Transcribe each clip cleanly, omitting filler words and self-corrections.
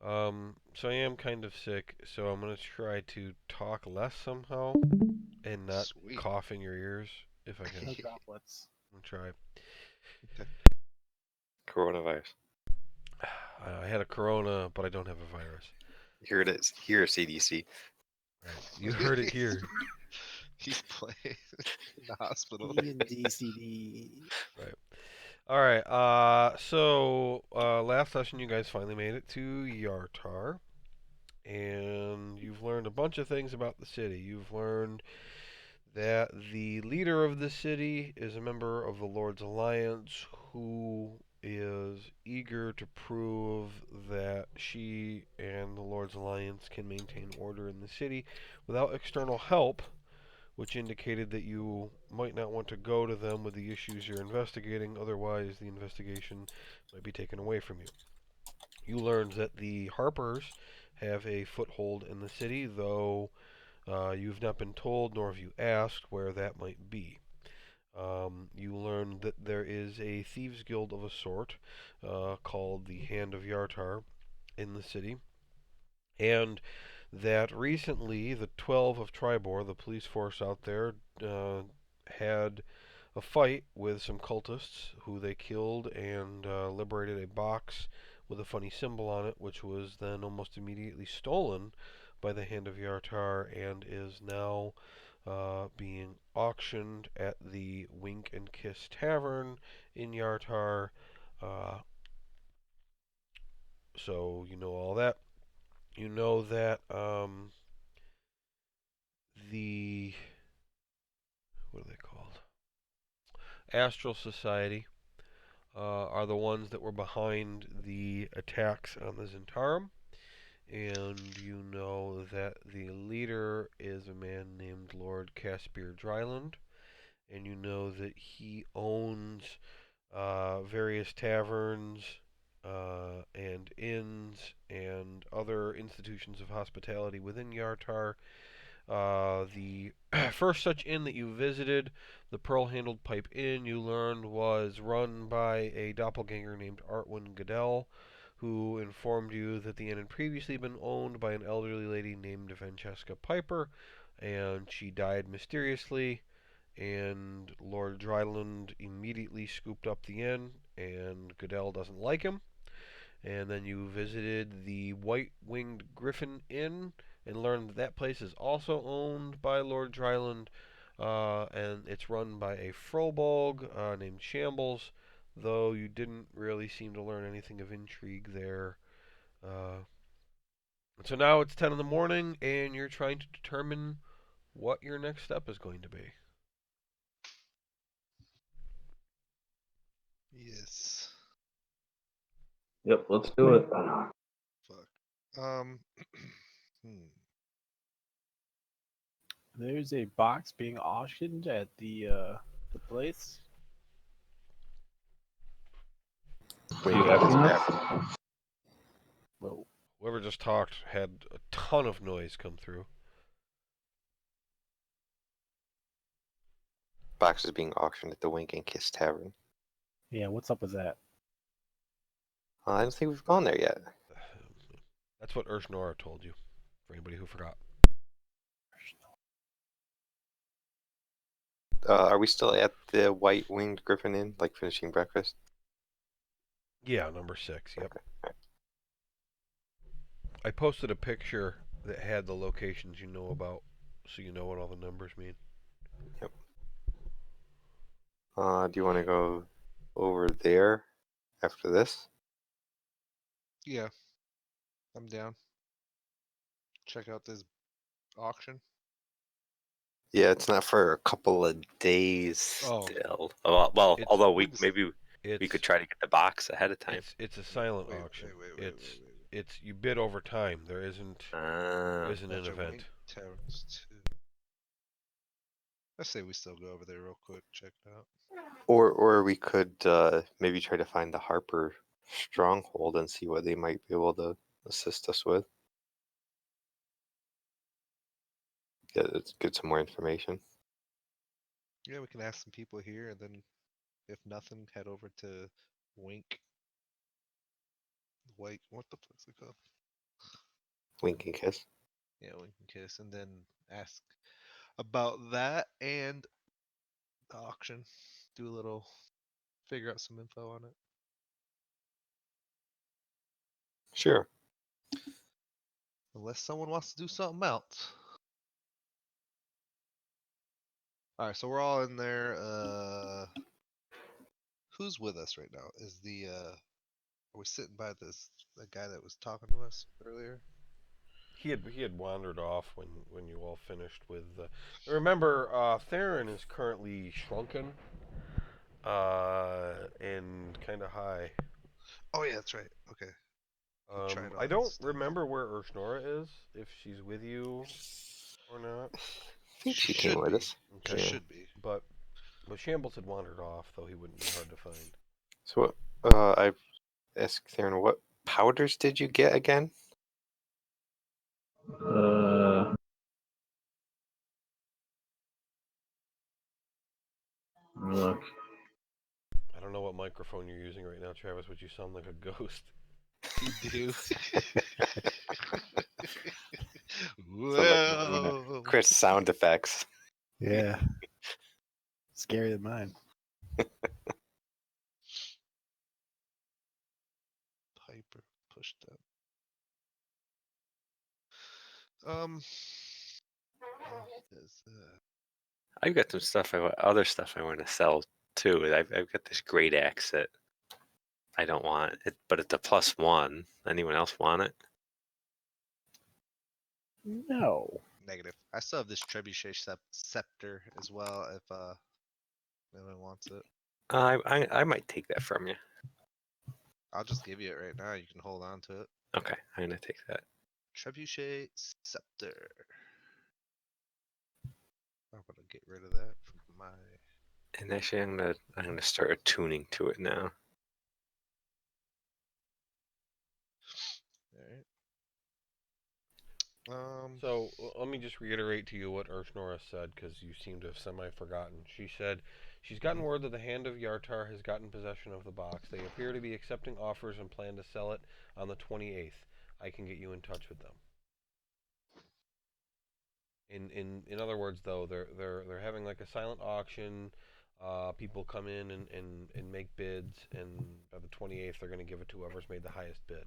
So I am kind of sick, so I'm gonna try to talk less somehow and not Sweet. cough in your ears if I can. No droplets. I'll try. Coronavirus. I had a corona, but I don't have a virus. Here it is. Here, CDC. Right. You heard it here. He's playing in the hospital. E and DCD. Right. All right. So last session you guys finally made it to Yartar, and you've learned a bunch of things about the city. You've learned that the leader of the city is a member of the Lord's Alliance who is eager to prove that she and the Lord's Alliance can maintain order in the city without external help, which indicated that you might not want to go to them with the issues you're investigating, otherwise, the investigation might be taken away from you. You learned that the Harpers have a foothold in the city, though you've not been told nor have you asked where that might be. You learn that there is a thieves' guild of a sort called the Hand of Yartar in the city, and that recently the 12 of Tribor, the police force out there, had a fight with some cultists who they killed and liberated a box with a funny symbol on it, which was then almost immediately stolen by the Hand of Yartar and is now being auctioned at the Wink and Kiss Tavern in Yartar. Uh, so you know all that. You know that the what are they called? Astral Society are the ones that were behind the attacks on the Zentarum, and you know that the leader is a man named Lord Caspier Dryland, and you know that he owns various taverns and inns and other institutions of hospitality within Yartar. The first such inn that you visited, the Pearl Handled Pipe Inn, you learned was run by a doppelganger named Artwin Goodell, who informed you that the inn had previously been owned by an elderly lady named Francesca Piper, and she died mysteriously. And Lord Dryland immediately scooped up the inn, and Goodell doesn't like him. And then you visited the White Winged Griffin Inn and learned that that place is also owned by Lord Dryland, and it's run by a Frobolg named Shambles, though you didn't really seem to learn anything of intrigue there. Uh, so now it's 10 in the morning, and you're trying to determine what your next step is going to be. Yes. Yep, let's do it. Fuck. Um. There's a box being auctioned at the place. Are you having that? Whoa. Whoever just talked had a ton of noise come through. Box is being auctioned at the Wink and Kiss Tavern. Yeah, what's up with that? I don't think we've gone there yet. That's what Urshnora told you, for anybody who forgot. Are we still at the White Winged Griffin Inn, like finishing breakfast? Yeah, number 6, yep. Okay. I posted a picture that had the locations you know about, so you know what all the numbers mean. Yep. Do you want to go over there after this? Yeah. I'm down. Check out this auction. Yeah, it's not for a couple of days Oh. still. Well, It's- although we When's- maybe It's we could try to get the box ahead of time. it's a silent Wait, auction. wait. It's you bid over time. There isn't an Bunch of event. Wink Taverns too. I say we still go over there real quick, check it out. Or we could maybe try to find the Harper stronghold and see what they might be able to assist us with. Get some more information. Yeah, we can ask some people here, and then if nothing, head over to Wink. What the fuck's it called? Wink and kiss. Yeah, we can kiss and then ask about that and the auction. Do a little, figure out some info on it. Sure. Unless someone wants to do something else. Alright, so we're all in there. Who's with us right now? Is are we sitting by the guy that was talking to us earlier? He had wandered off when you all finished with. Remember, Theron is currently shrunken, and kind of high. Oh yeah, that's right. Okay. He tried I all that don't stuff. remember where Ursnora is, if she's with you or not. I think She she came should with be. us. She Okay, Yeah. should be. but Shambles had wandered off, though he wouldn't be hard to find. So I asked Theron, what powders did you get again? Look. I don't know what microphone you're using right now, Travis, but you sound like a ghost. You do. Sounds like Well, Chris sound effects. Yeah. Scarier than mine. Piper pushed up. Yes, I've got some stuff other stuff I want to sell too. I've got this great axe that I don't want it, but it's a +1. Anyone else want it? No. negative. I still have this trebuchet scepter as well. If anyone wants it, I might take that from you. I'll just give you it right now. You can hold on to it. Okay, I'm gonna take that. Trebuchet scepter. I'm gonna get rid of that from my. And actually, I'm gonna start attuning to it now. Alright. So let me just reiterate to you what Ursnora said, because you seem to have semi-forgotten. She said she's gotten word that the Hand of Yartar has gotten possession of the box. They appear to be accepting offers and plan to sell it on the 28th. I can get you in touch with them. In other words, though, they're having like a silent auction. People come in and make bids, and by the 28th, they're going to give it to whoever's made the highest bid.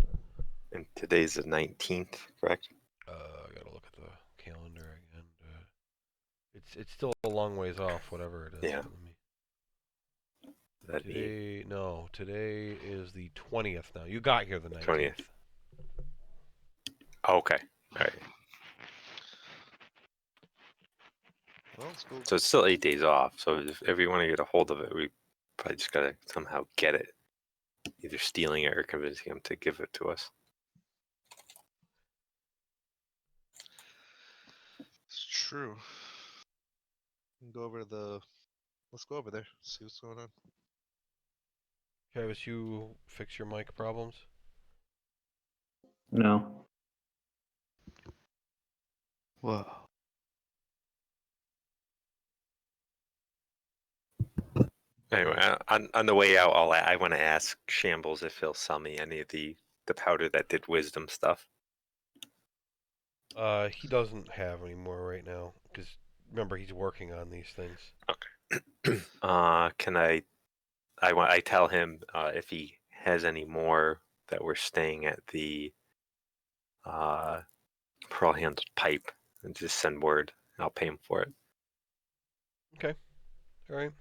And today's the 19th, correct? I gotta look at the calendar again. It's still a long ways off, whatever it is. Yeah. That'd be Today is the 20th now. You got here the 19th. 20th. Oh, okay. All right. Well, let's go. So it's still 8 days off. So if we want to get a hold of it, we probably just gotta somehow get it, either stealing it or convincing them to give it to us. It's true. Go over to the. Let's go over there. See what's going on. Travis, you fix your mic problems? No. Whoa. Anyway, on the way out, I want to ask Shambles if he'll sell me any of the powder that did wisdom stuff. He doesn't have any more right now, because remember, he's working on these things. Can I tell him if he has any more that we're staying at the Pearl Handled Pipe, and just send word. I'll pay him for it. Okay. All right.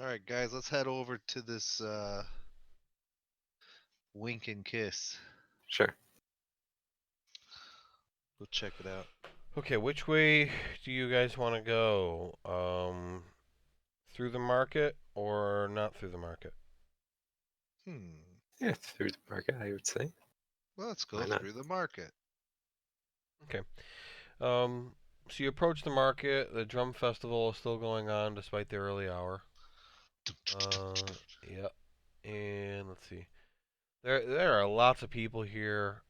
All right, guys. Let's head over to this wink and kiss. Sure. Go check it out. Okay, which way do you guys want to go? Through the market or not through the market? Yeah, through the market, I would say. Well, let's go Why not? through the market. Okay. So you approach the market. The drum festival is still going on despite the early hour. Yep. And let's see. There are lots of people here,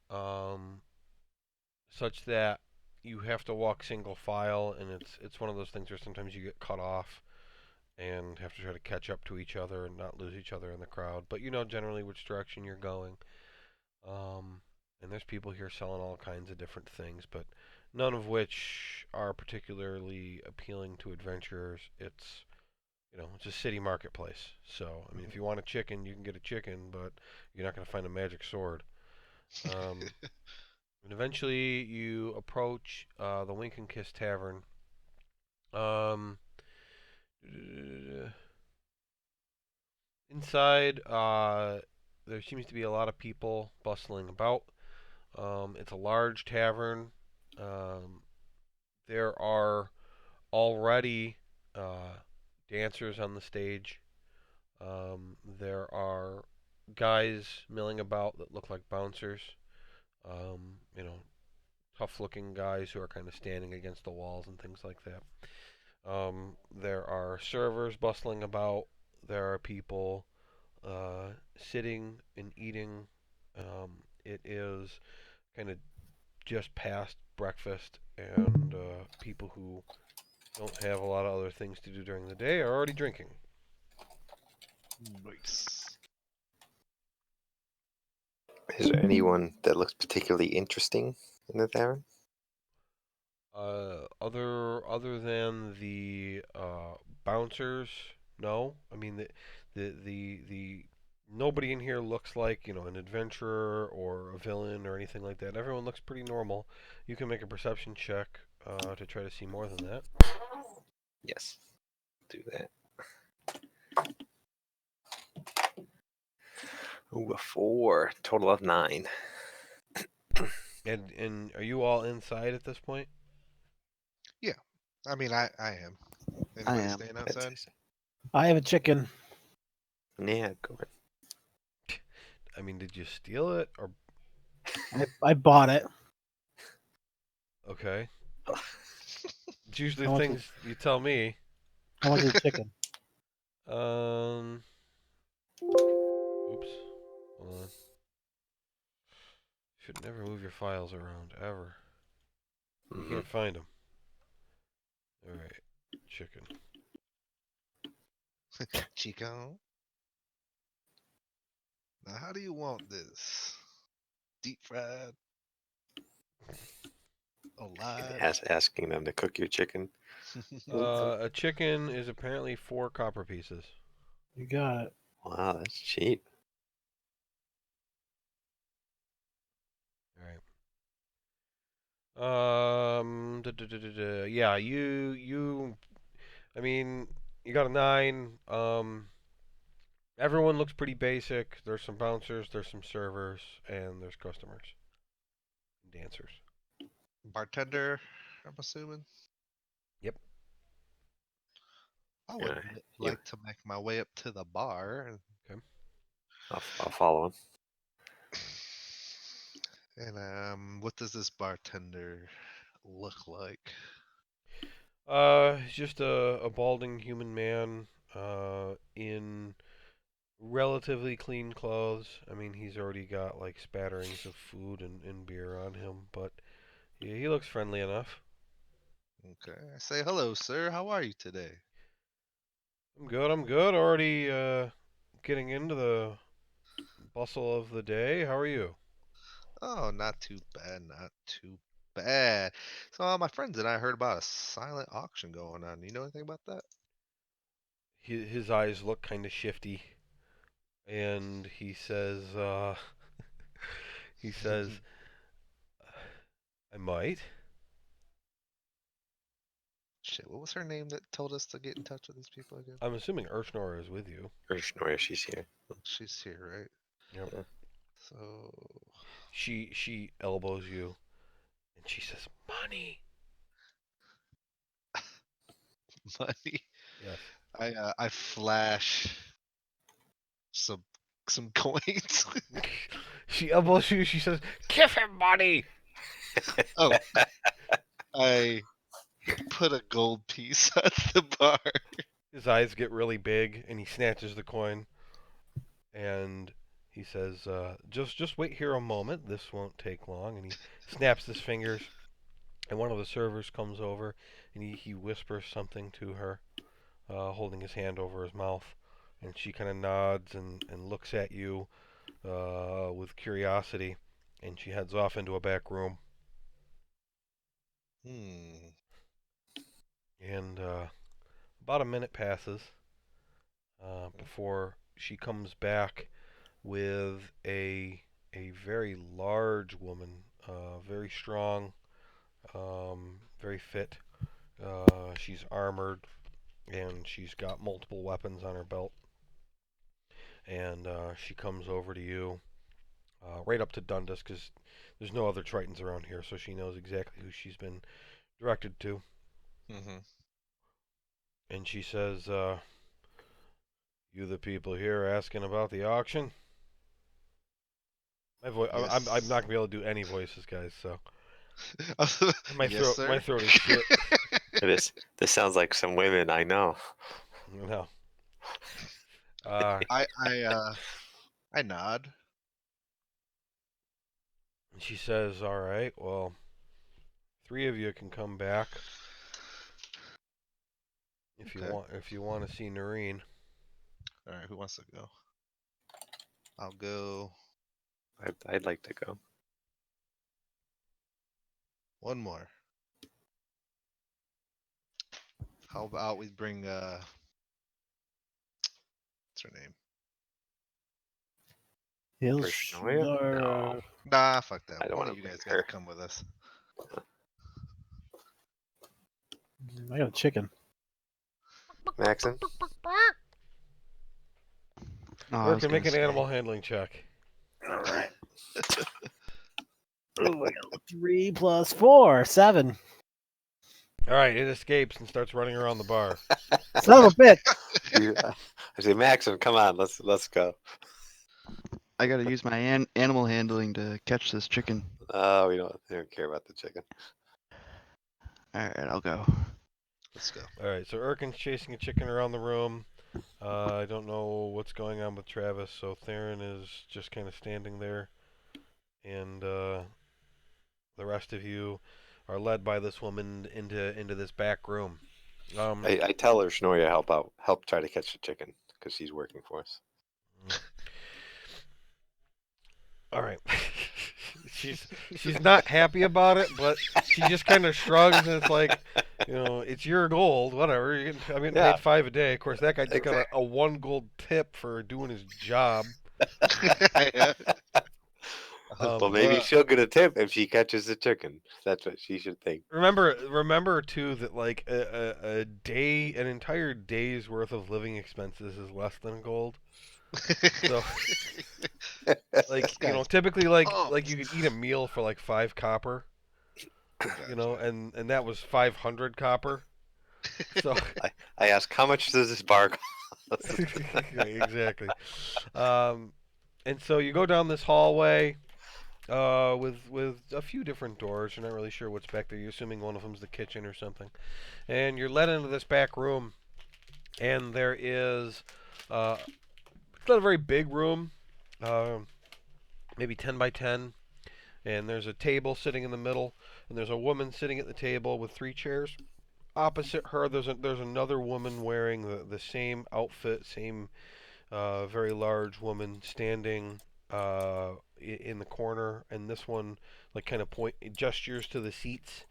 such that you have to walk single file, and it's one of those things where sometimes you get cut off and have to try to catch up to each other and not lose each other in the crowd. But you know generally which direction you're going. and there's people here selling all kinds of different things, but none of which are particularly appealing to adventurers. It's a city marketplace. So, I mean, if you want a chicken, you can get a chicken, but you're not going to find a magic sword. Um, and eventually, you approach the Wink and Kiss Tavern. Um, inside, there seems to be a lot of people bustling about. It's a large tavern. Um, there are already dancers on the stage. There are guys milling about that look like bouncers. You know, tough-looking guys who are kind of standing against the walls and things like that. There are servers bustling about. There are people sitting and eating. It is kind of just past breakfast, and people who don't have a lot of other things to do during the day are already drinking. Nice. Is there anyone that looks particularly interesting in the tavern? Other than the bouncers, no. I mean the nobody in here looks like an adventurer or a villain or anything like that. Everyone looks pretty normal. You can make a perception check to try to see more than that. Yes. Do that. Ooh, a 4. Total of 9. And are you all inside at this point? I mean, I am. I Anybody am. staying outside? I have a chicken. Yeah, go I mean, did you steal it or I bought it. okay? ahead. It's usually How much things you tell me. How much is the chicken? Um, oops. Hold on. Should never move your files around ever. You Mhm. can't find them. All right, chicken. Chico. Now, how do you want this? Deep fried? Alive? Asking them to cook your chicken. A chicken is apparently 4 copper pieces. You got it. Wow, that's cheap. All right. Yeah, I mean, you got a 9. Everyone looks pretty basic. There's some bouncers, there's some servers, and there's customers, dancers. Bartender, I'm assuming. Yep. I would Yeah, you, like to make my way up to the bar Okay. I'll follow him. and what does this bartender look like? He's just a balding human man, in relatively clean clothes. I mean, he's already got like spatterings of food and beer on him, but yeah, he looks friendly enough. Okay, I say hello, sir. How are you today? I'm good. I'm good. Already getting into the bustle of the day. How are you? Oh, not too bad, not too bad. So, my friends and I heard about a silent auction going on. You know anything about that? His eyes look kind of shifty, and he says, he says, I might. Shit, what was her name that told us to get in touch with these people again? I'm assuming Urshnor is with you. Or she's here. She's here, right? Yep. Yeah. So, She elbows you, and she says, money. money. Yes. I flash some some coins. She elbows you. She says, "Give him money." Oh, I put a gold piece at the bar. His eyes get really big, and he snatches the coin, and he says, "Just wait here a moment. This won't take long." And he snaps his fingers, and one of the servers comes over, and he whispers something to her, holding his hand over his mouth, and she kind of nods and looks at you with curiosity, and she heads off into a back room. And about a minute passes before she comes back with a very large woman, very strong, very fit. She's armored, and she's got multiple weapons on her belt. And she comes over to you, right up to Dundas, because there's no other Tritons around here, so she knows exactly who she's been directed to. Mm-hmm. And she says, "You the people here asking about the auction?" Yes. I'm not gonna be able to do any voices, guys. So Yes, sir. my throat is shit. This sounds like some women I know. No. I nod. She says, "All right, well, 3 of you can come back if you Okay. want. If you want to see Noreen." All right, who wants to go? I'll go. I'd like to go. One more. How about we bring what's her name? Paranoia? No. Nah, fuck that. I don't One wanna of you bring guys her. gotta come with us. I got a chicken. Maxon? No, I Or was can make gonna an say. animal handling check. All right. Oh, I got 3 plus 4, 7. All right, it escapes and starts running around the bar. Son of a bitch! I say, Maxon, come on, let's go. I gotta use my animal handling to catch this chicken. Oh, we don't care about the chicken. Alright, I'll go. Let's go. All right, so Erkin's chasing a chicken around the room. I don't know what's going on with Travis, so Theron is just kind of standing there, and the rest of you are led by this woman into this back room. I tell her Shnoria help try to catch the chicken because she's working for us. All right. she's not happy about it, but she just kind of shrugs, and it's like, it's your gold, whatever. I'm getting Yeah. paid 5 a day. Of course, that guy just got a 1 gold tip for doing his job. Well, maybe she'll get a tip if she catches the chicken. That's what she should think. Remember too that like an entire day's worth of living expenses is less than gold. So like typically like you could eat a meal for like 5 copper, and that was 500 copper. So I ask, how much does this bar cost? exactly. And so you go down this hallway with a few different doors. You're not really sure what's back there. You're assuming one of them's the kitchen or something. And you're led into this back room, and there is it's not a very big room, maybe 10 by 10. And there's a table sitting in the middle, and there's a woman sitting at the table with 3 chairs. Opposite her, there's another woman wearing the same outfit, same very large woman standing in the corner, and this one like kind of gestures to the seats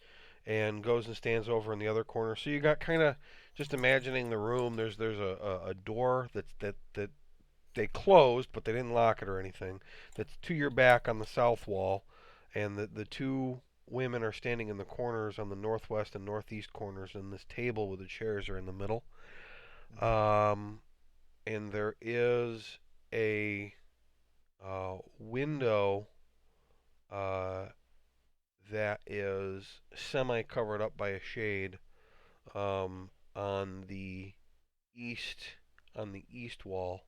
and goes and stands over in the other corner. So you got kind of just imagining the room. There's a door that they closed, but they didn't lock it or anything. That's to your back on the south wall, and the 2 women are standing in the corners on the northwest and northeast corners, and this table with the chairs are in the middle. And there is a window that is semi covered up by a shade on the east wall,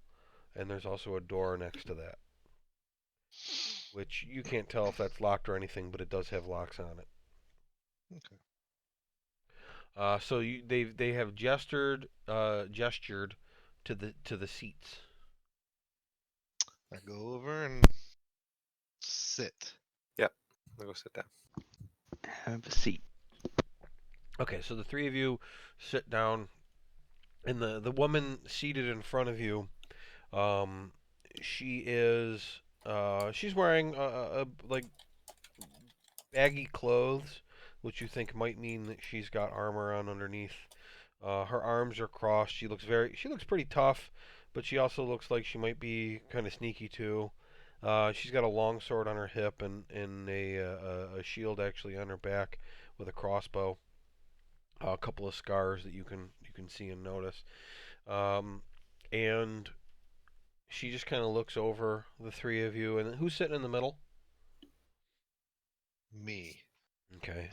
and there's also a door next to that, which you can't tell if that's locked or anything, but it does have locks on it. Okay. So they have gestured to the seats. I go over and sit. Yep, I'll go sit down. Have a seat. Okay, so the 3 of you sit down, and the woman seated in front of you, she is She's wearing like baggy clothes, which you think might mean that she's got armor on underneath. Her arms are crossed. She looks pretty tough, but she also looks like she might be kind of sneaky too. She's got a long sword on her hip and a shield actually on her back with a crossbow. A couple of scars that you can see and notice. Um, and she just kind of looks over the three of you. And who's sitting in the middle? Me. Okay.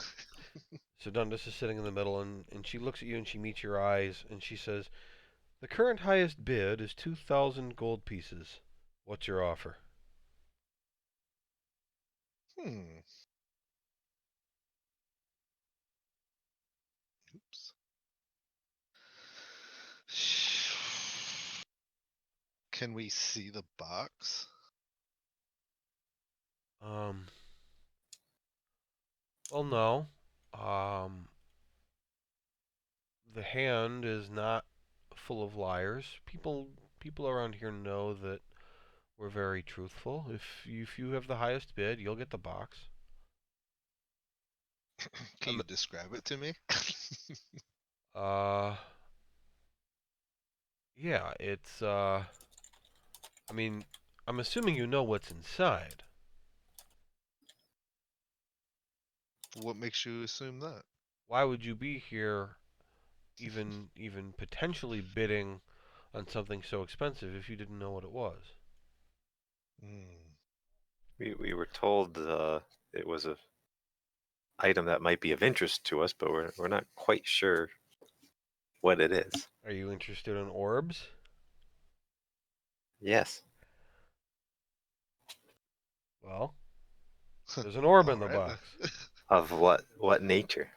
So Dundas is sitting in the middle, and she looks at you and she meets your eyes, and she says, "The current highest bid is 2,000 gold pieces. What's your offer?" Hmm. Oops. Can we see the box? Um, well, no. Um, the hand is not full of liars. People around here know that we're very truthful. If you have the highest bid, you'll get the box. Can I'm, you describe it to me? uh, yeah, it's I mean, I'm assuming you know what's inside. What makes you assume that? Why would you be here even potentially bidding on something so expensive if you didn't know what it was? Hmm. We were told it was a item that might be of interest to us, but we're not quite sure what it is. Are you interested in orbs? Yes. Well, there's an orb All in the right. box. Of what nature?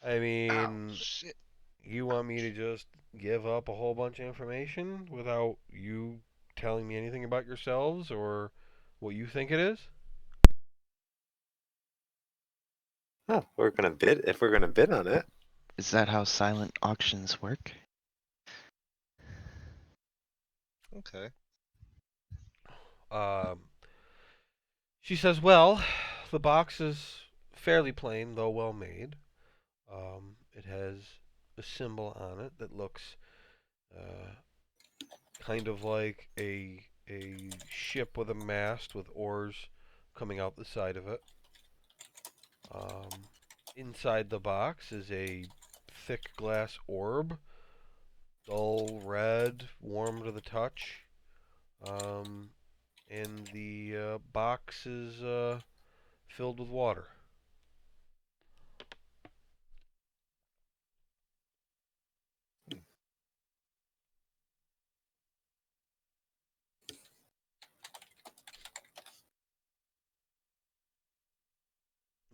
I Ow, mean, shit. you want me to just give up a whole bunch of information without you telling me anything about yourselves or what you think it is? Oh, we're gonna bid if we're gonna bid on it. Is that how silent auctions work? Okay. Um, she says, "Well, the box is fairly plain, though well made. It has a symbol on it that looks uh, kind of like a ship with a mast with oars coming out the side of it. Um, inside the box is a thick glass orb, dull red, warm to the touch. Um, and the box is filled with water."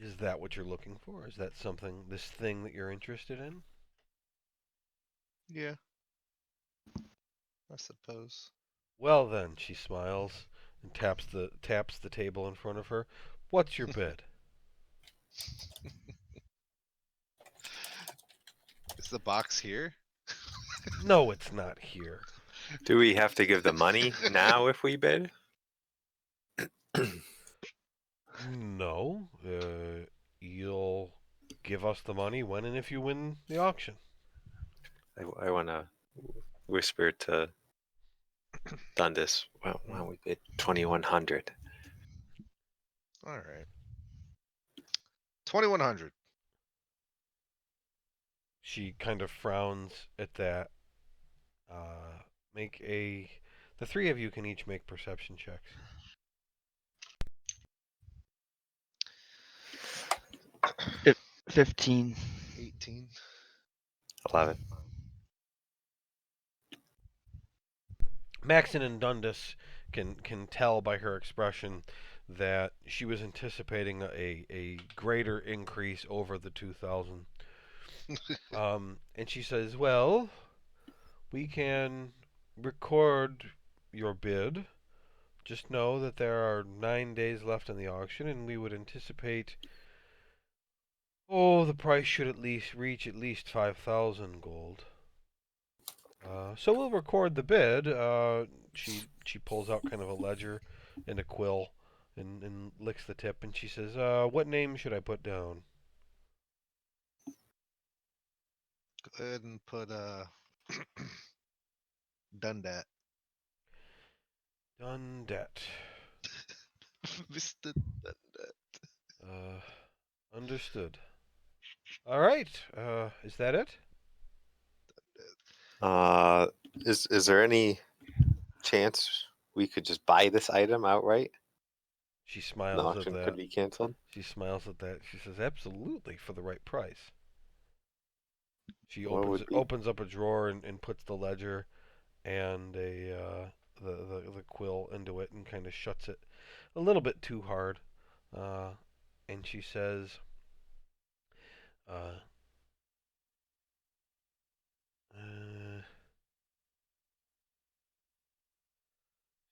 Is that what you're looking for? Is that something, this thing that you're interested in? Yeah, I suppose. Well then, she smiles and taps the table in front of her. "What's your bid?" Is the box here? "No, it's not here." Do we have to give the money now if we bid? "No, you'll give us the money when and if you win the auction." I want to whisper to Dundas. Well, why don't we bid 2,100? All right. 2,100. She kind of frowns at that. Uh, make a. The three of you can each make perception checks. 15. 18. 11. Maxon and Dundas can tell by her expression that she was anticipating a greater increase over the 2,000. And she says, "Well, we can record your bid. Just know that there are 9 days left in the auction, and we would anticipate, the price should at least reach at least 5,000 gold. So we'll record the bid. she pulls out kind of a ledger and a quill, and licks the tip, and she says, "What name should I put down?" Go ahead and put Dundat. Dundet. Mr. Dundat. Uh, understood. All right. Is that it? Uh, is there any chance we could just buy this item outright? She The smiles at auction that. could be canceled. She smiles at that. She says, "Absolutely, for the right price." She What would be? opens up a drawer and puts the ledger and the quill into it and kind of shuts it a little bit too hard. And she says, uh, uh,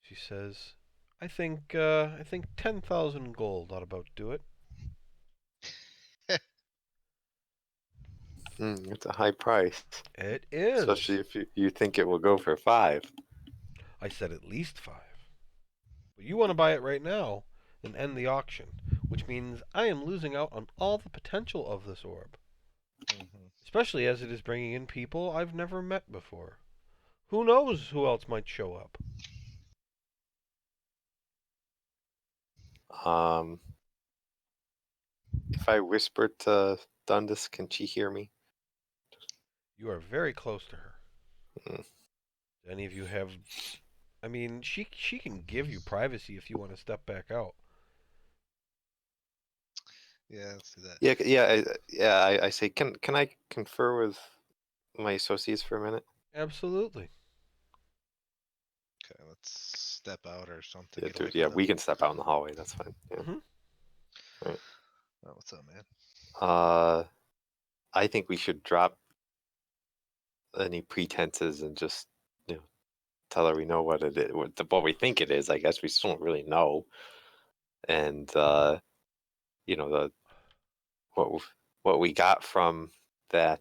she says, I think 10,000 gold ought about do it. It's a high price, It is. especially if you think it will go for 5. I said at least 5. But you want to buy it right now and end the auction, which means I am losing out on all the potential of this orb, Mhm. especially as it is bringing in people I've never met before. Who knows who else might show up? If I whisper to Dundas, can she hear me? You are very close to her. Mm. Do any of you have? I mean, she can give you privacy if you want to step back out. Yeah, let's do that. I say, can I confer with my associates for a minute? Absolutely. Okay, let's step out or something. Yeah, Get away dude. from Yeah, them. we can step out in the hallway. That's fine. Yeah. Mhm. Oh, what's up, man? I think we should drop any pretenses and just tell her we know what it is, what we think it is. I guess we still don't really know, and the what we got from that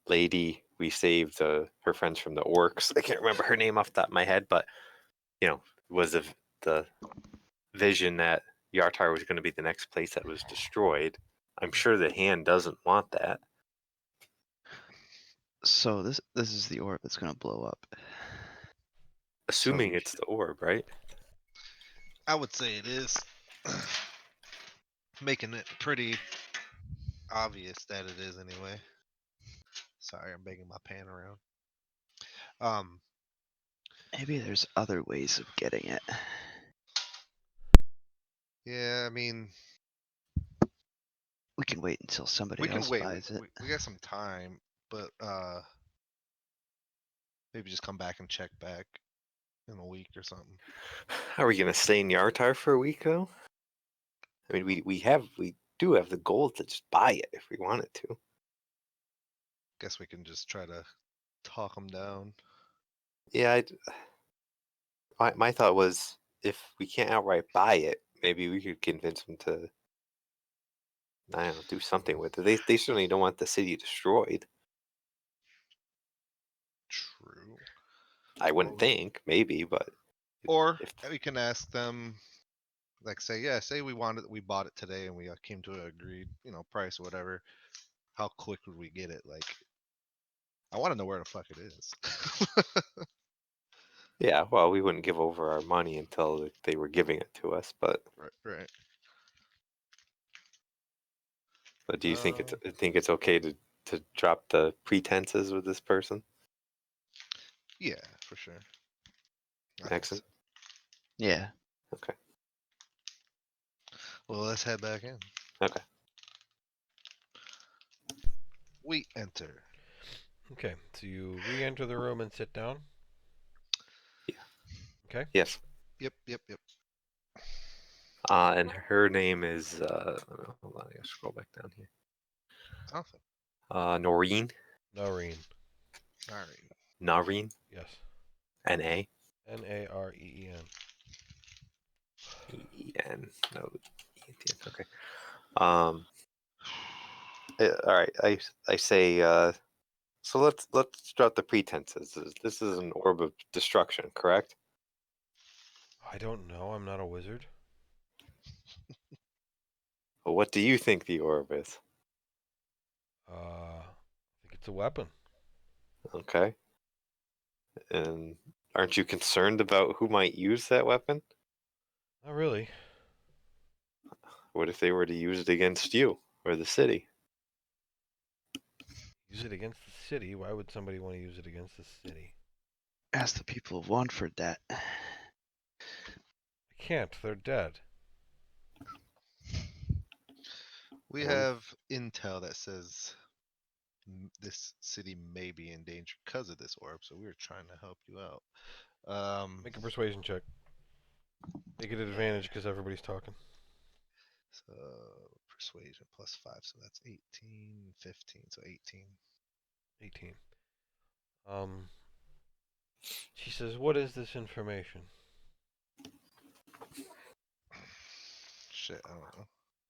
lady we saved, her friends from the orcs. I can't remember her name off the top of my head, but was the vision that Yartar was going to be the next place that was destroyed. I'm sure the hand doesn't want that. So this is the orb that's gonna blow up. Assuming we it's the orb, right? I would say it is. Making it pretty obvious that it is anyway. Sorry, I'm banging my pan around. Maybe there's other ways of getting it. Yeah, I mean, We can wait until we somebody can else wait. We, buys it. we we got some time, but maybe just come back and check back in a week or something. Are we going to stay in Yartar for a week though? I mean, we do have the gold to just buy it if we wanted to. Guess we can just try to talk them down. Yeah, my thought was if we can't outright buy it, maybe we could convince them to, I don't know, do something with it. They certainly don't want the city destroyed. True. I wouldn't Or, think, maybe, but or if we can ask them, like, say we bought it today, and we came to an agreed, price or whatever. How quick would we get it? Like, I want to know where the fuck it is. yeah, well, we wouldn't give over our money until they were giving it to us. But Right. do you think Uh, it's okay to drop the pretenses with this person? yeah, for sure. I think so. Excellent. Yeah. Okay. Well, let's head back in. Okay. We enter. Okay, so you re-enter the room and sit down. Yeah. Okay. Yes. Yep. And her name is hold on, I gotta scroll back down here. Awesome. Noreen. Nareen. All right. Noreen. Yes. N-A. Nareen. E-N. No. E-N. Okay. All right. I say So let's drop the pretenses. This is an orb of destruction, correct? I don't know. I'm not a wizard. Well, what do you think the orb is? I think it's a weapon. Okay. And aren't you concerned about who might use that weapon? Not really. What if they were to use it against you or the city? Use it against the city? Why would somebody want to use it against the city? Ask the people of Wanford that. I can't. They're dead. We Well, have intel that says this city may be in danger because of this orb, so we were trying to help you out. Make a persuasion check. Make it an advantage because everybody's talking. So persuasion +5, so that's 18, 15, so 18. 18. She says, "What is this information?" Shit, I don't know.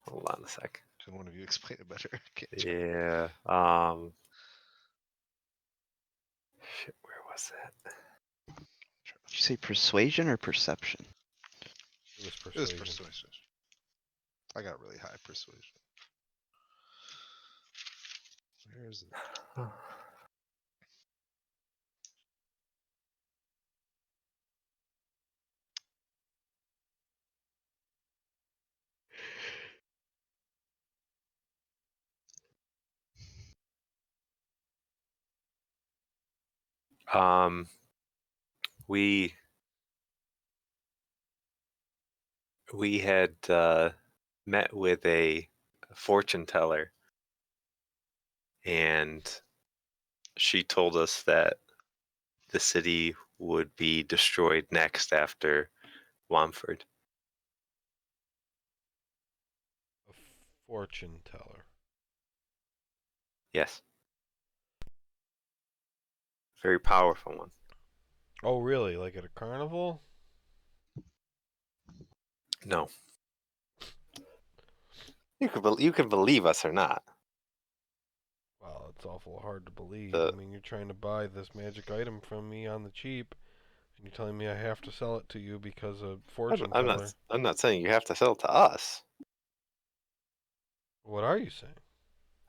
hold on a sec. Can one of you explain it better? I can't Yeah. Shit, where was that? Did you say persuasion or perception? It was It was persuasion. persuasion. I got really high persuasion. Where is it? Um, we had met with a fortune teller, and she told us that the city would be destroyed next after Wamford. A fortune teller. Yes. Very powerful one. Oh, really? Like at a carnival? No. You can believe us or not. Well, it's awful hard to believe. The- I mean, you're trying to buy this magic item from me on the cheap, and you're telling me I have to sell it to you because a fortune teller. I'm not saying you have to sell it to us. What are you saying?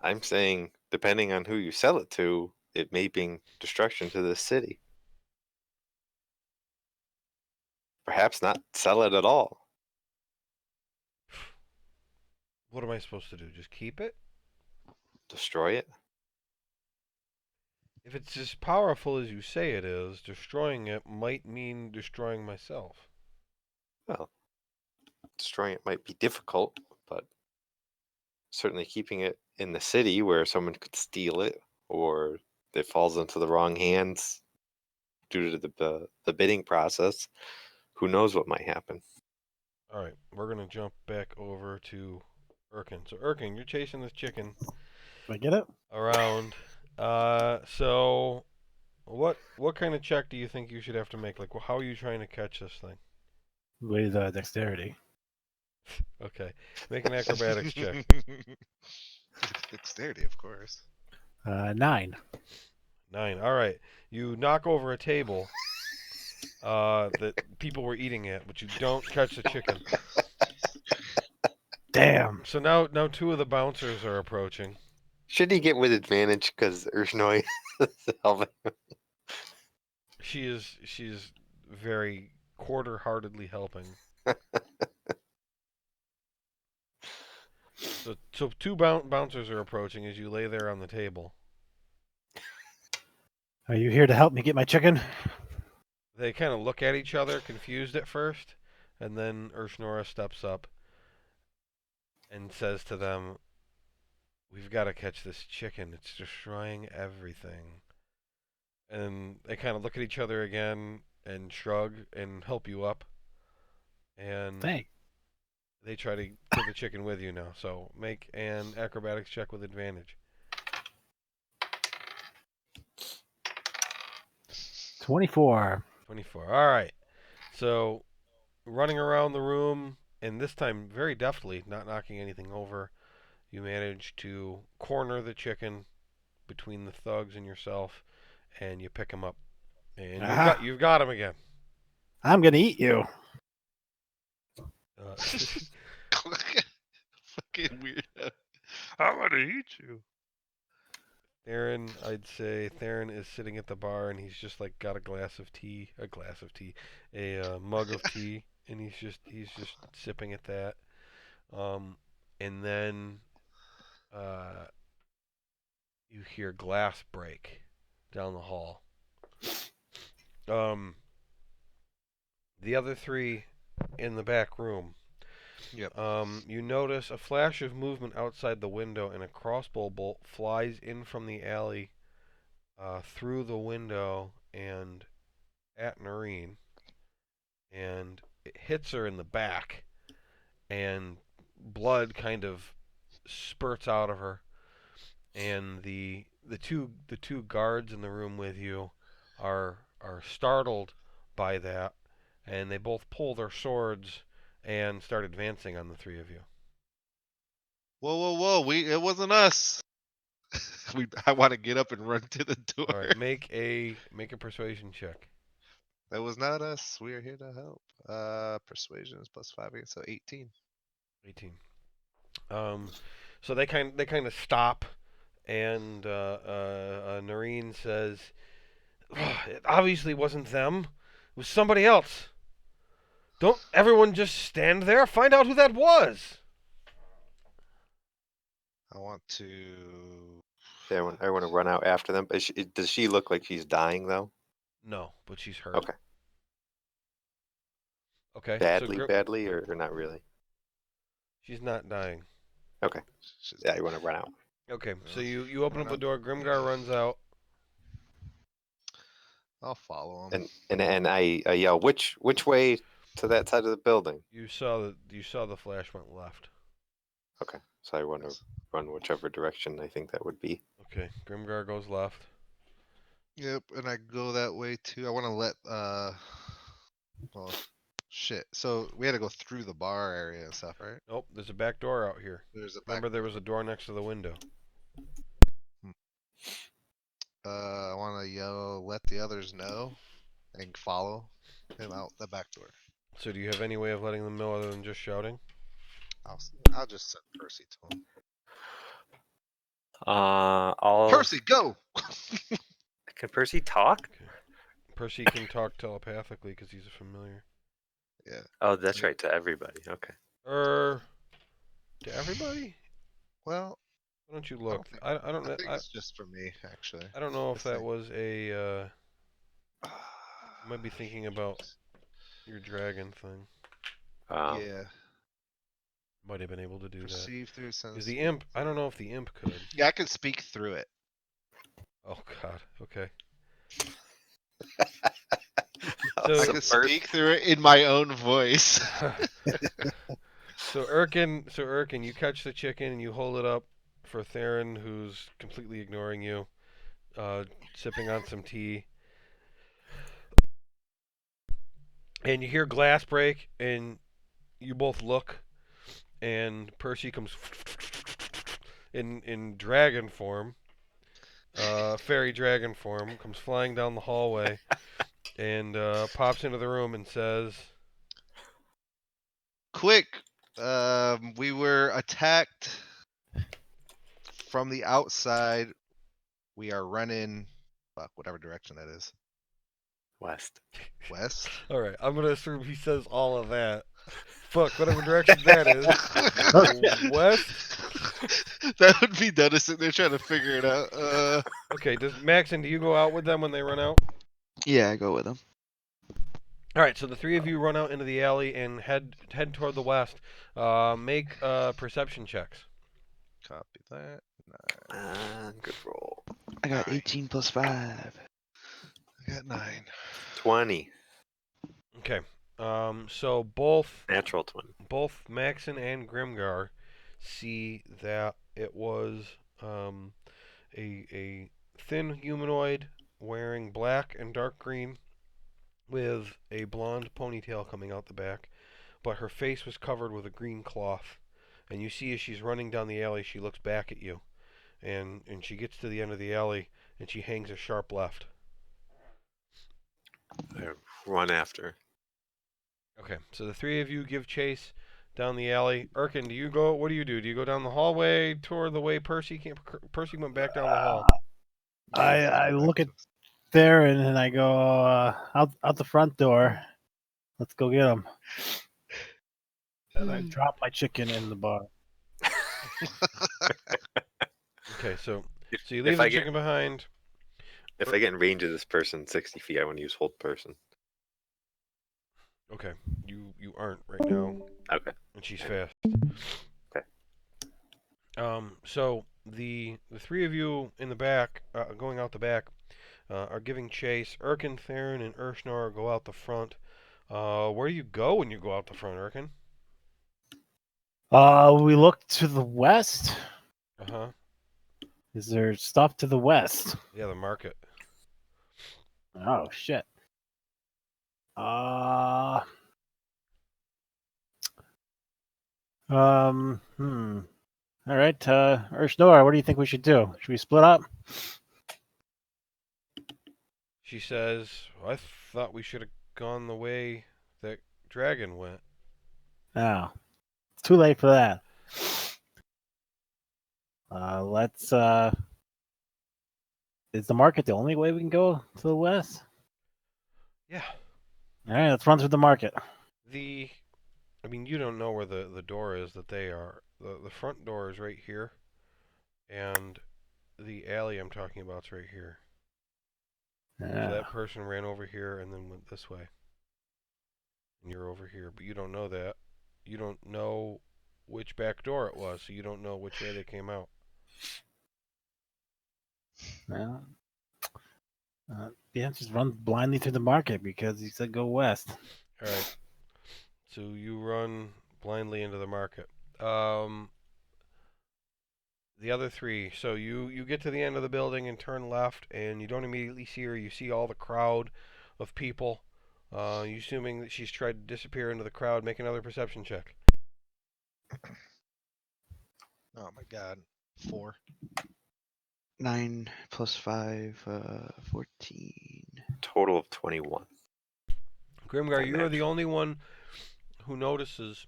I'm saying depending on who you sell it to, it may bring destruction to this city. Perhaps not sell it at all. What am I supposed to do? Just keep it? Destroy it. If it's as powerful as you say it is, destroying it might mean destroying myself. Well, destroying it might be difficult, but certainly keeping it in the city where someone could steal it or it falls into the wrong hands due to the bidding process, who knows what might happen. All right, we're gonna jump back over to Erkin. So Erkin, you're chasing this chicken Do I get it? around. So what kind of check do you think you should have to make? Like, how are you trying to catch this thing? With dexterity. Okay, make an acrobatics check. Dexterity, of course. 9. 9. All right, you knock over a table that people were eating at, but you don't catch the chicken. Damn. So now two of the bouncers are approaching. Should he get with advantage because Urshnoi is helping? She's very quarter-heartedly helping. So two bouncers are approaching as you lay there on the table. Are you here to help me get my chicken? They kind of look at each other, confused at first, and then Urshnora steps up and says to them, "We've got to catch this chicken. It's destroying everything." And they kind of look at each other again and shrug and help you up. And Thanks. they try to get the chicken with you now. So make an acrobatics check with advantage. 24. 24. All right. So running around the room, and this time very deftly, not knocking anything over, you manage to corner the chicken between the thugs and yourself, and you pick him up, and Ah. you've got him again. I'm gonna eat you. Uh, Fucking weirdo. I'm gonna eat you. Theron, I'd say Theron is sitting at the bar, and he's just like got a mug of tea, and he's just sipping at that. And then uh, you hear glass break down the hall. Um, the other three in the back room. Yep. You notice a flash of movement outside the window, and a crossbow bolt flies in from the alley through the window and at Noreen, and it hits her in the back, and blood kind of spurts out of her, and the two guards in the room with you are startled by that, and they both pull their swords and start advancing on the three of you. Whoa! It wasn't us. I want to get up and run to the door. All right, make a persuasion check. That was not us. We are here to help. Persuasion is +5, so 18. 18. So they kind of stop, and Noreen says, "It obviously wasn't them. It was somebody else. Don't everyone just stand there? Find out who that was." I want to. I want to run out after them. But does she look like she's dying though? No, but she's hurt. Okay. Okay. Badly, or not really? She's not dying. Okay. She's Yeah, you want to run out. Okay, so you open Run up the out. door. Grimgar runs out. I'll follow him. And I yell, which way to that side of the building? You saw the flash went left. Okay, so I want to run whichever direction I think that would be. Okay, Grimgar goes left. Yep, and I go that way too. I want to let well, shit. So we had to go through the bar area and stuff, right? Nope, there's a back door out here. There's a back. Remember, there was a door next to the window. I want to yell, let the others know, and follow him out the back door. So do you have any way of letting them know other than just shouting? I'll just send Percy to him. I'll. Percy, go! Can Percy talk? Okay. Percy can talk telepathically because he's a familiar. Yeah. Oh, that's right, to everybody. Okay. To everybody? Well, Why don't you I look? don't think, I don't I know. think it's just for me, actually. I don't know if This that thing. was a. You might be thinking about your dragon thing. Yeah. Might have been able to do that. Perceive through sense. Because the imp, I don't know if the imp could. Yeah, I can speak through it. Oh God. Okay. I can speak through it in my own voice. So Urkin, you catch the chicken and you hold it up for Theron, who's completely ignoring you, sipping on some tea. And you hear glass break, and you both look, and Percy comes in dragon form, fairy dragon form, comes flying down the hallway, and pops into the room and says, Quick! We were attacked from the outside. We are running, whatever direction that is. West. West? "All right, I'm gonna assume he says all of that. Fuck, whatever direction that is. West? That would be Dennis sitting there trying to figure it out. Okay, Maxon, do you go out with them when they run out? Yeah, I go with him. All right, so the three of you run out into the alley and head toward the west. Make perception checks. Copy that. Good roll. I got 9. 18 plus 5. I got 9. 20. Okay. So both Natural 20. Maxon and Grimgar see that it was a thin humanoid wearing black and dark green with a blonde ponytail coming out the back, but her face was covered with a green cloth. And you see as she's running down the alley, she looks back at you, and she gets to the end of the alley, and she hangs a sharp left. I run after. Okay, so the three of you give chase down the alley. Erkin, do you go? What do you do? Do you go down the hallway toward the way Percy came? Percy went back down the hall. I look at there and then I go out the front door. Let's go get him. And I drop my chicken in the bar. Okay, so you If leave the I chicken behind. if I get in range of this person 60 feet, I want to use hold person. Okay, you aren't right now, Okay. and she's fast. Okay. So the three of you in the back, going out the back, are giving chase. Erkin, Theron, and Urshnor go out the front. Where do you go when you go out the front, Erkin? We look to the west. Uh-huh. Is there stuff to the west? Yeah, the market. Oh shit. All right, Urshnor, what do you think we should do? Should we split up? She says, I thought we should have gone the way that Dragon went. No, it's too late for that. Let's. Is the market the only way we can go to the west? Yeah. All right, let's run through the market. I mean, you don't know where the door is that they are. The front door is right here, and the alley I'm talking about is right here. So Yeah. that person ran over here and then went this way. And you're over here, but you don't know that. You don't know which back door it was, so you don't know which way they came out. Well, yeah, just run blindly through the market because he said go west. All right. So you run blindly into the market. The other three. So you get to the end of the building and turn left, and you don't immediately see her. You see all the crowd of people. You assuming that she's tried to disappear into the crowd. Make another perception check. Oh my god. 4. 9 plus 5, 14. Total of 21. Grimgar, I you are the match. only one who notices.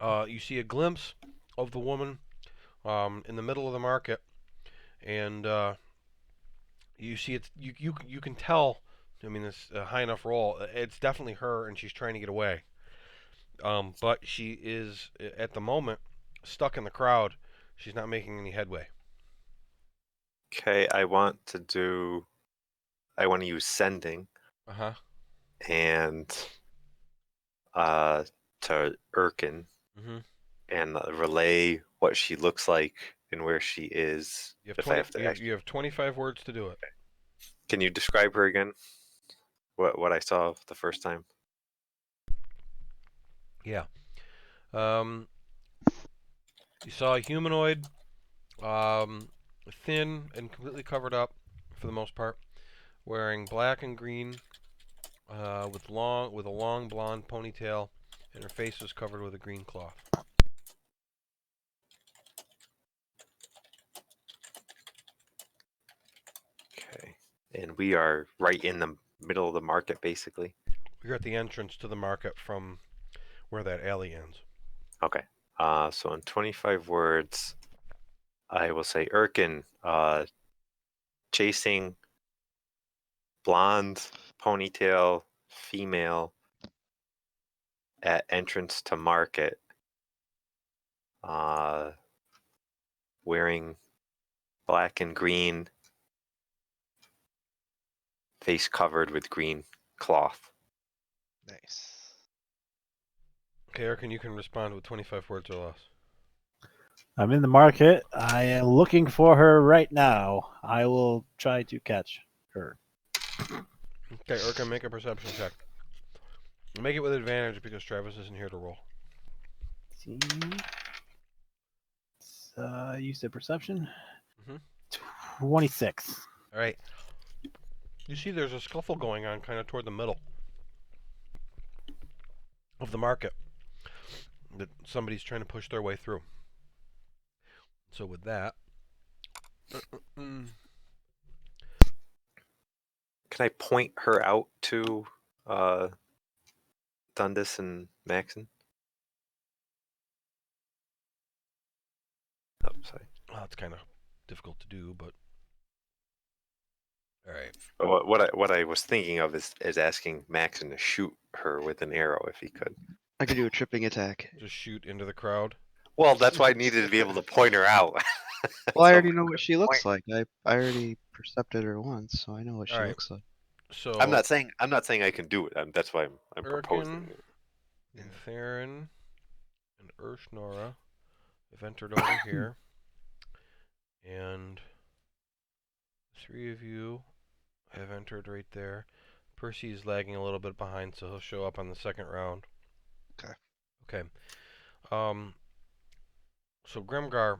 You see a glimpse of the woman in the middle of the market, and you see it. You can tell. I mean, it's a high enough roll. It's definitely her, and she's trying to get away. But she is at the moment stuck in the crowd. She's not making any headway. Okay, I want to use sending Uh huh. and to Erkin Mhm. and relay what she looks like and where she is. You have If I 20. have to You have 25 words to do it. Can you describe her again? What I saw the first time? Yeah. Um, you saw a humanoid, um, thin and completely covered up, for the most part, wearing black and green, with a long blonde ponytail, and her face was covered with a green cloth. Okay. And we are right in the middle of the market, basically. You're at the entrance to the market from where that alley ends. Okay. So in 25 words, I will say Erkin, chasing blonde ponytail female at entrance to market, wearing black and green, face covered with green cloth. Nice. Okay, Eric, you can respond with 25 words or less. I'm in the market. I am looking for her right now. I will try to catch her. Okay, Eric, make a perception check. Make it with advantage because Travis isn't here to roll. See. You said perception. Mhm. 26. All right. You see there's a scuffle going on kind of toward the middle of the market that somebody's trying to push their way through. So with that, Mm. Can I point her out to Dundas and Maxon? Oh, sorry. Well, it's kind of difficult to do, but all right. What I was thinking of is asking Maxon to shoot her with an arrow if he could. I could do a tripping attack. Just shoot into the crowd. Well, that's why I needed to be able to point her out. Well, I So already if I know what could she point- looks like. I already percepted her once, so I know what All she right. looks like. So I'm not saying I can do it. That's why I'm proposing. Erkin Yeah. and Theron and Urshnora have entered over here, and three of you have entered right there. Percy's lagging a little bit behind, so he'll show up on the second round. Okay. Okay. So Grimgar,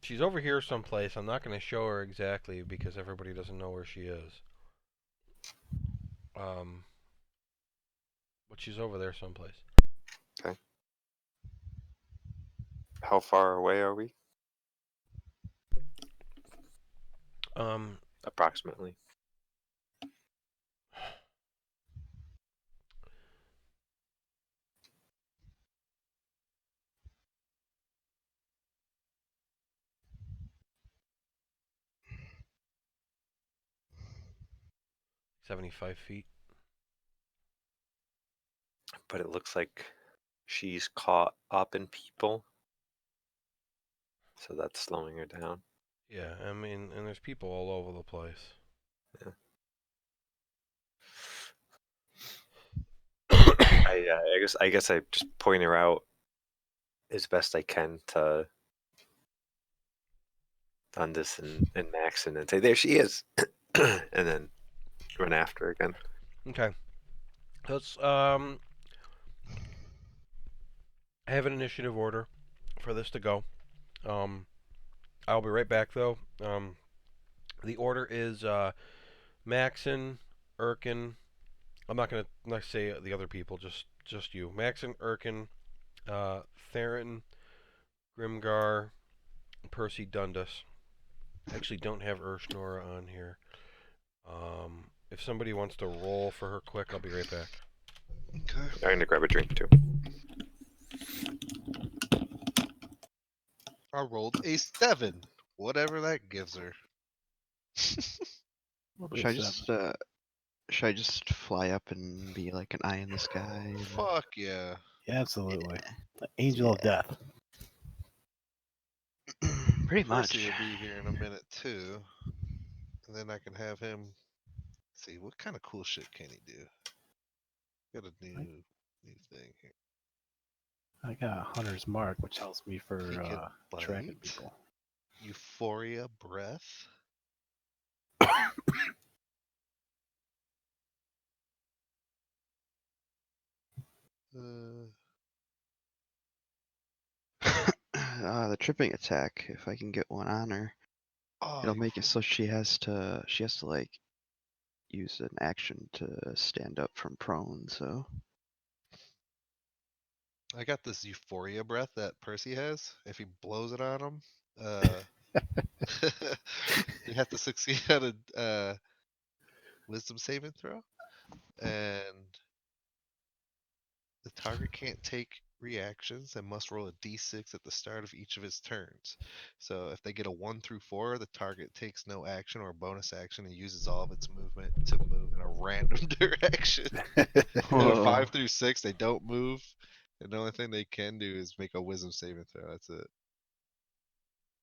she's over here someplace. I'm not going to show her exactly because everybody doesn't know where she is. But she's over there someplace. How far away are we? Um, Approximately. $75 But it looks like she's caught up in people, so that's slowing her down. Yeah, I mean, and there's people all over the place. I guess I just point her out as best I can to Dundas and Maxon and say, "There she is," and then run after her again. Okay. Let's have an initiative order for this to go. I'll be right back though. The order is Maxon, Erkin. I'm not gonna say the other people, just you. Maxon, Erkin, Theron, Grimgar, Percy, Dundas. I actually don't have Urshnora on here. If somebody wants to roll for her quick, I'll be right back. Okay. I'm gonna grab a drink too. I rolled a 7. Whatever that gives her. Should I just fly up and be like an eye in the sky? And... Fuck yeah. Yeah, absolutely. The angel of death. Pretty Percy much. will be here in a minute too. And then I can have him see what kind of cool shit can he do. Got a new thing here. I got a hunter's mark, which helps me He for can tracking bite. people. Euphoria breath. Uh, The tripping attack, if I can get one on her, it'll make it so she has to like use an action to stand up from prone. So I got this euphoria breath that Percy has. If he blows it on him, you have to succeed on a wisdom saving throw, and the target can't take reactions and must roll a d6 at the start of each of his turns. So if they get a 1 through 4, the target takes no action or bonus action and uses all of its movement to move in a random direction. And Whoa. 5 through 6, they don't move. And the only thing they can do is make a wisdom saving throw. That's it.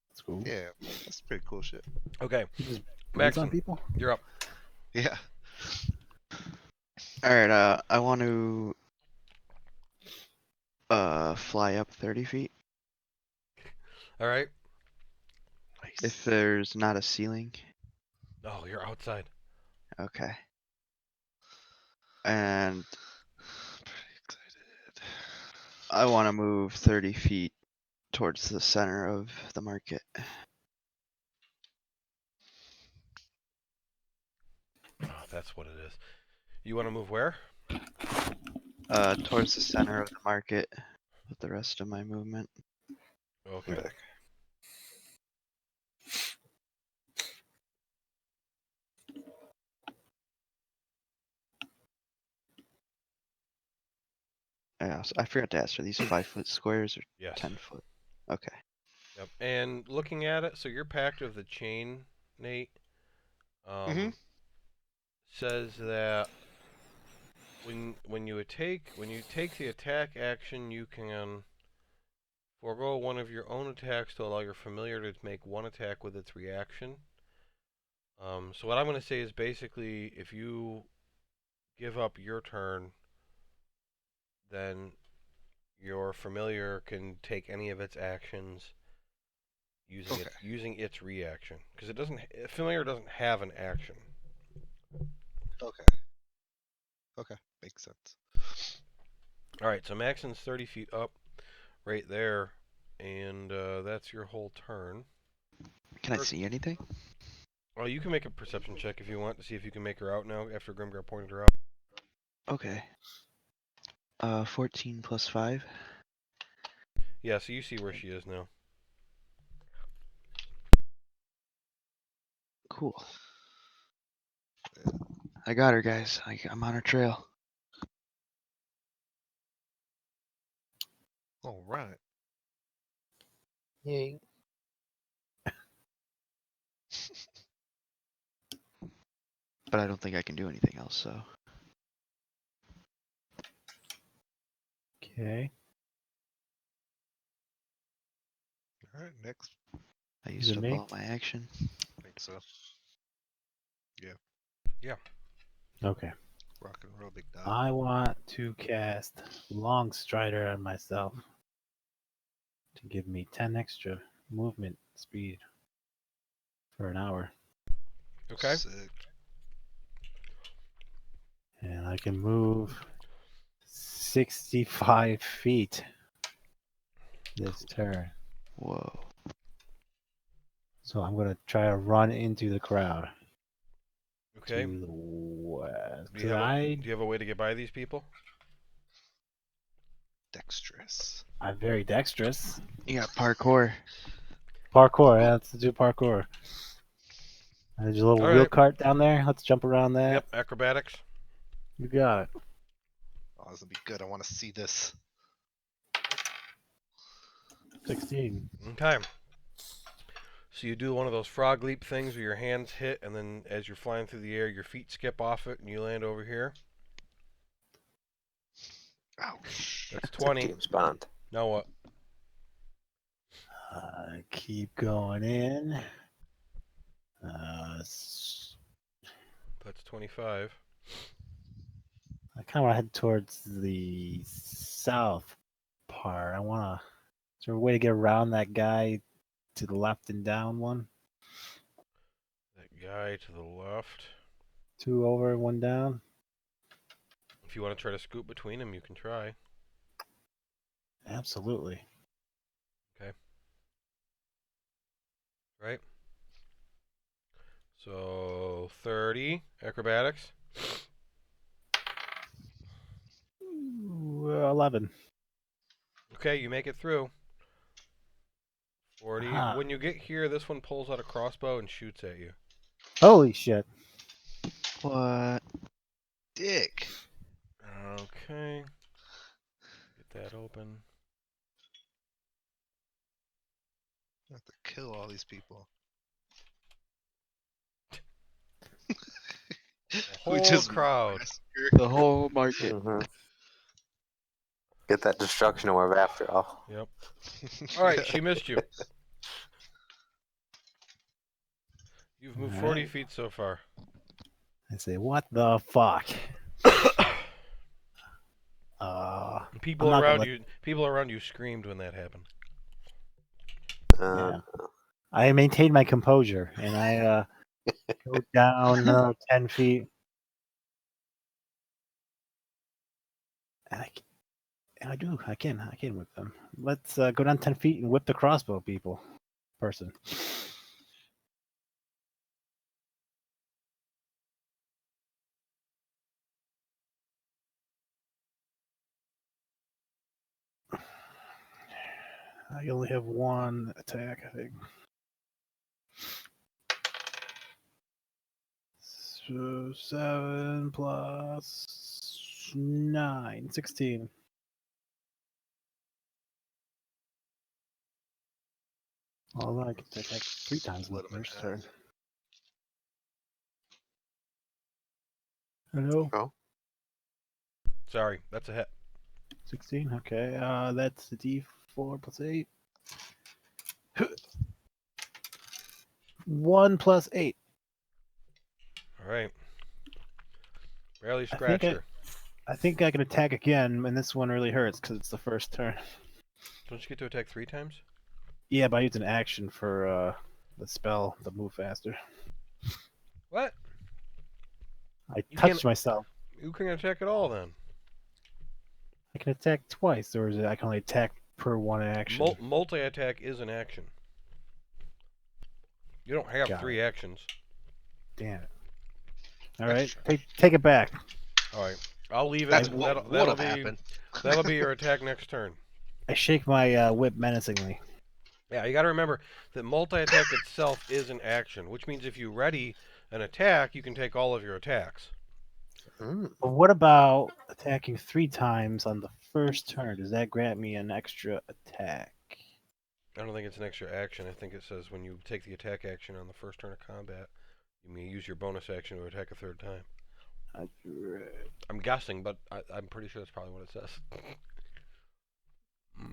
That's cool. Yeah, that's pretty cool shit. Okay, He just breathes on Maxon, people. you're up. Yeah. all right, I want to fly up 30 feet All right. if there's not a ceiling. Oh, you're outside. Okay. And Pretty excited. I want to move 30 feet towards the center of the market. Oh, that's what it is. You want to move where? Towards the center of the market with the rest of my movement. Okay. Back. Yeah, so I forgot to ask. Are these 5-foot squares or Yes. 10-foot? Okay. Yep. And looking at it, so your pact of the chain, Nate, Mhm. says that when you take the attack action, you can forego one of your own attacks to allow your familiar to make one attack with its reaction. So what I'm going to say is basically, if you give up your turn, then your familiar can take any of its actions using its reaction, because familiar doesn't have an action. Okay. Okay. Makes sense. All right, so Maxon's 30 feet up, right there, and that's your whole turn. Can I see anything? Well, you can make a perception check if you want to see if you can make her out now after Grimgar pointed her out. Okay. 14 plus 5. Yeah, so you see where she is now. Cool. I got her, guys. I'm on her trail. All right. Yay. But I don't think I can do anything else, so. Okay. All right. Next. I Is used it up me? all my action. I think so. Yeah. Okay. Rock and roll, big dog. I want to cast Long Strider on myself to give me 10 extra movement speed for an hour. Okay. Sick. And I can move 65 feet this turn. Whoa. So I'm going to try to run into the crowd Okay. to the west. Do you have a way to get by these people? Dexterous. I'm very dexterous. You got parkour. Parkour, yeah, let's do parkour. There's a little All wheel right. cart down there. Let's jump around that. Yep. Acrobatics. You got it. Oh, this will be good. I want to see this. 16. Okay. So you do one of those frog leap things where your hands hit, and then as you're flying through the air, your feet skip off it, and you land over here. Ouch. That's It's like 20. James Bond. Now what? Keep going in. That's 25. I kind of want to head towards the south part. I want to. Is there a way to get around that guy to the left and down one? That guy to the left. 2 over, 1 down. If you want to try to scoot between them, you can try. Absolutely. Right? So 30 acrobatics. Ooh, 11. Okay, you make it through. 40. Aha. When you get here, this one pulls out a crossbow and shoots at you. Holy shit. What? Dick. Okay. Get that open. I have to kill all these people. The We whole just crowd. massacre. The whole market. Mm-hmm. Get that destruction orb after all. Yep. All right, Yeah. she missed you. You've moved All 40 right. feet so far. I say, what the fuck? I'm People not gonna around let. you, people around you screamed when that happened. Yeah. I maintain my composure and I go down another 10 feet. And I can whip them. Let's go down 10 feet and whip the crossbow person. I only have 1 attack, I think. So 7 plus 9, 16. Well, I can attack 3 times in the Split 'em in first half. turn. Hello? Oh, Sorry, that's a hit. 16? Okay, that's a d4 plus 8. 1 plus 8. All right. Barely I think scratched her. I think I can attack again, and this one really hurts because it's the first turn. Don't you get to attack 3 times? Yeah, but I used an action for the spell to move faster. What? I You touched can't. myself. You can attack at all then. I can attack twice, or is it I can only attack per one action? Multi-attack is an action. You don't have Got 3 actions. Damn it. All right, Extra. take it back. All right. I'll leave it. That's I- what That'll, would that'll have be happened. that'll be your attack next turn. I shake my whip menacingly. Yeah, you got to remember that multi-attack itself is an action, which means if you ready an attack, you can take all of your attacks. But what about attacking 3 times on the first turn? Does that grant me an extra attack? I don't think it's an extra action. I think it says when you take the attack action on the first turn of combat, you may use your bonus action to attack a 3rd time. I'm guessing, but I'm pretty sure that's probably what it says.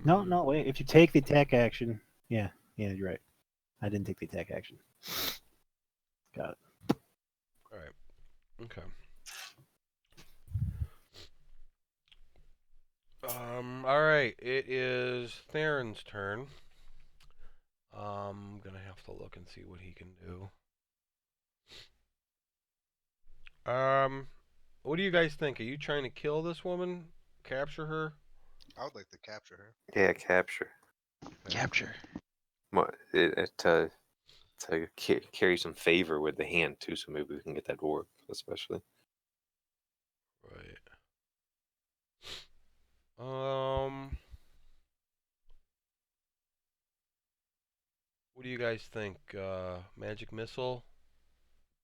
No, wait. If you take the attack action, yeah, you're right. I didn't take the attack action. Got it. All right. Okay. All right. It is Theron's turn. I'm gonna have to look and see what he can do. What do you guys think? Are you trying to kill this woman? Capture her? I would like to capture her. yeah, capture. Capture. To carry some favor with the hand too, so maybe we can get that orb, especially. Right. What do you guys think? Magic missile?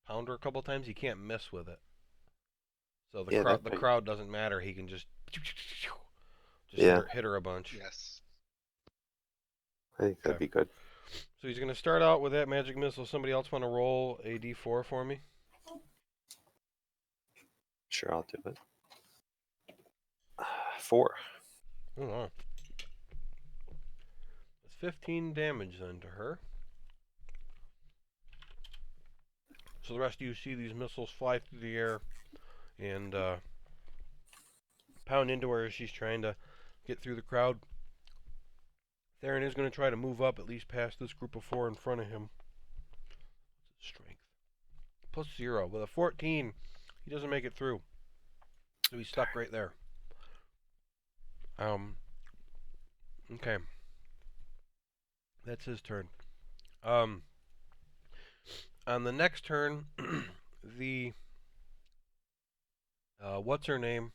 Pound her a couple times. You can't miss with it. So the Yeah, crowd, that the might- crowd doesn't matter. He can just Yeah. hit her a bunch. Yes. I think that'd Okay. be good. So he's gonna start out with that magic missile. Somebody else want to roll a d4 for me? Sure, I'll do it. 4. Oh, wow. That's 15 damage then to her. So the rest of you see these missiles fly through the air and pound into her as she's trying to get through the crowd. Theron is going to try to move up at least past this group of 4 in front of him. Strength. Plus 0. With a 14, he doesn't make it through. So he's stuck right there. Okay. That's his turn. On the next turn, the what's her name?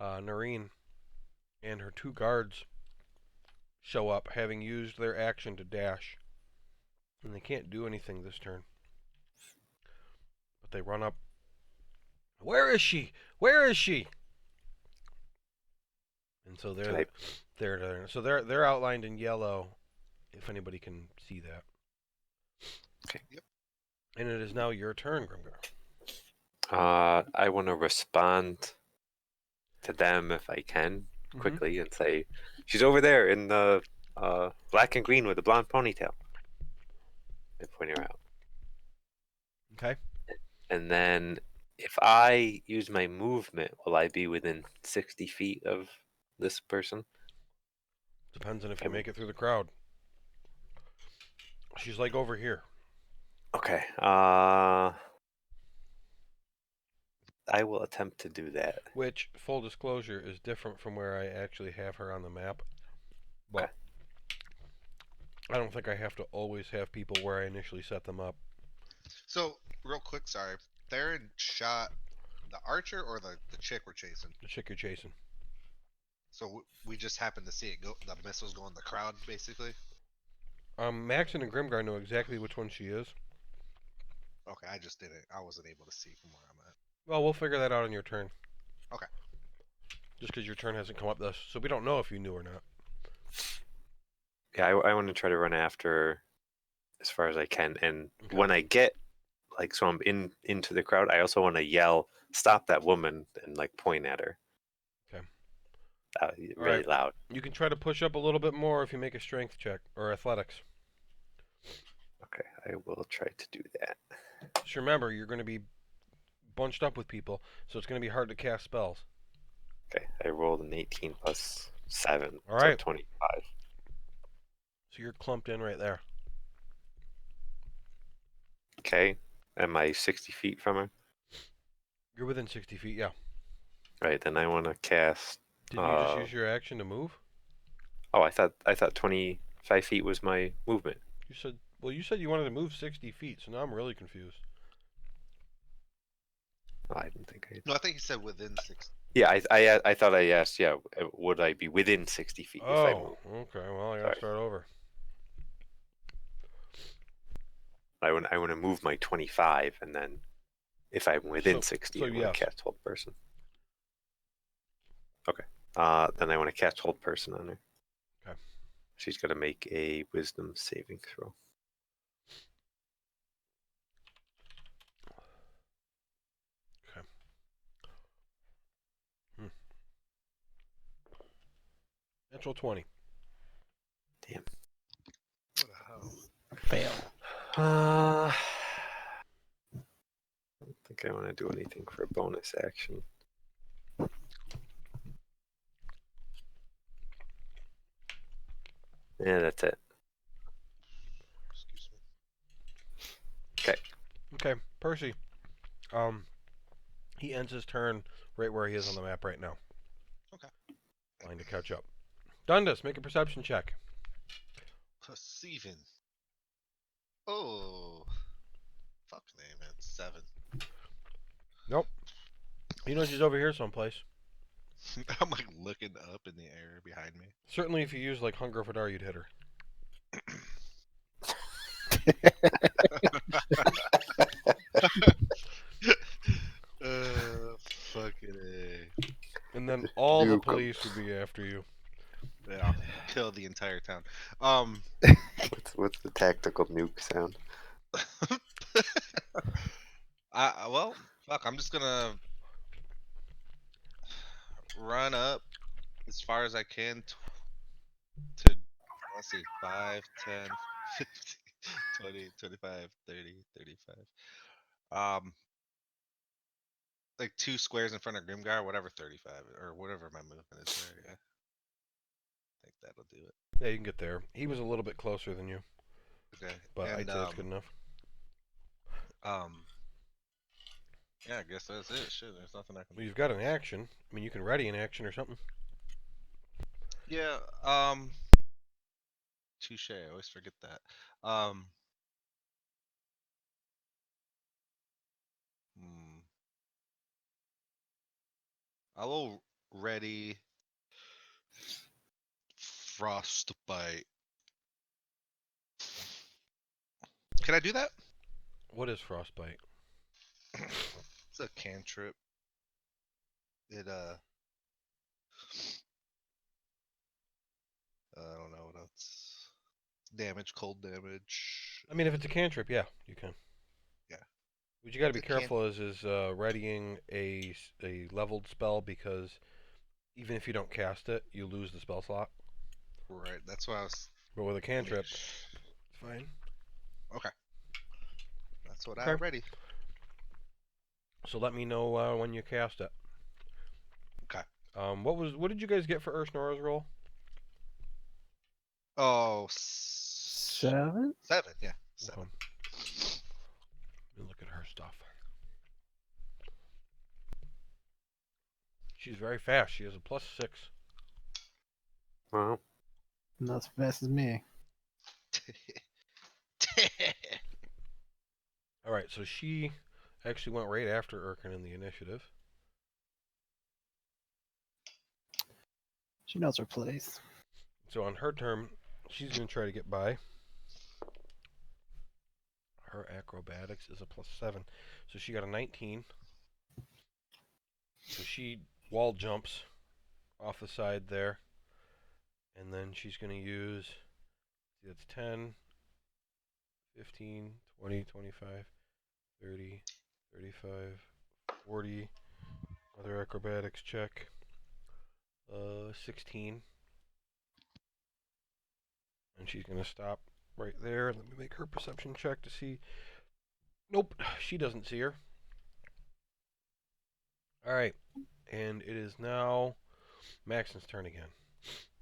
Noreen and her 2 guards show up, having used their action to dash, and they can't do anything this turn. But they run up. Where is she? Where is she? And so they're outlined in yellow. If anybody can see that. Okay. Yep. And it is now your turn, Grimgar. I want to respond to them if I can Mhm. quickly and say, she's over there in the black and green with the blonde ponytail. They point her out. Okay. And then if I use my movement, will I be within 60 feet of this person? Depends on if you make it through the crowd. She's like over here. Okay. I will attempt to do that. Which, full disclosure, is different from where I actually have her on the map. But Okay. I don't think I have to always have people where I initially set them up. So, real quick, sorry. Theron shot the archer or the chick we're chasing? The chick you're chasing. So we just happened to see it go. The missiles go in the crowd, basically. Maxon and Grimgar know exactly which one she is. Okay, I just didn't. I wasn't able to see from where I'm at. Well, we'll figure that out on your turn. Okay. Just because your turn hasn't come up thus, so we don't know if you knew or not. Yeah, I want to try to run after her as far as I can, and Okay. when I get so I'm into the crowd, I also want to yell, "Stop that woman!" and like point at her. Okay. All Really right. loud. You can try to push up a little bit more if you make a strength check or athletics. Okay, I will try to do that. Just remember, you're going to be bunched up with people, so it's going to be hard to cast spells. Okay, I rolled an 18 plus 7, All so right. 25. So you're clumped in right there. Okay, am I 60 feet from her? You're within 60 feet, yeah. Right, then I want to cast. Didn't you just use your action to move? Oh, I thought 25 feet was my movement. You said you wanted to move 60 feet, so now I'm really confused. Oh, I didn't think I. No, I think he said within 6. Yeah, I thought I asked. Yeah, would I be within 60 feet if I Oh, move? okay. Well, I got Sorry. to start over. I want to move my 25, and then if I'm within 60, so I want yes. to cast Hold Person. Okay. Then I want to cast Hold Person on her. Okay. She's got to make a Wisdom saving throw. Okay. Natural 20. Damn. What the hell? Fail. I don't think I want to do anything for a bonus action. Yeah, that's it. Excuse me. Okay. Okay, Percy. He ends his turn right where he is on the map right now. Okay. Trying to catch up. Dundas, make a perception check. Perceiving. Oh. Fuck name, man. 7. Nope. He knows he's over here someplace. I'm like looking up in the air behind me. Certainly, if you use like Hunger for Dar, you'd hit her. Fucking A. And then all the Nuke 'em. police would be after you. Yeah, kill the entire town. What's the tactical nuke sound? Well, fuck. I'm just gonna run up as far as I can to let's see, 5, 10, 15, 20, 25, 30, 35. Like 2 squares in front of Grimgar, whatever 35 or whatever my movement is there. Yeah, I think that'll do it. Yeah, you can get there. He was a little bit closer than you, Okay, but and I'd say it's good enough. yeah, I guess that's it. Shit, there's nothing I can. Well, you've got an action. I mean, you can ready an action or something. Yeah, touche. I always forget that. Hmm. I will ready frostbite. Can I do that? What is frostbite? It's a cantrip. It I don't know what else. Damage, cold damage. I mean, if it's a cantrip, yeah, you can. Yeah. What you got to be It's a can- careful is readying a leveled spell, because even if you don't cast it, you lose the spell slot. Right. That's why I was. But with a I mean, cantrip, it's fine. okay. That's what I Okay. ready. So let me know when you cast it. Okay. What did you guys get for Ursnora's roll? Oh, 7? 7. Yeah, 7. Okay. Let me look at her stuff. She's very fast. She has a +6. Well, Not as fast as me. All right, so she actually went right after Urkin in the initiative. She knows her place. So on her turn, she's going to try to get by. Her acrobatics is a +7. So she got a 19. So she wall jumps off the side there. And then she's going to use See, that's 10, 15, 20, 25, 30, 35, 40. Other acrobatics check. 16. And she's going to stop right there. Let me make her perception check to see. Nope, she doesn't see her. Alright, and it is now Maxon's turn again.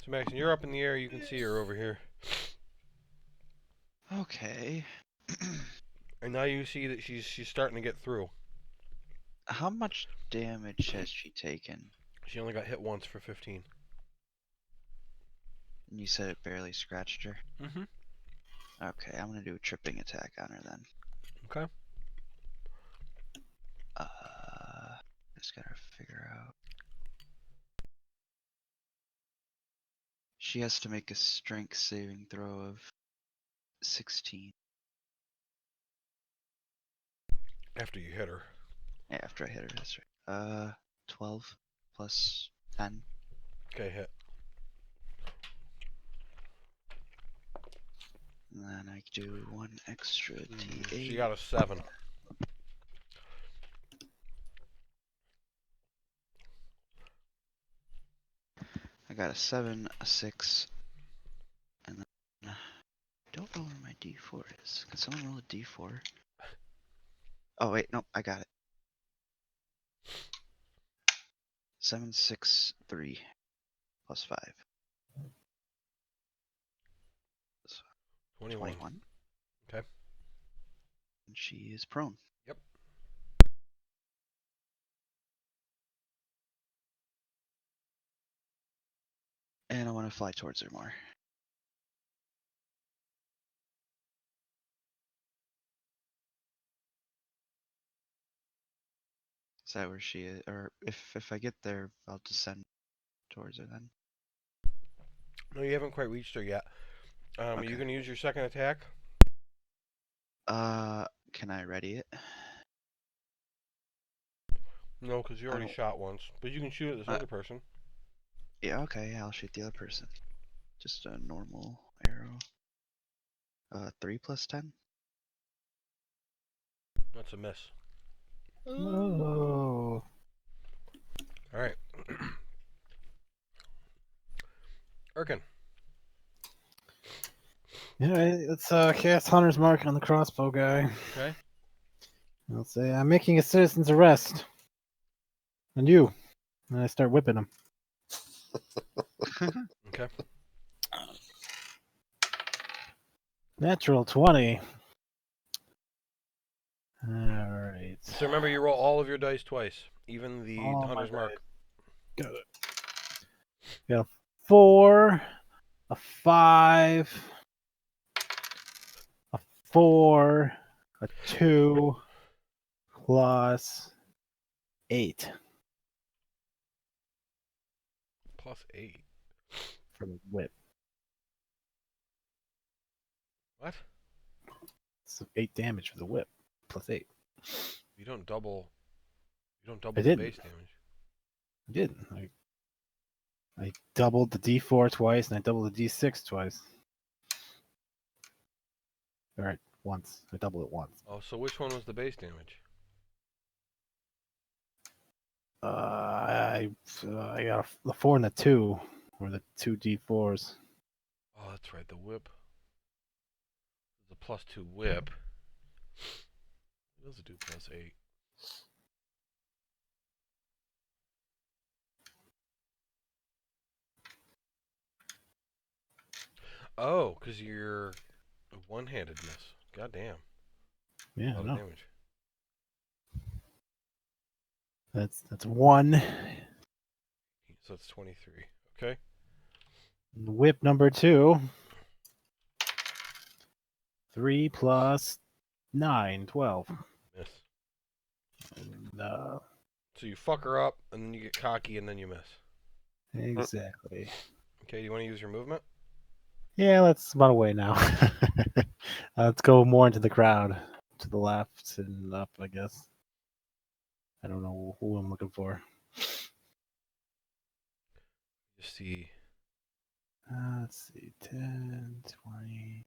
So, Maxon, you're up in the air. You can see her over here. Okay. And now you see that she's starting to get through. How much damage has she taken? She only got hit once for 15. And you said it barely scratched her? Mm-hmm. Okay, I'm gonna do a tripping attack on her then. Okay. Just gotta figure out. She has to make a strength saving throw of 16. After you hit her. Yeah, after I hit her, that's right. 12 plus 10. Okay, hit. And then I do one extra d8. She got a 7. I got a 7, a 6, and then I don't know where my d4 is. Can someone roll a d4? Oh wait, nope, I got it. 7, 6, 3, plus 5. 21. 21. Okay. And she is prone. Yep. And I want to fly towards her more. Is that where she is? Or if I get there, I'll descend towards her then. No, you haven't quite reached her yet. Are you Okay. going to use your second attack? Can I ready it? No, because you I already don't. shot once. But you can shoot at this other person. Yeah, okay, I'll shoot the other person. Just a normal arrow. 3 plus 10? That's a miss. Oh. Alright. Erkin. Yeah, let's cast Hunter's Mark on the crossbow guy. Okay. I'll say, I'm making a citizen's arrest. And you. And I start whipping him. Okay. Natural 20. Alright. So remember, you roll all of your dice twice, even the All my Hunter's Mark. Got it. Got a 4, a 5, a 4, a 2, plus 8 Plus 8. for the whip. What? So 8 damage for the whip. Plus 8. You don't double. You don't double I the didn't. base damage. I didn't. I doubled the D4 twice and I doubled the D6 twice. Alright, once. I doubled it once. Oh, so which one was the base damage? I got the 4 and the 2, or the 2 D4s. Oh, that's right. The whip. The plus 2 whip. What does it do? Plus 8. Oh, because you're a one-handed miss. God damn. Yeah, A lot no. of damage. That's 1. So that's 23. Okay. Whip number 2. 3 plus 9, 12. Miss. And, So you fuck her up, and then you get cocky, and then you miss. exactly. Okay, do you want to use your movement? Yeah, let's run away now. Let's go more into the crowd. To the left and up, I guess. I don't know who I'm looking for. You see Let's see, 10, 20.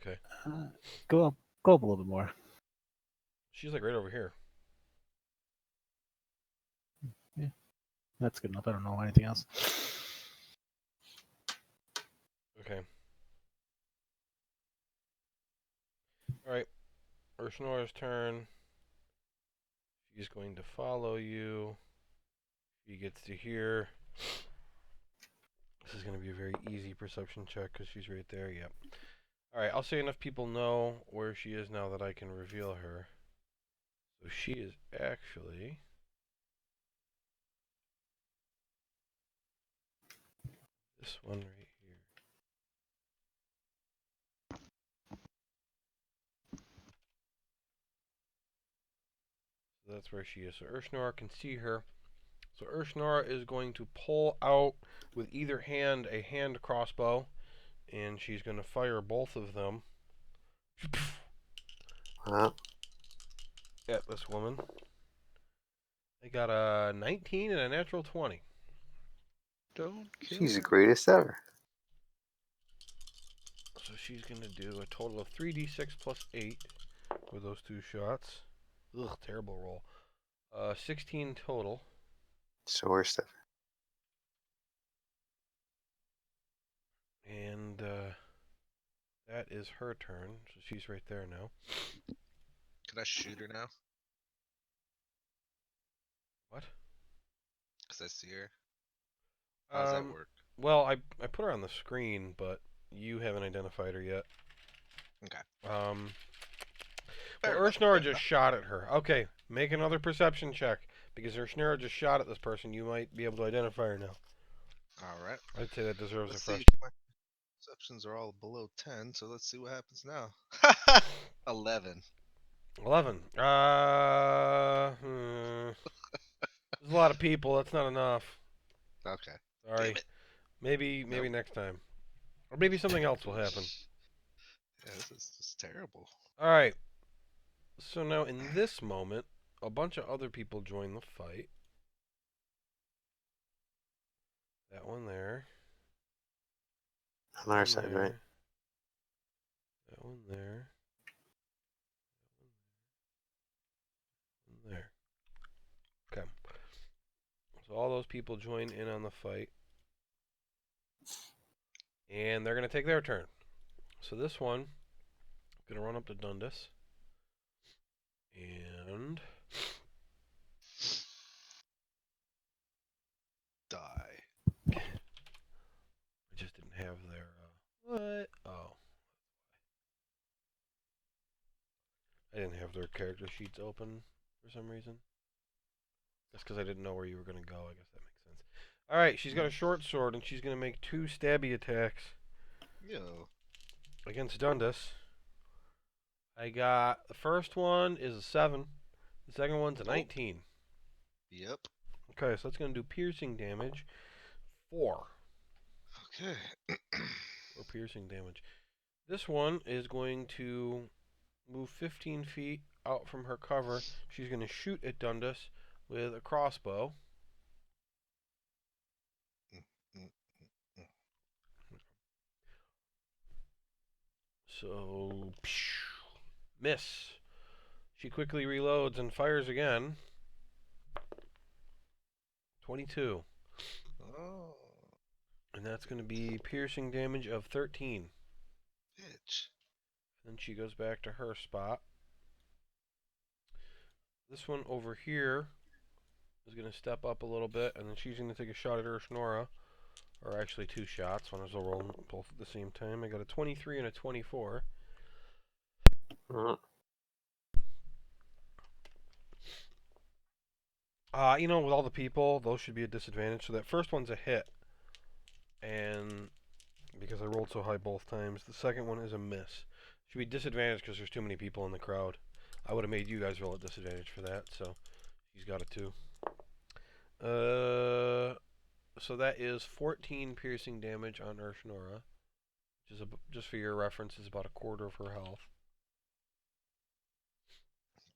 Okay. Go up a little bit more. She's like right over here. That's good enough. I don't know anything else. Okay. All right. Urshnora's turn. She's going to follow you. She gets to here. This is going to be a very easy perception check because she's right there. Yep. All right. I'll say enough people know where she is now that I can reveal her. So she is actually this one right here. So that's where she is. So Urshnora can see her. So Urshnora is going to pull out with either hand a hand crossbow, and she's going to fire both of them at this woman. They got a 19 and a natural 20. Don't kill She's the her. greatest ever. So she's going to do a total of 3d6 plus 8 with those two shots. Ugh, terrible roll. 16 total. It's the worst ever. And that is her turn. So she's right there now. Can I shoot her now? What? Because I see her. How does that work? Well, I put her on the screen, but you haven't identified her yet. Okay. Well, Fair enough, Urshnora fair just enough. shot at her. Okay, make another perception check. Because Urshnora just shot at this person, you might be able to identify her now. Alright. I'd say that deserves Let's a see fresh. if my perceptions are all below 10, so let's see what happens now. 11. 11. There's a lot of people. That's not enough. Okay. Sorry. Damn it. Maybe Nope. next time. Or maybe something else will happen. Yeah, this is just terrible. Alright. So now in this moment, a bunch of other people join the fight. That one there. On our side, right? That one there. That one there. Okay. So all those people join in on the fight. And they're going to take their turn. So this one, going to run up to Dundas. And Die. I just didn't have their what? Oh. I didn't have their character sheets open for some reason. That's because I didn't know where you were going to go. I guess that makes sense. Alright, she's got a short sword, and she's going to make 2 stabby attacks Yo. against Dundas. I got the first one is a 7. The second one's a 19. Yep. Okay, so that's going to do piercing damage. 4. Okay. 4 piercing damage. This one is going to move 15 feet out from her cover. She's going to shoot at Dundas with a crossbow. So, miss. She quickly reloads and fires again. 22. Oh, And that's going to be piercing damage of 13. bitch. Then she goes back to her spot. This one over here is going to step up a little bit, and then she's going to take a shot at Urshnora. Or actually 2 shots. One is a roll both at the same time. I got a 23 and a 24. With all the people, those should be a disadvantage. So that first one's a hit. And because I rolled so high both times, the second one is a miss. Should be disadvantage because there's too many people in the crowd. I would have made you guys roll at disadvantage for that, so she's got it too. So that is 14 piercing damage on Urshnora, which is just for your reference, is about a quarter of her health.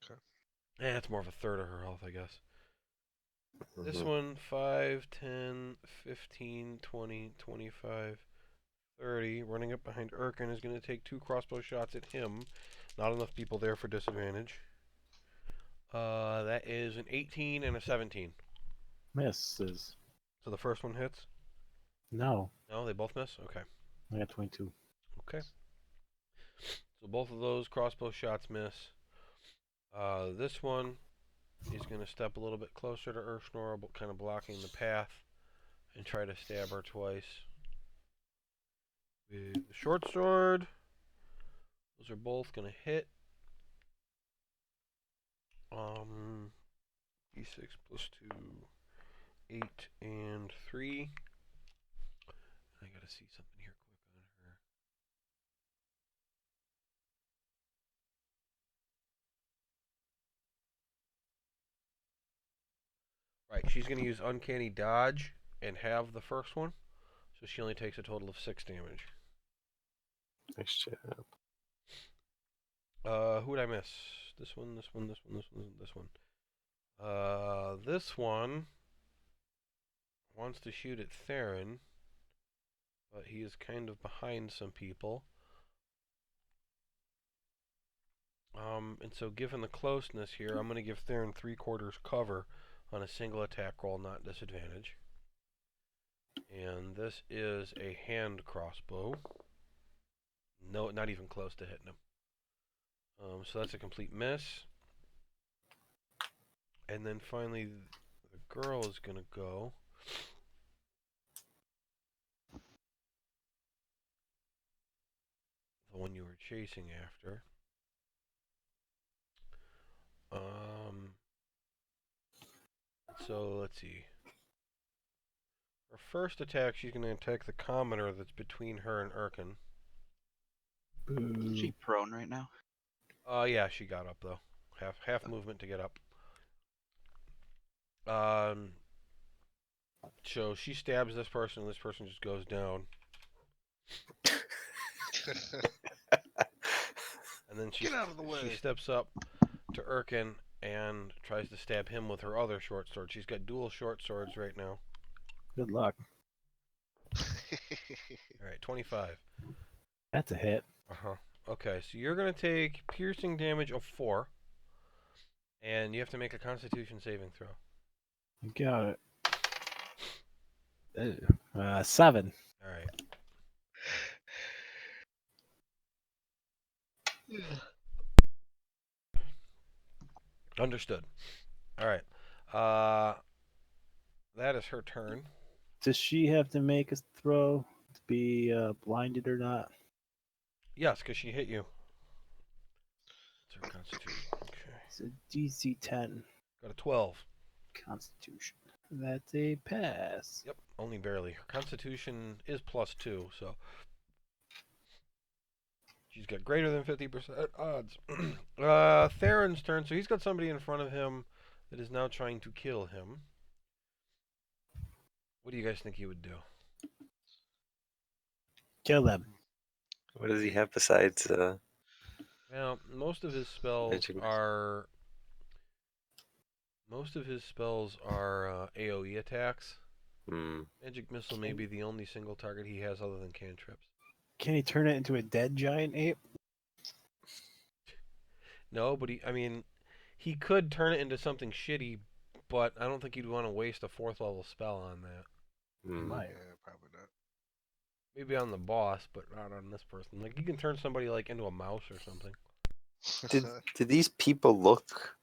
Okay. It's more of a third of her health, I guess. This Mhm. one, 5, 10, 15, 20, 25, 30. Running up behind Erkin is going to take 2 crossbow shots at him. Not enough people there for disadvantage. That is an 18 and a 17. Misses. So the first one hits? No, No, they both miss? Okay. I got 22. Okay. So both of those crossbow shots miss. This one is going to step a little bit closer to Urshnor, kind of blocking the path, and try to stab her twice. With the short sword. Those are both going to hit. D6 plus 2, 8 and 3. I gotta see something here quick on her. Right, she's gonna use Uncanny Dodge and have the first one, so she only takes a total of 6 damage. Nice job. Who did I miss? This one, this one, this one, this one, this one. This one wants to shoot at Theron, but he is kind of behind some people. And so given the closeness here, I'm going to give Theron 3/4 cover on a single attack roll, not disadvantage. And this is a hand crossbow. No, not even close to hitting him. So that's a complete miss. And then finally, the girl is going to go. The one you were chasing after. So let's see. Her first attack, she's going to attack the commoner that's between her and Erkin. Boo. Is she prone right now? Yeah, she got up though. Half movement to get up. So she stabs this person, and this person just goes down. And then Get out of the way. She steps up to Erkin and tries to stab him with her other short sword. She's got dual short swords right now. Good luck. All right, 25. That's a hit. Okay, so you're going to take piercing damage of 4, and you have to make a Constitution saving throw. Got it. 7. All right. Understood. All right. That is her turn. Does she have to make a throw to be blinded or not? Yes, because she hit you. It's her Constitution. Okay. It's a DC 10 Got a 12. Constitution. That's a pass. Yep, only barely. Her Constitution is +2, so she's got greater than 50% odds. Theron's turn, so he's got somebody in front of him that is now trying to kill him. What do you guys think he would do? Kill them. What does he have besides? Well, most of his spells Magic missile. are AoE attacks. Magic missile may be the only single target he has other than cantrips. Can he turn it into a dead giant ape? No, but he could turn it into something shitty, but I don't think he'd want to waste a 4th level spell on that. Might. Yeah, probably not. Maybe on the boss, but not on this person. Like, you can turn somebody like into a mouse or something. Did these people look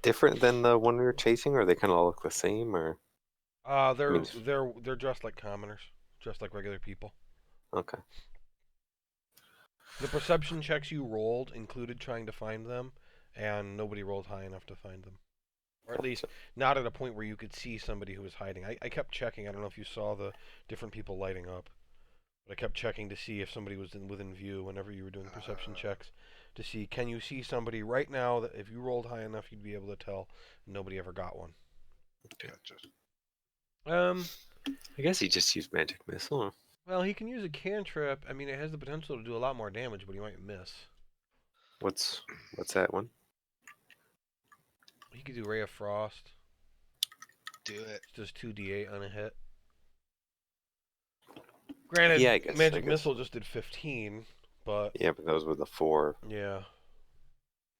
different than the one we were chasing, or they kind of all look the same, or? They're dressed like commoners, dressed like regular people. Okay. The perception checks you rolled included trying to find them, and nobody rolled high enough to find them. Or at least not at a point where you could see somebody who was hiding. I kept checking. I don't know if you saw the different people lighting up. But I kept checking to see if somebody was within view whenever you were doing perception checks to see, can you see somebody right now that if you rolled high enough you'd be able to tell. Nobody ever got one. Gotcha. I guess he just used magic missile. Well, he can use a cantrip. I mean, it has the potential to do a lot more damage, but he might miss. What's that one? He could do Ray of Frost. Do it. It's just 2d8 on a hit. Granted, Yeah, I guess. magic missile just did 15, but Yeah, but those were the 4. yeah,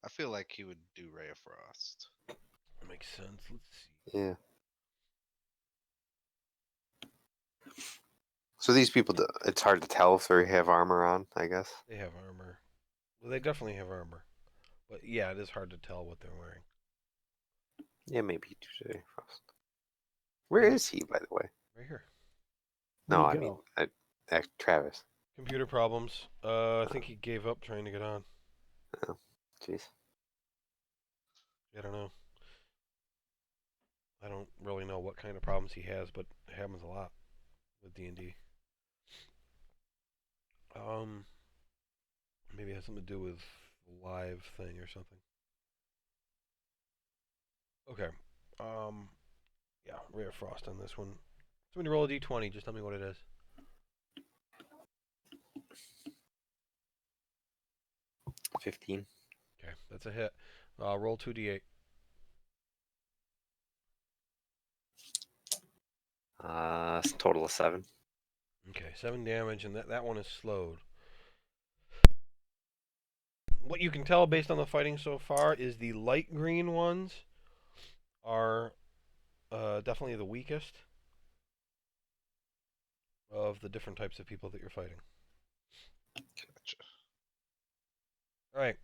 I feel like he would do Ray of Frost. that makes sense. Let's see. Yeah. So these people, it's hard to tell if they have armor on, I guess. They have armor. Well, they definitely have armor, but yeah, it is hard to tell what they're wearing. Yeah, maybe Tuesday Frost. Where is he, by the way? Right here. No, Where'd I he mean, go? Travis. Computer problems. I think he gave up trying to get on. Oh, jeez. I don't know. I don't really know what kind of problems he has, but it happens a lot with D&D. Maybe it has something to do with the live thing or something. Okay. Yeah, Ray of Frost on this one. So when you roll a d20, just tell me what it is. 15. Okay, that's a hit. Roll 2d8. Total of 7. Okay, 7 damage, and that one is slowed. What you can tell based on the fighting so far is the light green ones are definitely the weakest of the different types of people that you're fighting. Gotcha. All right.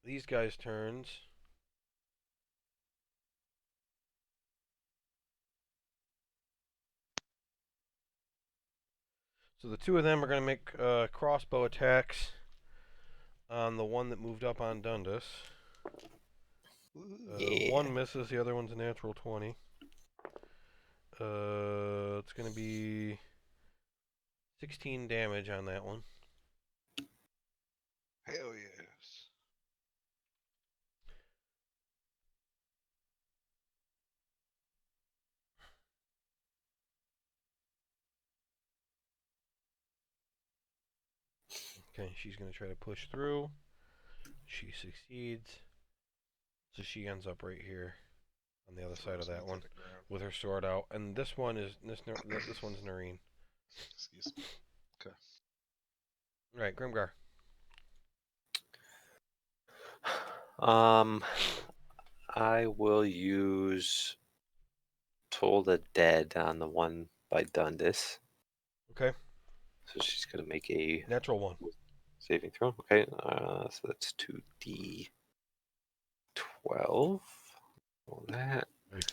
These guys' turns. So the two of them are going to make crossbow attacks on the one that moved up on Dundas. Yeah. One misses, the other one's a natural 20. It's going to be 16 damage on that one. Hell yes. Okay, she's going to try to push through. She succeeds. So she ends up right here on the other side of Throws me that to one the ground. with her sword out. And this one is this one's Noreen. Excuse me. Okay. All right, Grimgar. I will use Toll the Dead on the one by Dundas. Okay, So she's going to make a natural 1. saving throw. Okay, so that's 2d12. Roll that. Nice.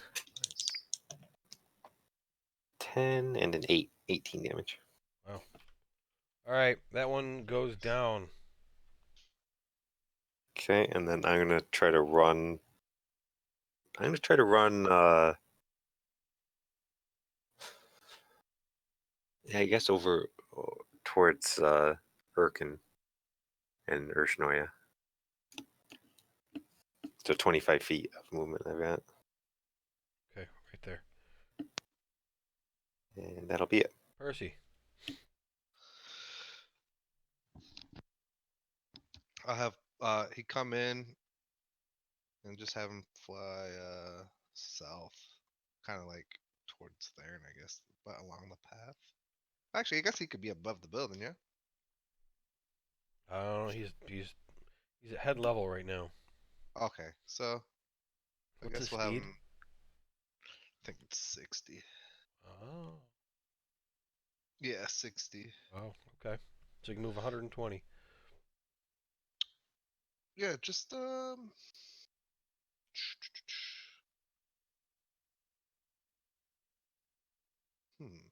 10 and an 8. 18 damage. Wow. All right, that one goes down. Okay, and then I'm going to try to run. I'm going to try to run, I guess, over towards Urkin and Urshnoya. So 25 feet of movement I've got. Okay, right there. And that'll be it. Percy. I'll have he come in and just have him fly south, kind of like towards there, I guess, but along the path. Actually, I guess he could be above the building, yeah. I don't know. He's at head level right now. Okay, so I What's his guess we'll have speed? him. I think it's 60. Oh. Yeah, 60. Wow. Okay. So you can move 120. Yeah, just Hmm.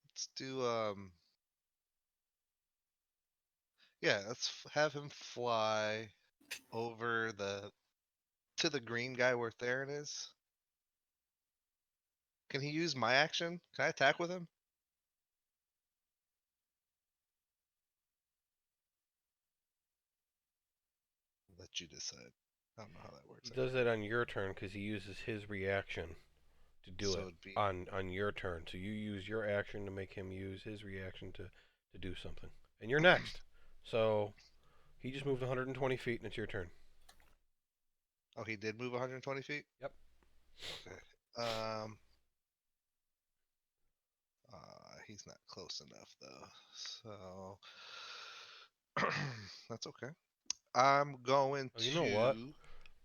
Let's do yeah, have him fly over to the green guy where Theron is. Can he use my action? Can I attack with him? I'll let you decide. I don't know how that works. He does that on your turn because he uses his reaction to do So it it'd be on your turn. So you use your action to make him use his reaction to do something. And you're next. So He just moved 120 feet, and it's your turn. Oh, he did move 120 feet? Yep. Okay. He's not close enough, though. So, that's okay. I'm going Oh, you know what? to.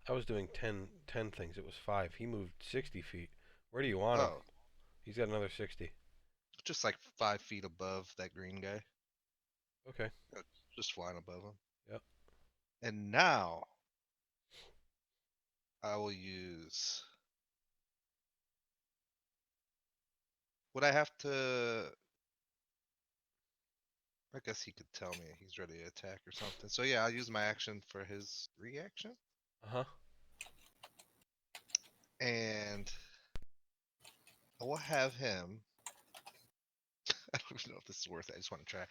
I was doing 10 things. It was 5. He moved 60 feet. Where do you want him? Oh, He's got another 60. just like 5 feet above that green guy. Okay. Just flying above him. Yep. And now I will use. Would I have to? I guess he could tell me he's ready to attack or something. So yeah, I'll use my action for his reaction. Uh-huh. And I will have him. I don't even know if this is worth it. I just want to try.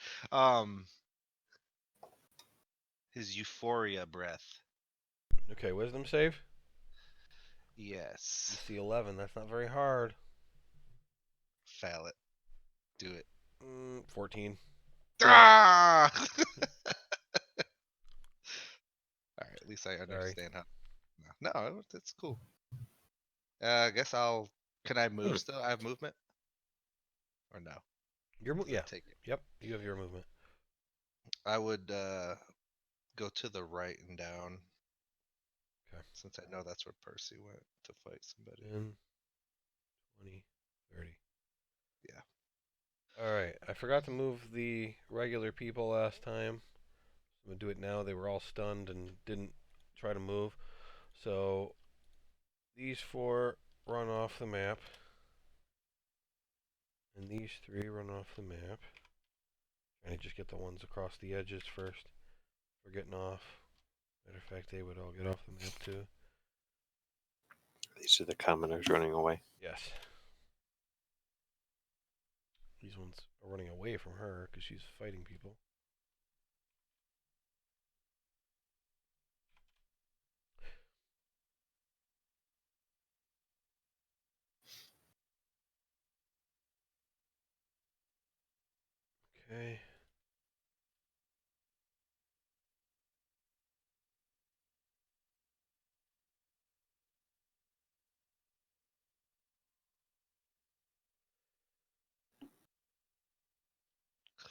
His euphoria breath. Okay, wisdom save? Yes. DC 11. That's not very hard. Fail it. Do it. 14. Ah! All right. At least I understand how. No, that's cool. I guess I'll. Can I move still? I have movement. Or no? Does Yeah. that take it? Yep. You have your movement. I would go to the right and down. Okay. Since I know that's where Percy went to fight somebody. 10, 20, 30. Yeah. Alright. I forgot to move the regular people last time. I'm going to do it now. They were all stunned and didn't try to move. So these 4 run off the map. And these 3 run off the map. Trying to just get the ones across the edges first. We're getting off. Matter of fact, they would all get off the map too. These are the commoners running away. Yes. These ones are running away from her because she's fighting people. Okay.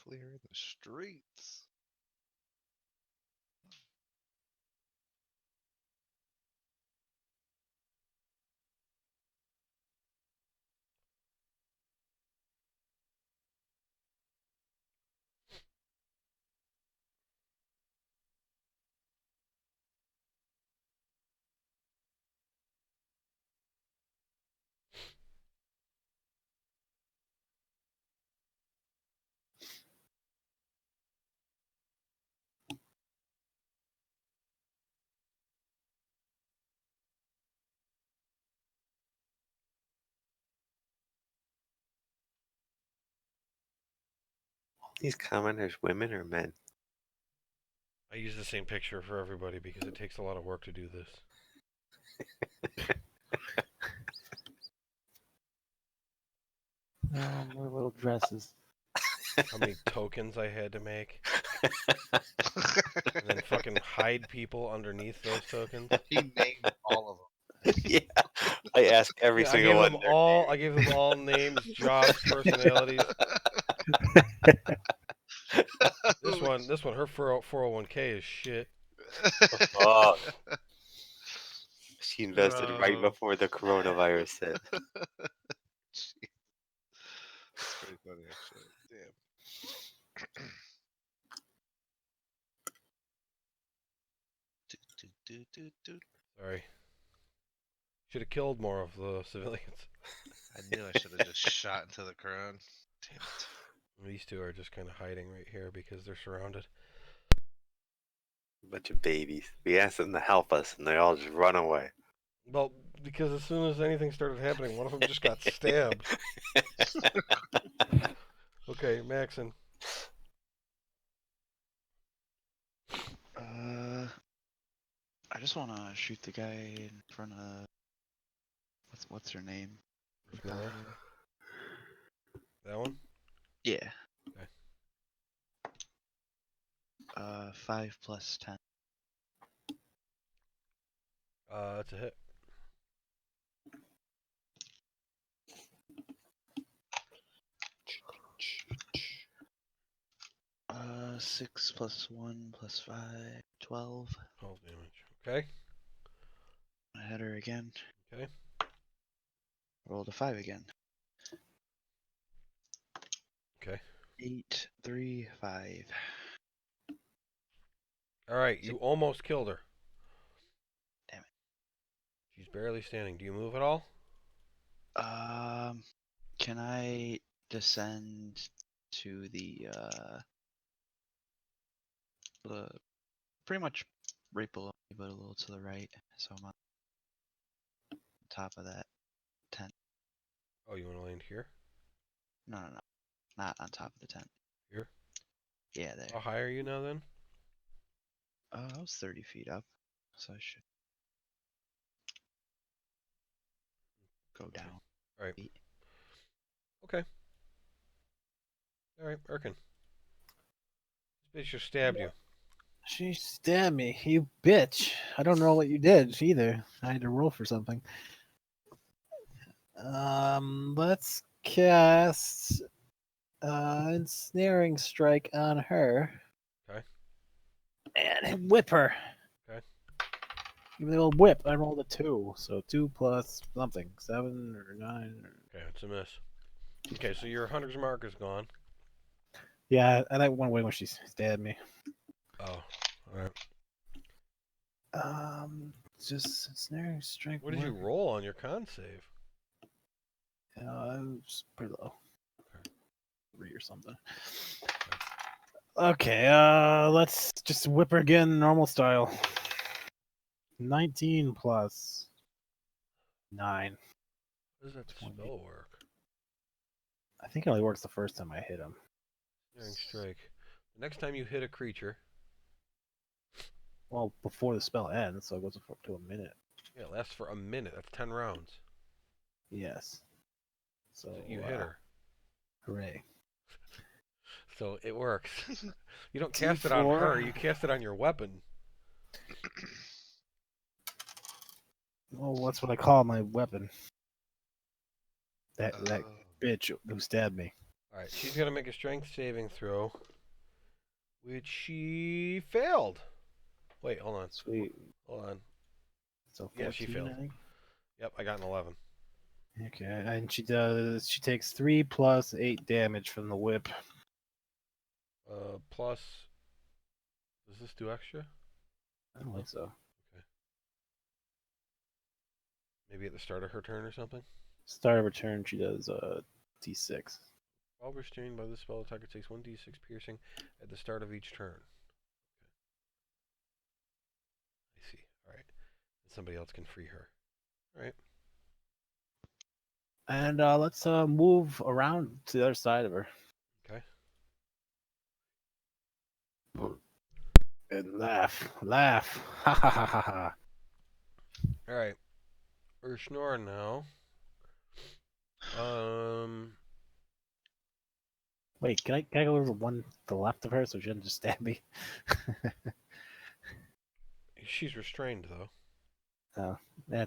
Clearing the streets. These commoners, women or men? I use the same picture for everybody because it takes a lot of work to do this. Their little dresses. How many tokens I had to make. And then fucking hide people underneath those tokens. He named all of them. Yeah, I ask every Yeah, single one. I gave them all names, jobs, personalities. This one, her 401k is shit. Oh, she invested right Oh. before the coronavirus hit. Jeez. That's pretty funny, actually. Damn. Do. Sorry. Should have killed more of the civilians. I knew I should have just shot into the crowd. Damn it. These 2 are just kind of hiding right here because they're surrounded. Bunch of babies. We asked them to help us, and they all just run away. Well, because as soon as anything started happening, one of them just got stabbed. Okay, Maxon. I just want to shoot the guy in front of. What's her name? Miller. That one? Yeah. Okay. 5 plus 10. That's a hit. Uh, 6 plus 1 plus 5, 12. 12 damage. Okay. I hit her again. Okay. Rolled a 5 again. Okay. 8, 3, 5. All right. You almost killed her. Damn it. She's barely standing. Do you move at all? Can I descend to the pretty much right below me, but a little to the right, so I'm on top of that tent. Oh, you want to land here? No, not on top of the tent. Here? Yeah, there. How high are you now then? I was 30 feet up, so I should go Okay. down. All right. Feet. Okay. All right, Erkin. This bitch just stabbed you. She stabbed me, you bitch. I don't know what you did either. I had to roll for something. Let's cast ensnaring strike on her. Okay. And whip her. Okay. Give me a little whip. I rolled a 2, so 2 plus something, 7 or 9. Okay, it's a miss. Okay, so your hunter's mark is gone. Yeah, I like one way when she stabbed me. Oh, all right. Just ensnaring strike. What did you roll on your con save? It was pretty low. Okay. 3 or something. Okay, let's just whip her again, normal style. 19 plus 9. How does that 20. spell work? I think it only works the first time I hit him. Ensnaring strike. The next time you hit a creature, Well, before the spell ends, so it goes up to a minute. yeah, it lasts for a minute. That's 10 rounds. Yes. So You hit her. Hooray. So it works. You don't cast it on D4. her, you cast it on your weapon. Well, that's what I call my weapon. That Oh. bitch who stabbed me. Alright, she's going to make a strength saving throw, which she failed. Wait, hold on. Sweet. Hold on. So 14, Yeah, she failed. I think. Yep, I got an 11. Okay, and she takes 3 plus 8 damage from the whip. Plus, does this do extra? I don't think so. Maybe at the start of her turn or something? Start of her turn, she does D6. While restrained by this spell, attacker takes 1d6 piercing at the start of each turn. I see. Alright. Somebody else can free her. Alright. And let's move around to the other side of her. Okay. And laugh. Ha ha ha ha ha. Alright. Urshnor now. Wait, can I go over one to the left of her so she doesn't just stab me? She's restrained though. Oh, I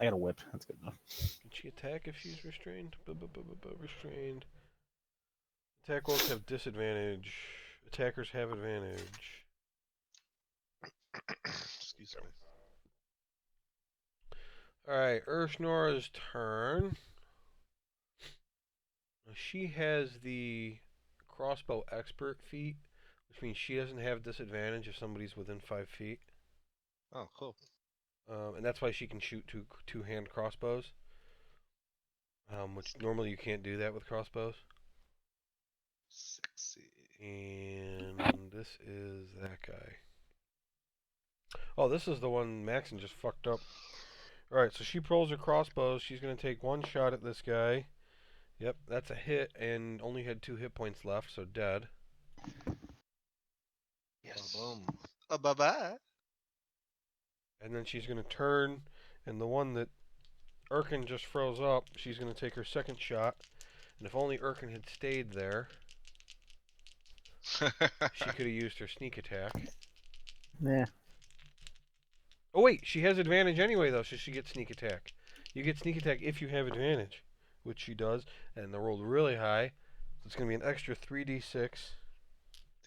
got a whip. That's good enough. Can she attack if she's restrained? Restrained. Attack rolls have disadvantage. Attackers have advantage. Excuse me. Alright, Urshnora's turn. She has the crossbow expert feat, which means she doesn't have disadvantage if somebody's within 5 feet. Oh, cool. And that's why she can shoot two-hand crossbows. Which normally you can't do that with crossbows. Sexy. And this is that guy. Oh, this is the one Maxon just fucked up. Alright, so she pulls her crossbows. She's going to take one shot at this guy. Yep, that's a hit, and only had 2 hit points left, so dead. Yes. Boom. Bye-bye. And then she's going to turn, and the one that Erkin just froze up, she's going to take her second shot. And if only Erkin had stayed there. She could have used her sneak attack. Yeah. Oh wait, she has advantage anyway though, so she gets sneak attack. You get sneak attack if you have advantage, which she does, and the rolled really high. So it's gonna be an extra 3d6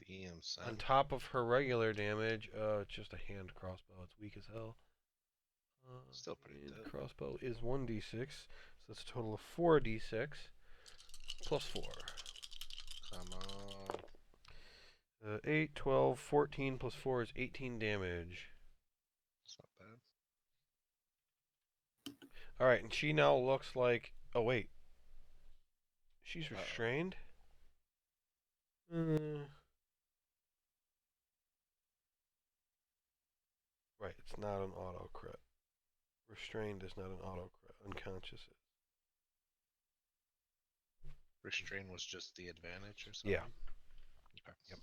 Damn, son. on top of her regular damage. It's just a hand crossbow. It's weak as hell. Still pretty And good. crossbow is 1d6, so that's a total of 4d6 plus 4. Come on. 8, 12, 14 plus 4 is 18 damage. It's not bad. Alright, and she now looks like. Oh, wait. She's Uh-oh. restrained? Right, it's not an auto crit. Restrained is not an auto crit. Unconscious is. Restrain was just the advantage or something? Yeah. Okay. Yep.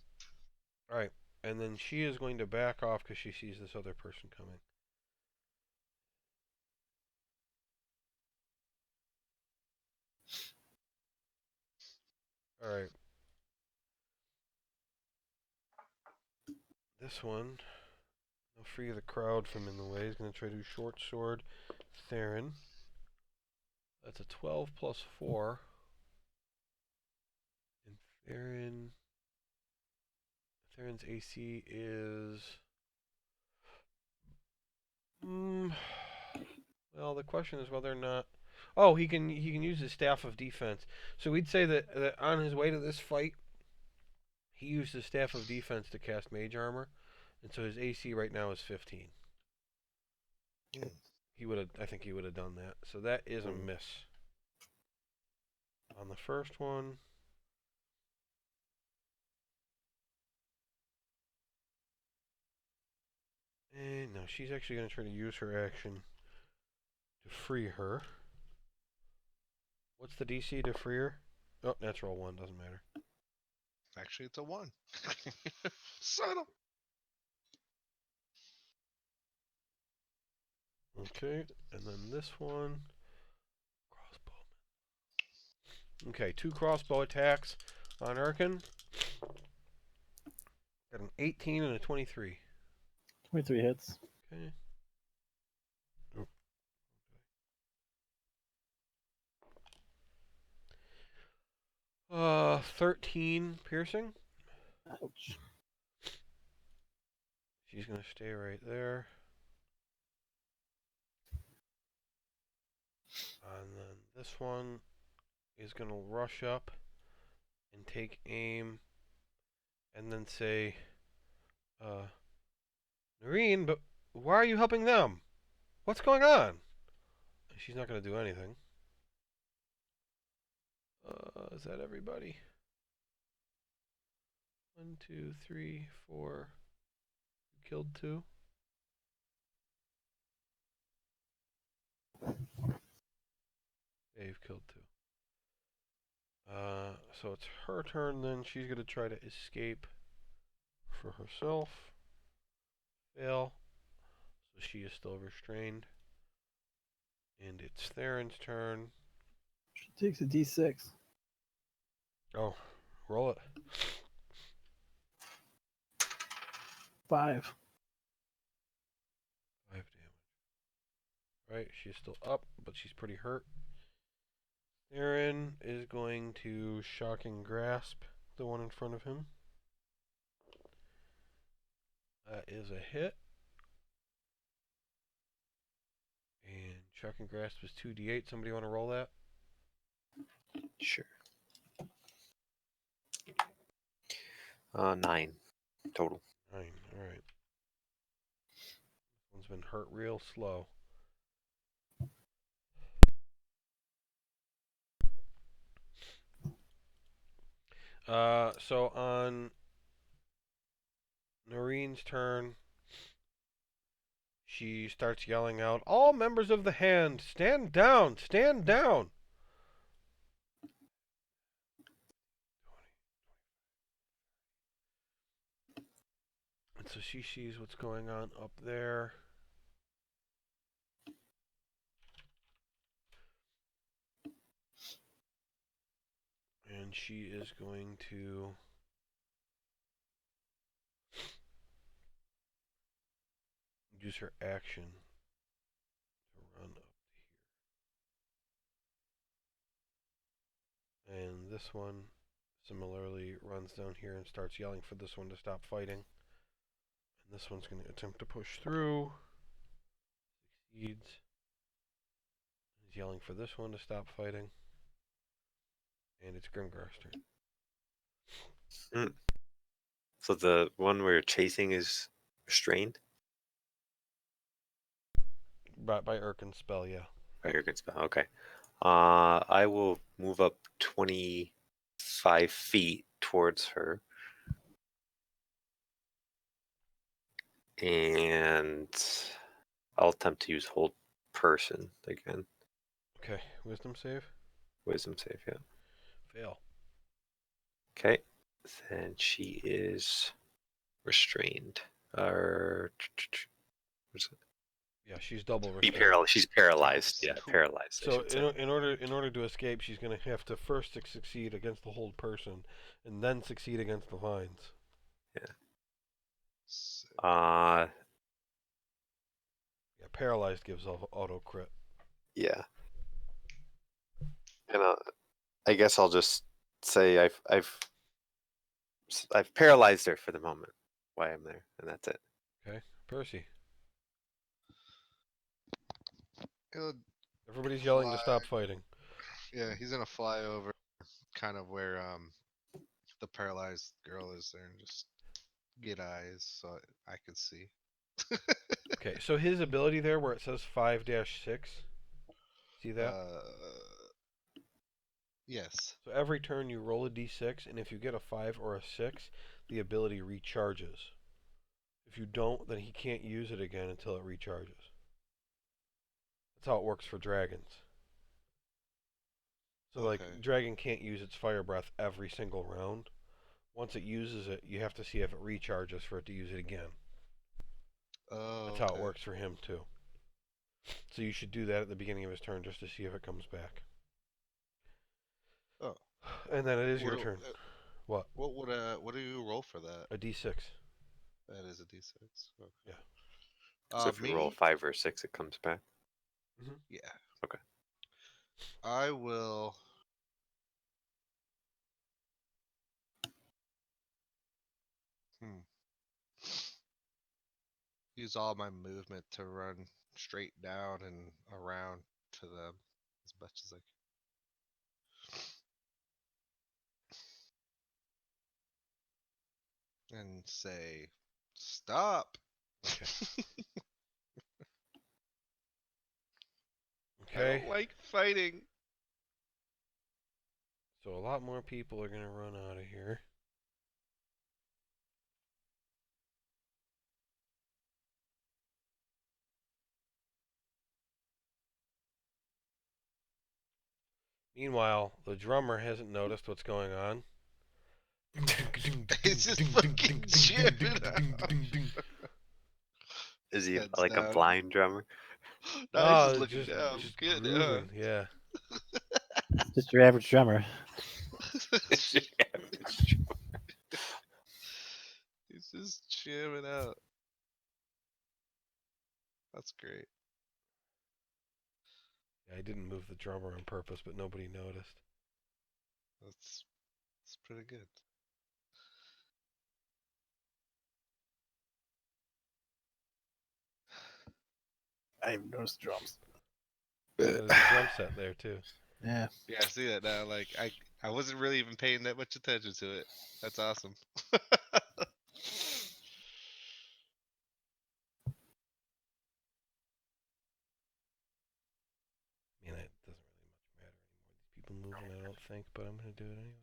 Alright, and then she is going to back off because she sees this other person coming. Alright. This one, I'll free the crowd from in the way. He's going to try to do short sword Theron. That's a 12 plus 4. And Theron's AC is. Well, the question is whether or not. Oh, he can use his staff of defense. So we'd say that on his way to this fight, he used his staff of defense to cast mage armor, and so his AC right now is 15. Hmm. I think he would have done that. So that is a miss. On the first one. And no, she's actually going to try to use her action to free her. What's the DC to free her? Oh, natural 1, doesn't matter. Actually, it's a 1. Son of. Okay, and then this one. Crossbow. Okay, 2 crossbow attacks on Erkin. Got an 18 and a 23. 23 hits. Okay. 13 piercing. Ouch. She's gonna stay right there. And then this one is gonna rush up and take aim and then say, Noreen, but why are you helping them? What's going on? She's not gonna do anything. Is that everybody? 1, 2, 3, 4. You killed 2. Yeah, you've killed 2. So it's her turn then. She's gonna try to escape for herself. Fail. So she is still restrained. And it's Theron's turn. She takes a d6. Oh, roll it. 5. 5 damage. Right, she's still up, but she's pretty hurt. Theron is going to shocking grasp the one in front of him. That is a hit. And shocking grasp is 2d8. Somebody want to roll that? Sure. 9 total. 9. Alright. This one's been hurt real slow. So on Noreen's turn, she starts yelling out, "All members of the hand, stand down! Stand down!" And so she sees what's going on up there. And she is going to use her action to run up here. And this one similarly runs down here and starts yelling for this one to stop fighting. And this one's going to attempt to push through. Succeeds. He's yelling for this one to stop fighting. And it's Grimgar's turn. So the one we're chasing is restrained? By Urkin's spell, yeah. By your good spell. Okay. I will move up 25 feet towards her. And I'll attempt to use hold person again. Okay, wisdom save. Wisdom save, yeah. Fail. Okay. Then she is restrained. Or Yeah, she's double be restrained. paralyzed. She's paralyzed. Paralyzed. Yeah, Cool. paralyzed. I So should say. in order to escape, she's going to have to first succeed against the hold person, and then succeed against the vines. So, Uh, Yeah, paralyzed gives auto crit. yeah. And I guess I'll just say I've paralyzed her for the moment while I'm there, and that's it. Okay, Percy. he'll Everybody's yelling to fly- stop fighting. Yeah, he's gonna fly over, kind of where the paralyzed girl is there, and just get eyes so I could see. Okay, so his ability there, where it says 5-6, see that? Yes. So every turn you roll a d6, and if you get a 5 or a 6, the ability recharges. If you don't, then he can't use it again until it recharges. That's how it works for dragons. So, like, Okay. dragon can't use its fire breath every single round. Once it uses it, you have to see if it recharges for it to use it again. Oh, That's how it okay. works for him, too. So you should do that at the beginning of his turn just to see if it comes back. Oh. And then it is What your do- turn. What? What do you roll for that? A d6. That is a d6. Okay. Yeah. So if you roll a 5 or a 6, it comes back. Yeah. Okay. I will. Use all my movement to run straight down and around to them as much as I can. And say, stop. Okay. I Okay. don't like fighting. So a lot more people are going to run out of here. Meanwhile, the drummer hasn't noticed what's going on. He's just fucking jamming out. Is he Heads like a down. blind drummer? No, he's Oh, just looking down. just Good, grooving, yeah. Just your average drummer. He's just jamming out. That's great. Yeah, I didn't move the drummer on purpose, but nobody noticed. That's pretty good. I even noticed drums. Yeah, there's a drum set there too. Yeah. Yeah, I see that now. Like I wasn't really even paying that much attention to it. That's awesome. I mean, it doesn't really much matter anymore. These people moving, I don't think, but I'm gonna do it anyway.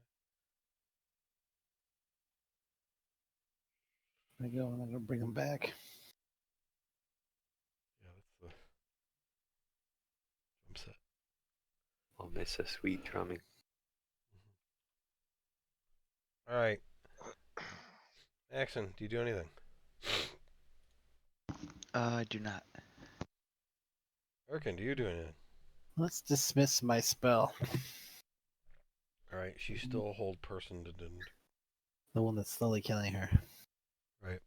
I go and I'm gonna bring them back. Yeah, that's the drum set. I'll miss a sweet drumming. All right, Axon, do you do anything? I do not. Erkin, do you do anything? Let's dismiss my spell. All right, she's still a hold person to didn't. The one that's slowly killing her. Right.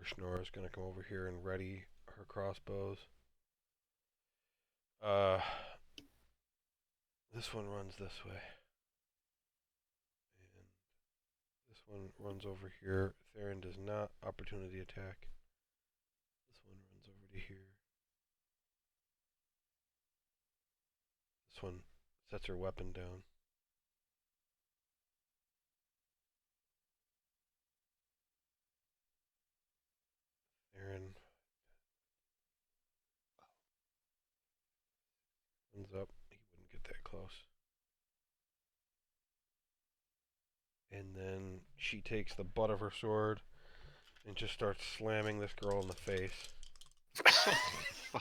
Schnorr's gonna come over here and ready her crossbows. This one runs this way. And this one runs over here. Theron does not opportunity attack. This one runs over to here. This one sets her weapon down. Theron runs up. He wouldn't get that close. And then she takes the butt of her sword and just starts slamming this girl in the face.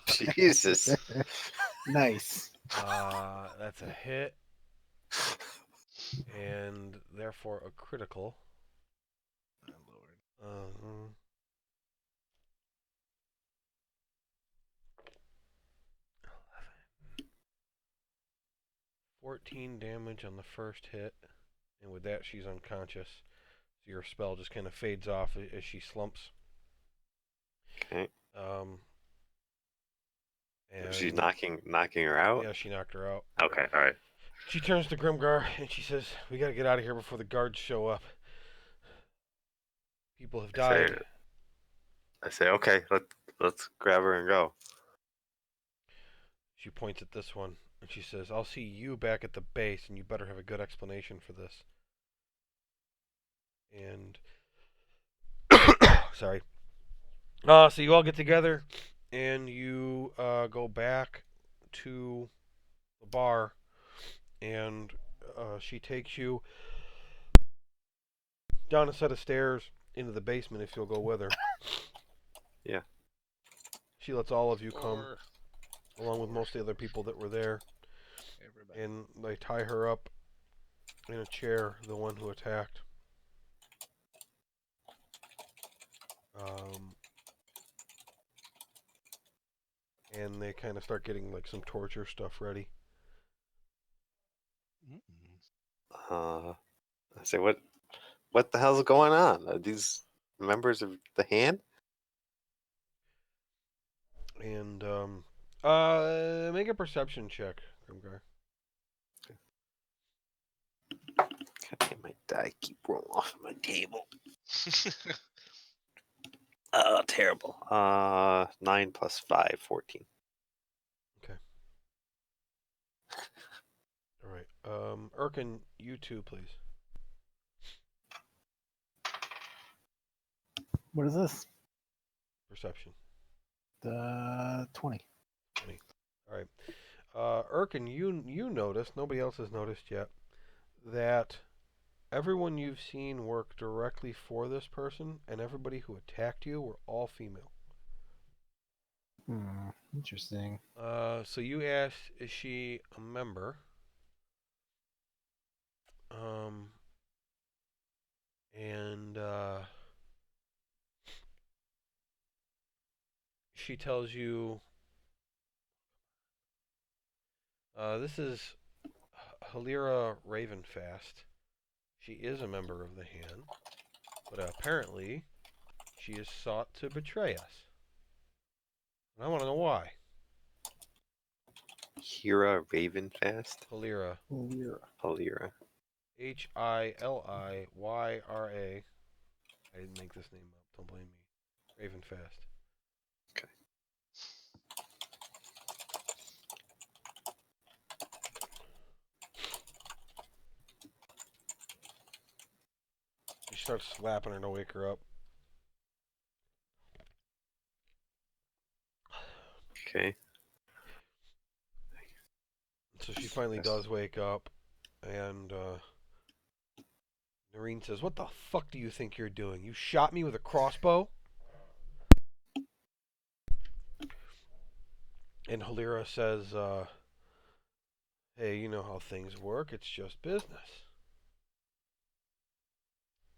Jesus. Nice. That's a hit. And therefore a critical. My lord. 14 damage on the first hit, and with that she's unconscious. So your spell just kind of fades off as she slumps. Okay. And She's knocking her out? Yeah, she knocked her out. Okay, alright. She turns to Grimgar and she says, "We gotta get out of here before the guards show up. People have died." I say, okay, let's grab her and go. She points at this one and she says, "I'll see you back at the base, and you better have a good explanation for this." And sorry. So you all get together and you go back to the bar, and she takes you down a set of stairs into the basement if you'll go with her. Yeah. She lets all of you come, Or along with most of the other people that were there, everybody. and they tie her up in a chair, the one who attacked. And they kind of start getting like some torture stuff ready. I say, what the hell's going on? Are these members of the hand? And make a perception check, Grimgar. God damn, my die keep rolling off of my table. Terrible. 9 plus 5, 14. All right. Erkin, you too, please. What is this? Perception. 20. 20. All right. Erkin, you noticed, nobody else has noticed yet, that everyone you've seen work directly for this person, and everybody who attacked you were all female. Interesting. So you asked, is she a member? And she tells you, this is Halira Ravenfast. She is a member of the Hand, but apparently she has sought to betray us. And I want to know why. Hira Ravenfast? Halira. Halira. Hiliyra. I didn't make this name up. Don't blame me. Ravenfast. Okay. She starts slapping her to wake her up. Okay. So she finally does wake up, and Noreen says, "What the fuck do you think you're doing? You shot me with a crossbow?" And Halira says, "Hey, you know how things work. It's just business."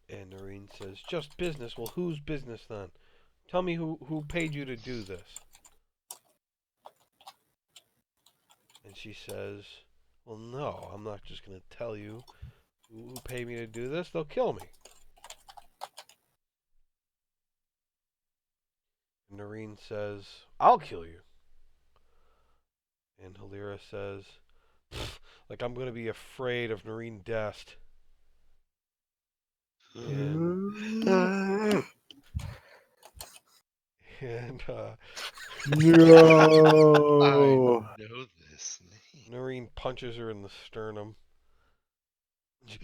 And Noreen says, "Just business? Well, whose business then? Tell me who paid you to do this." And she says, "Well, no, I'm not just going to tell you who paid me to do this. They'll kill me." Noreen says, I'll kill you. And Halira says, like I'm going to be afraid of Noreen Dest. And, and I No. know this name. Noreen punches her in the sternum. She,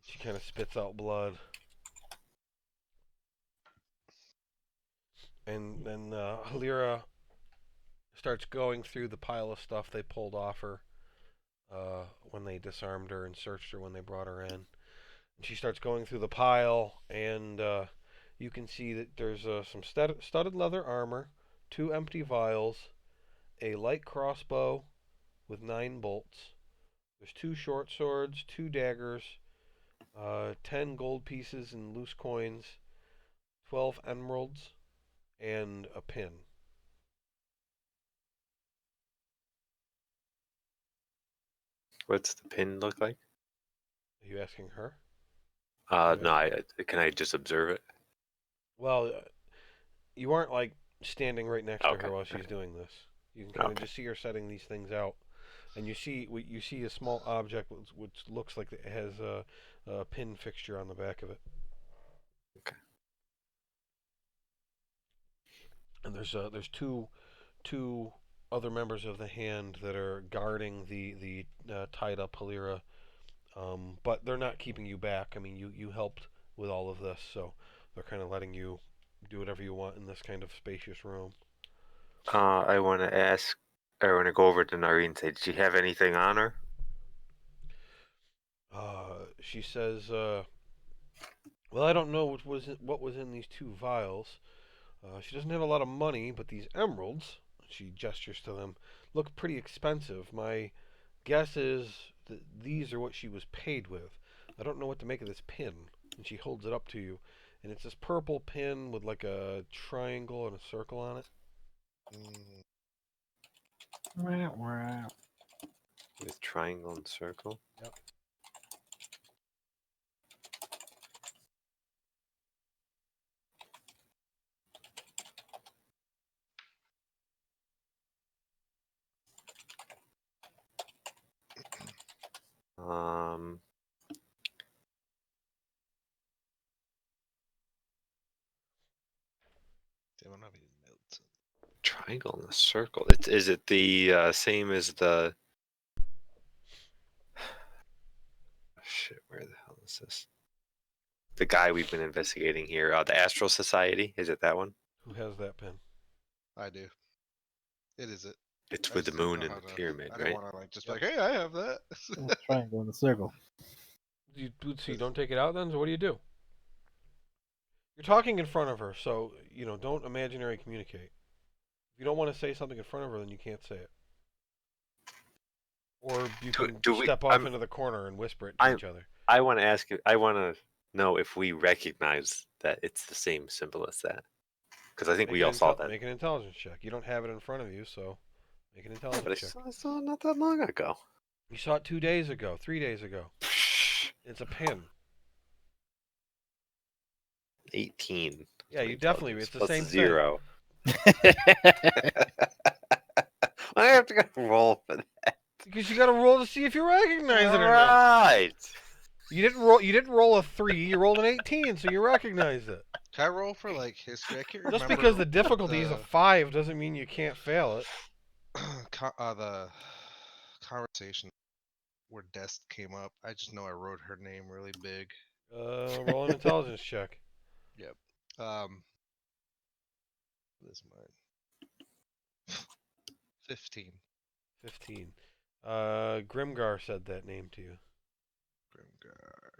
she kind of spits out blood. And then Halira starts going through the pile of stuff they pulled off her when they disarmed her and searched her when they brought her in. And she starts going through the pile, and you can see that there's some studded leather armor, 2 empty vials, a light crossbow with 9 bolts. There's 2 short swords, 2 daggers, 10 gold pieces and loose coins, 12 emeralds, and a pin. What's the pin look like? Are you asking her? No, can I just observe it? Well, you aren't like standing right next to Okay. her while she's doing this. You can kind of Okay. just see her setting these things out, and you see a small object which looks like it has a pin fixture on the back of it. Okay. And there's two other members of the hand that are guarding the tied up Halira, but they're not keeping you back. I mean, you helped with all of this, so they're kind of letting you do whatever you want in this kind of spacious room. I want to ask. I want to go over to Noreen and say, did she have anything on her? She says, "Well, I don't know what was in these 2 vials. She doesn't have a lot of money, but these emeralds," she gestures to them, "look pretty expensive. My guess is that these are what she was paid with. I don't know what to make of this pin." And she holds it up to you, and it's this purple pin with like a triangle and a circle on it. Mm, With triangle and circle. Yep. Um, Damn, I don't have any notes. Triangle and a circle. Is it the same as the? Shit, where the hell is this? The guy we've been investigating here, the Astral Society. Is it that one? Who has that pin? I do. It is it. It's I with the just didn't moon know and how the to. pyramid, I didn't right? want to like just be like, hey, I have that. Triangle in the circle. So you don't take it out then? So what do you do? You're talking in front of her, so don't imaginary communicate. If you don't want to say something in front of her, then you can't say it. Or you can Do we? step off into the corner and whisper it to each other. I want to ask you. I want to know if we recognize that it's the same symbol as that, because I think we all saw that. Make an intelligence check. You don't have it in front of you, so make an Yeah, intelligence but check. I saw it not that long ago. You saw it 2 days ago, 3 days ago. It's a pin. 18. Yeah, you definitely. It's the same thing. 0. I have to go roll for that. Because you got to roll to see if you recognize it or not. Right. You didn't roll a 3. You rolled an 18, so you recognized it. Can I roll for like history? I can't remember. Just because the difficulty is a 5 doesn't mean you can't fail it. The conversation where Dest came up. I just know I wrote her name really big. Roll an intelligence check. Yep. This is mine. 15. 15. Grimgar said that name to you. Grimgar.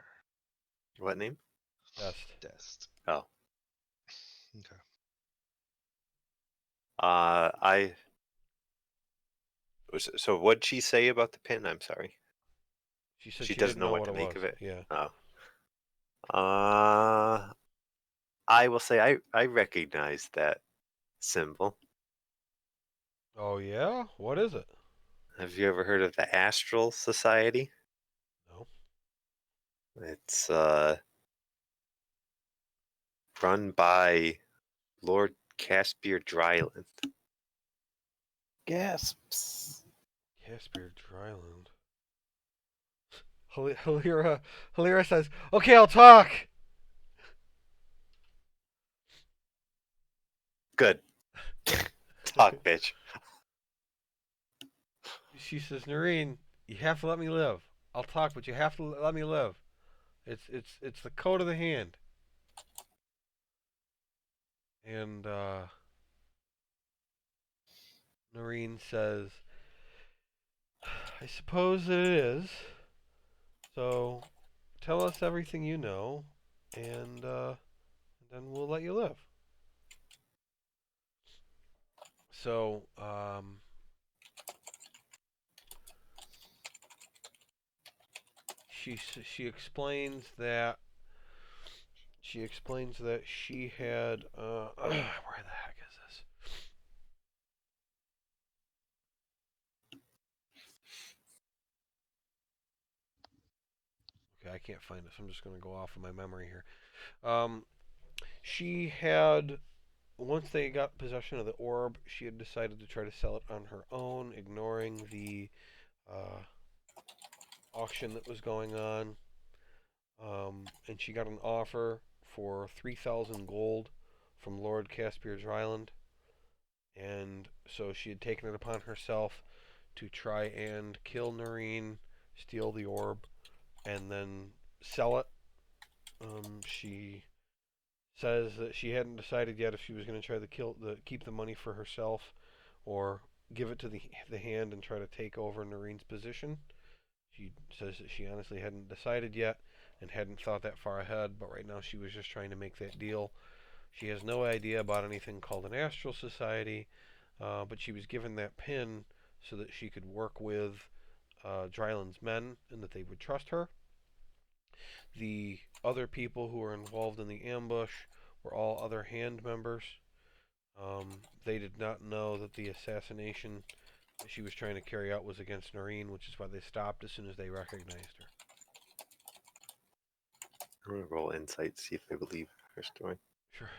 What name? Dest. Oh. Okay. So what'd she say about the pin? I'm sorry. She said She she doesn't didn't know know what what to it make was. of it. Yeah. Oh. I will say I recognize that symbol. Oh yeah? What is it? Have you ever heard of the Astral Society? No. It's run by Lord Caspier Dryland. Gasps. Caspier Dryland. Halira says, "Okay, I'll talk." Good. Talk, bitch. She says, "Noreen, you have to let me live. I'll talk, but you have to let me live. It's the code of the hand." And Noreen says, "I suppose that it is. So tell us everything you know, and then we'll let you live." So she explains that she had where the heck is this? Okay, I can't find it, so I'm just going to go off of my memory here. She had, once they got possession of the orb, she had decided to try to sell it on her own, ignoring the uh, auction that was going on. And she got an offer for 3,000 gold from Lord Caspier's Island. And so she had taken it upon herself to try and kill Noreen, steal the orb, and then sell it. She says that she hadn't decided yet if she was going to try to keep the money for herself or give it to the hand and try to take over Noreen's position. She says that she honestly hadn't decided yet and hadn't thought that far ahead, but right now she was just trying to make that deal. She has no idea about anything called an astral society, but she was given that pin so that she could work with Dryland's men and that they would trust her. The other people who were involved in the ambush were all other hand members. They did not know that the assassination that she was trying to carry out was against Noreen, which is why they stopped as soon as they recognized her. I'm gonna roll insight, see if they believe her story. Sure.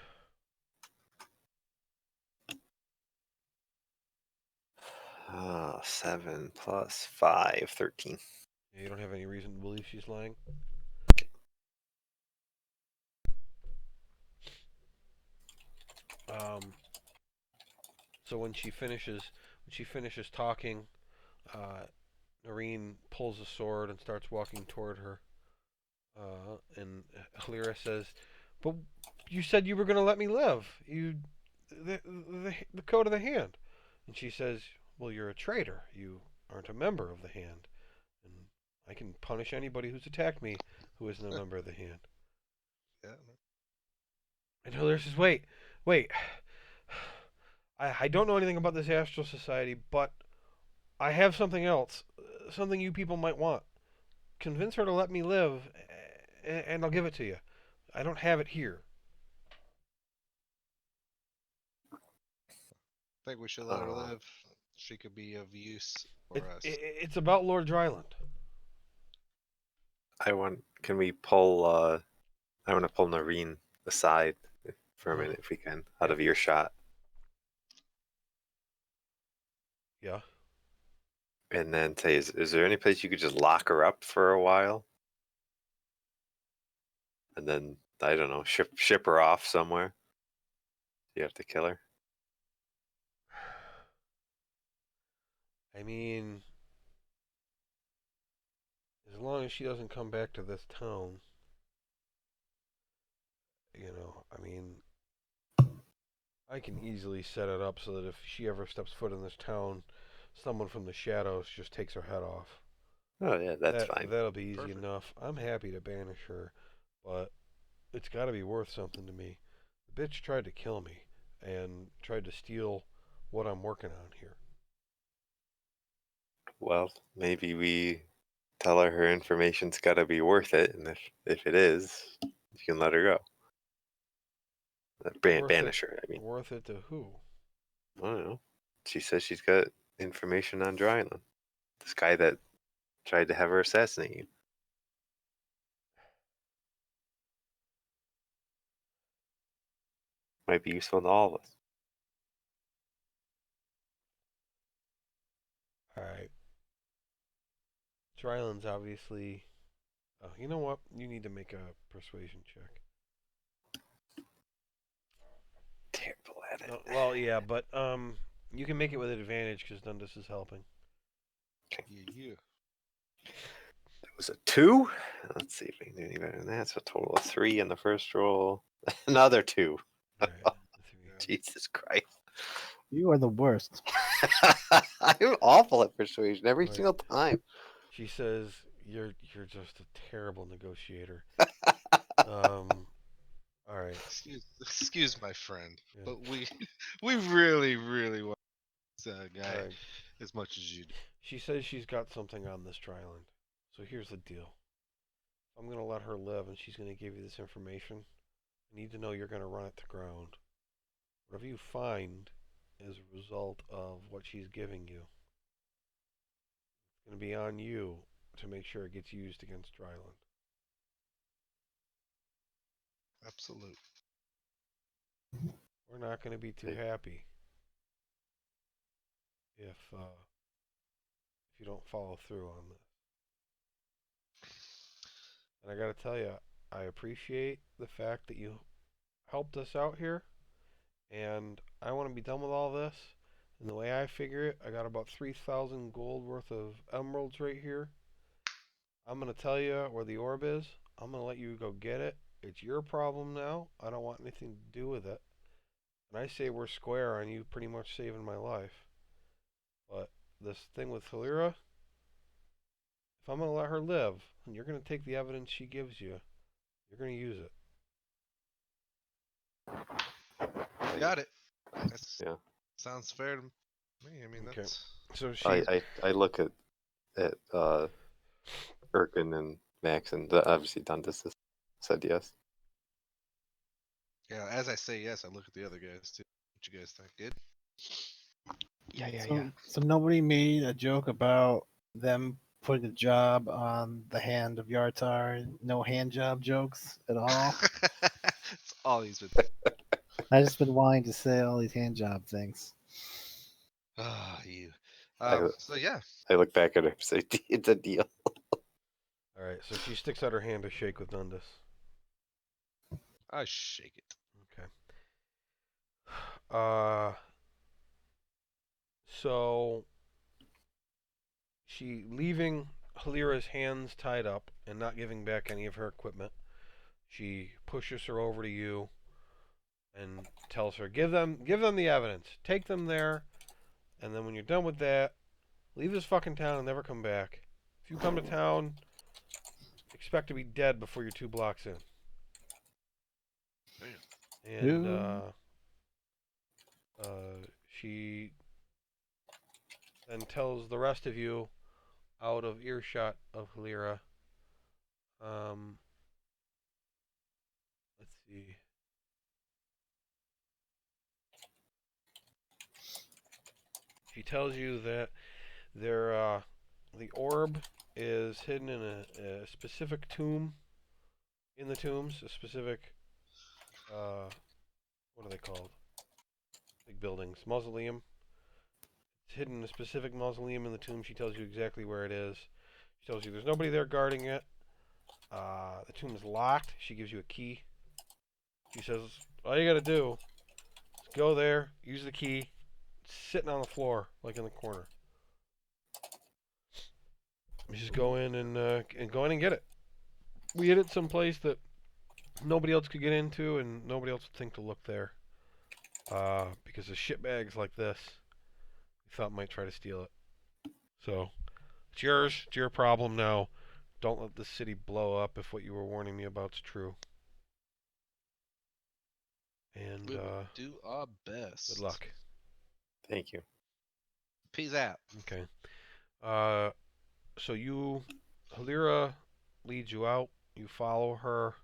Ah, 7 plus 5, 13. Yeah, you don't have any reason to believe she's lying? Um, so when she finishes talking, Noreen pulls a sword and starts walking toward her. And Halira says, "But you said you were going to let me live. The code of the hand." And she says, "Well, you're a traitor. You aren't a member of the hand, and I can punish anybody who's attacked me who isn't a member of the hand." Yeah. And Hilary says, "Wait. I don't know anything about this astral society, but I have something else, something you people might want. Convince her to let me live, and I'll give it to you. I don't have it here." I think we should let her live. She could be of use for us. It's about Lord Dryland. Can we pull, I want to pull Noreen aside for a minute if we can, out of earshot. Yeah. And then say, is there any place you could just lock her up for a while? And then, I don't know, ship her off somewhere? You have to kill her? I mean, as long as she doesn't come back to this town, I mean, I can easily set it up so that if she ever steps foot in this town, someone from the shadows just takes her head off. Oh, yeah, that's fine. That'll be easy Perfect. enough. I'm happy to banish her, but it's got to be worth something to me. The bitch tried to kill me and tried to steal what I'm working on here. Well, maybe we tell her information's got to be worth it, and if it is, you can let her go. Banish her, I mean. Worth it to who? I don't know. She says she's got information on Dry Island. This guy that tried to have her assassinate you. might be useful to all of us. All right. Dryland's obviously. Oh, you know what? You need to make a persuasion check. Terrible at it. No, well, yeah, but you can make it with advantage because Dundas is helping. Yeah. It was a 2. Let's see if we can do any better than that. So a total of 3 in the first roll. Another 2. All right. Jesus Christ. You are the worst. I'm awful at persuasion every Right. single time. She says you're just a terrible negotiator. All right. Excuse my friend, Yeah. but we really want this guy All right. as much as you do. She says she's got something on this Dryland. So here's the deal. I'm gonna let her live, and she's gonna give you this information. I need to know you're gonna run it to ground. Whatever you find is a result of what she's giving you. It's gonna be on you to make sure it gets used against Dryland. Absolute. We're not gonna be too happy if you don't follow through on this. And I gotta tell you, I appreciate the fact that you helped us out here, and I want to be done with all this. And the way I figure it, I got about 3,000 gold worth of emeralds right here. I'm gonna tell you where the orb is. I'm gonna let you go get it. It's your problem now. I don't want anything to do with it. And I say we're square on you pretty much saving my life. But this thing with Halira, if I'm gonna let her live, and you're gonna take the evidence she gives you, you're gonna use it. Got it. That's, Yeah. sounds fair to me. I mean, Okay. that's So she, I look at Erkin and Max, and obviously Dundas has said yes. yeah. As I say yes, I look at the other guys too. What you guys think? Good. Yeah. So nobody made a joke about them putting a job on the hand of Yartar. No hand job jokes at all. That's all he's been. I just been wanting to say all these hand job things. Ah, you. I, So yeah. I look back at her and say, it's a deal. all right. So she sticks out her hand to shake with Dundas. I shake it. Okay. So she leaving Halira's hands tied up and not giving back any of her equipment. She pushes her over to you and tells her, give them the evidence. Take them there, and then when you're done with that, leave this fucking town and never come back. If you come to town, expect to be dead before you're 2 blocks in. And she then tells the rest of you out of earshot of Halira. Let's see. She tells you that the orb is hidden in a specific tomb. In the tombs, a specific what are they called? Big buildings, mausoleum. It's hidden in a specific mausoleum in the tomb. She tells you exactly where it is. She tells you there's nobody there guarding it. The tomb is locked. She gives you a key. She says all you gotta do is go there, use the key, it's sitting on the floor like in the corner. You just go in and go in and get it. We hid it someplace that nobody else could get into, and nobody else would think to look there. Because of shitbags like this, we thought might try to steal it. So, it's yours. It's your problem now. Don't let this city blow up if what you were warning me about's true. And We will do our best. good luck. Thank you. Peace out. Okay. So Halira leads you out. You follow her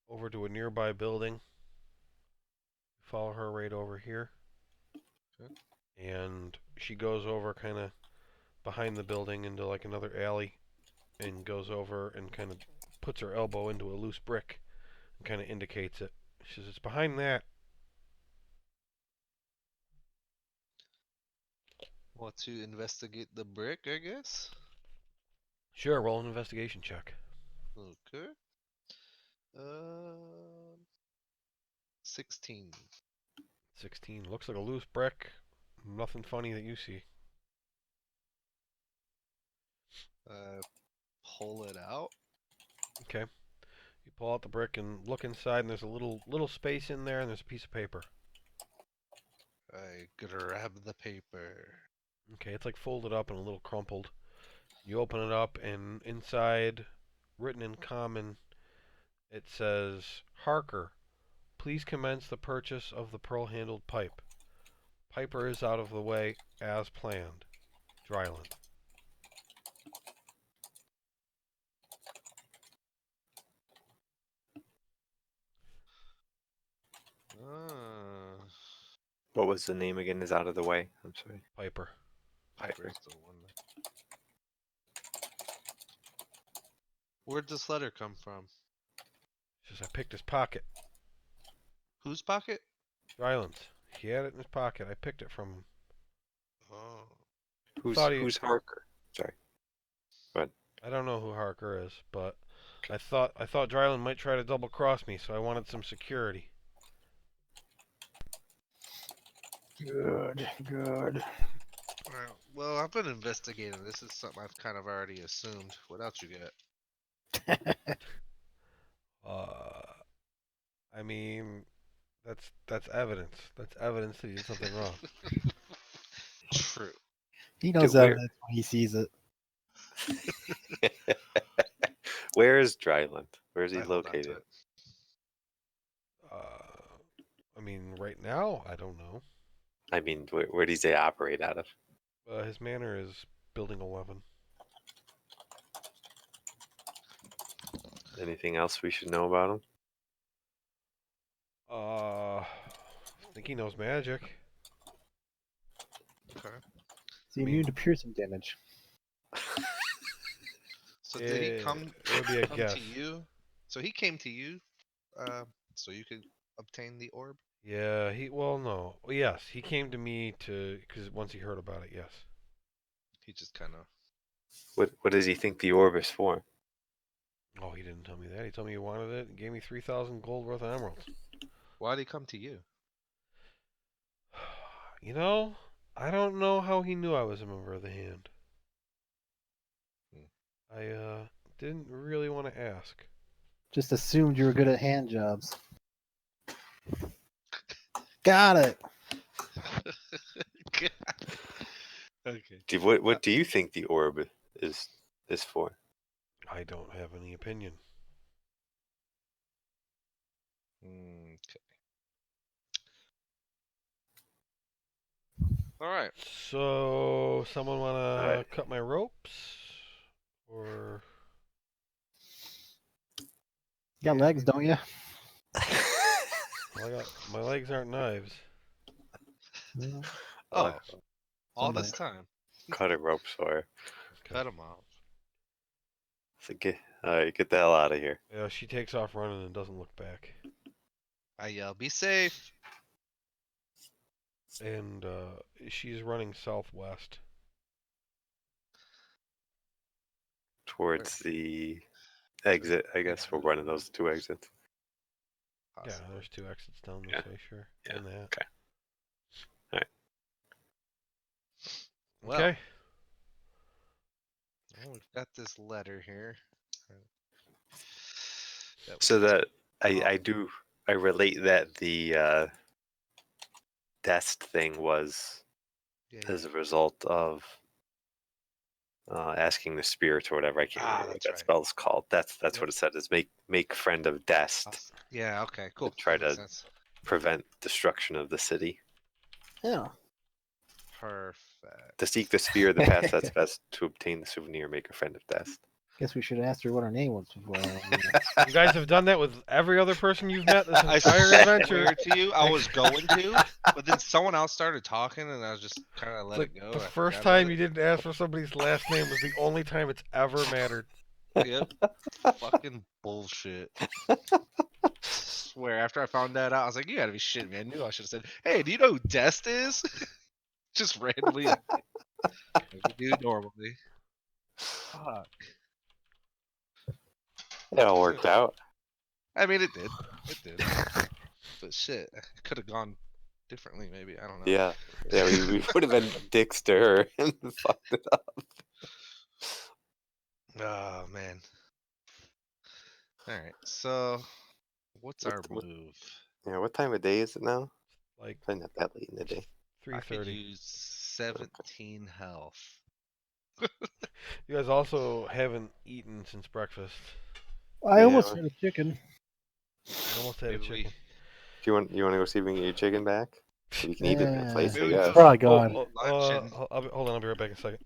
over to a nearby building. Follow her right over here. Okay. And she goes over kind of behind the building into like another alley and goes over and kind of puts her elbow into a loose brick and kind of indicates it. She says, it's behind that. Want to investigate the brick, I guess? Sure, roll an investigation check. Okay. 16. 16. Looks like a loose brick. Nothing funny that you see. Pull it out. Okay. You pull out the brick and look inside, and there's a little space in there, and there's a piece of paper. I grab the paper. Okay, it's like folded up and a little crumpled. You open it up, and inside, written in common, it says, Harker, please commence the purchase of the pearl-handled pipe. Piper is out of the way as planned. Dryland. Ah, What was the name again? Is out of the way. I'm sorry. Piper. Piper's the one. Where'd this letter come from? Says, I picked his pocket. Whose pocket? Dryland's. He had it in his pocket. I picked it from him. Oh. Who's Harker? Sorry. I don't know who Harker is, but I thought Dryland might try to double cross me, so I wanted some security. Good, good. Well, I've been investigating. This is something I've kind of already assumed. What else you got? I mean, that's evidence. That's evidence that he did something wrong. True. He knows Where- evidence when he sees it. Where is Dryland? Where is he I hold on to located? it. I mean, right now, I don't know. I mean, where does he operate out of? His manor is Building 11. Anything else we should know about him? I think he knows magic. Okay. Is he immune to piercing damage? So did he come, It would be a come guess. to you? So he came to you, so you could obtain the orb? Yeah, no. Yes, he came to me because once he heard about it, yes. He just kind of... What does he think the orb is for? Oh, he didn't tell me that. He told me he wanted it and gave me 3,000 gold worth of emeralds. Why'd he come to you? You know, I don't know how he knew I was a member of the Hand. I didn't really want to ask. Just assumed you were good at hand jobs. Got it. Okay. What do you think the orb is for? I don't have any opinion. Okay. All right. So, someone want to Alright. cut my ropes? Or... You got legs, don't you? Well, my legs aren't knives. Oh, all Somebody- this time. Cut a rope or Cut him off. so get the hell out of here. Yeah, she takes off running and doesn't look back. I yell, be safe. And she's running southwest. Towards the exit, I guess. We're running those two exits. Yeah, Possibly. there's two exits down this Yeah. way, sure. Yeah, And that. okay. Alright. Well, Okay. well, we've got this letter here. So that Oh. I relate that the Dest thing was Yeah, as a result of asking the spirit or whatever. I can't remember what that's that right. spell's called. That's Yep. what it said, is make friend of Dest, yeah, okay, cool. try That makes to- sense. prevent destruction of the city. Yeah. Perfect. To seek the sphere of the past, that's best. To obtain the souvenir, make a friend of Dest. Guess we should have asked her what her name was before. You guys have done that with every other person you've met this I entire adventure. swear to you, I was going to, but then someone else started talking, and I was just kind of It's let like it go. the I first forgot about time you didn't ask for somebody's last name was the only time it's ever mattered. it. Yep. Fucking bullshit. swear, after I found that out, I was like, "You gotta be shitting me!" I knew I should have said, "Hey, do you know who Dest is?" Just randomly, like we do normally. Fuck. It all worked out. I mean, it did. It did. But shit, it could have gone differently. Maybe I don't know. Yeah, yeah, we would have been dicks to her and fucked it up. Oh man. All right. So, what's our What, move? yeah, what time of day is it now? Like Probably not that late in the day. I could 3:30. use 17 health. You guys also haven't eaten since breakfast. I Yeah, almost well, had a chicken. I almost had a Maybe we. chicken. do you want to go see if we can get your chicken back? You can eat it in a place, Maybe I we It's go guess. probably eat gone. lunch and hold on, I'll be right back in a second.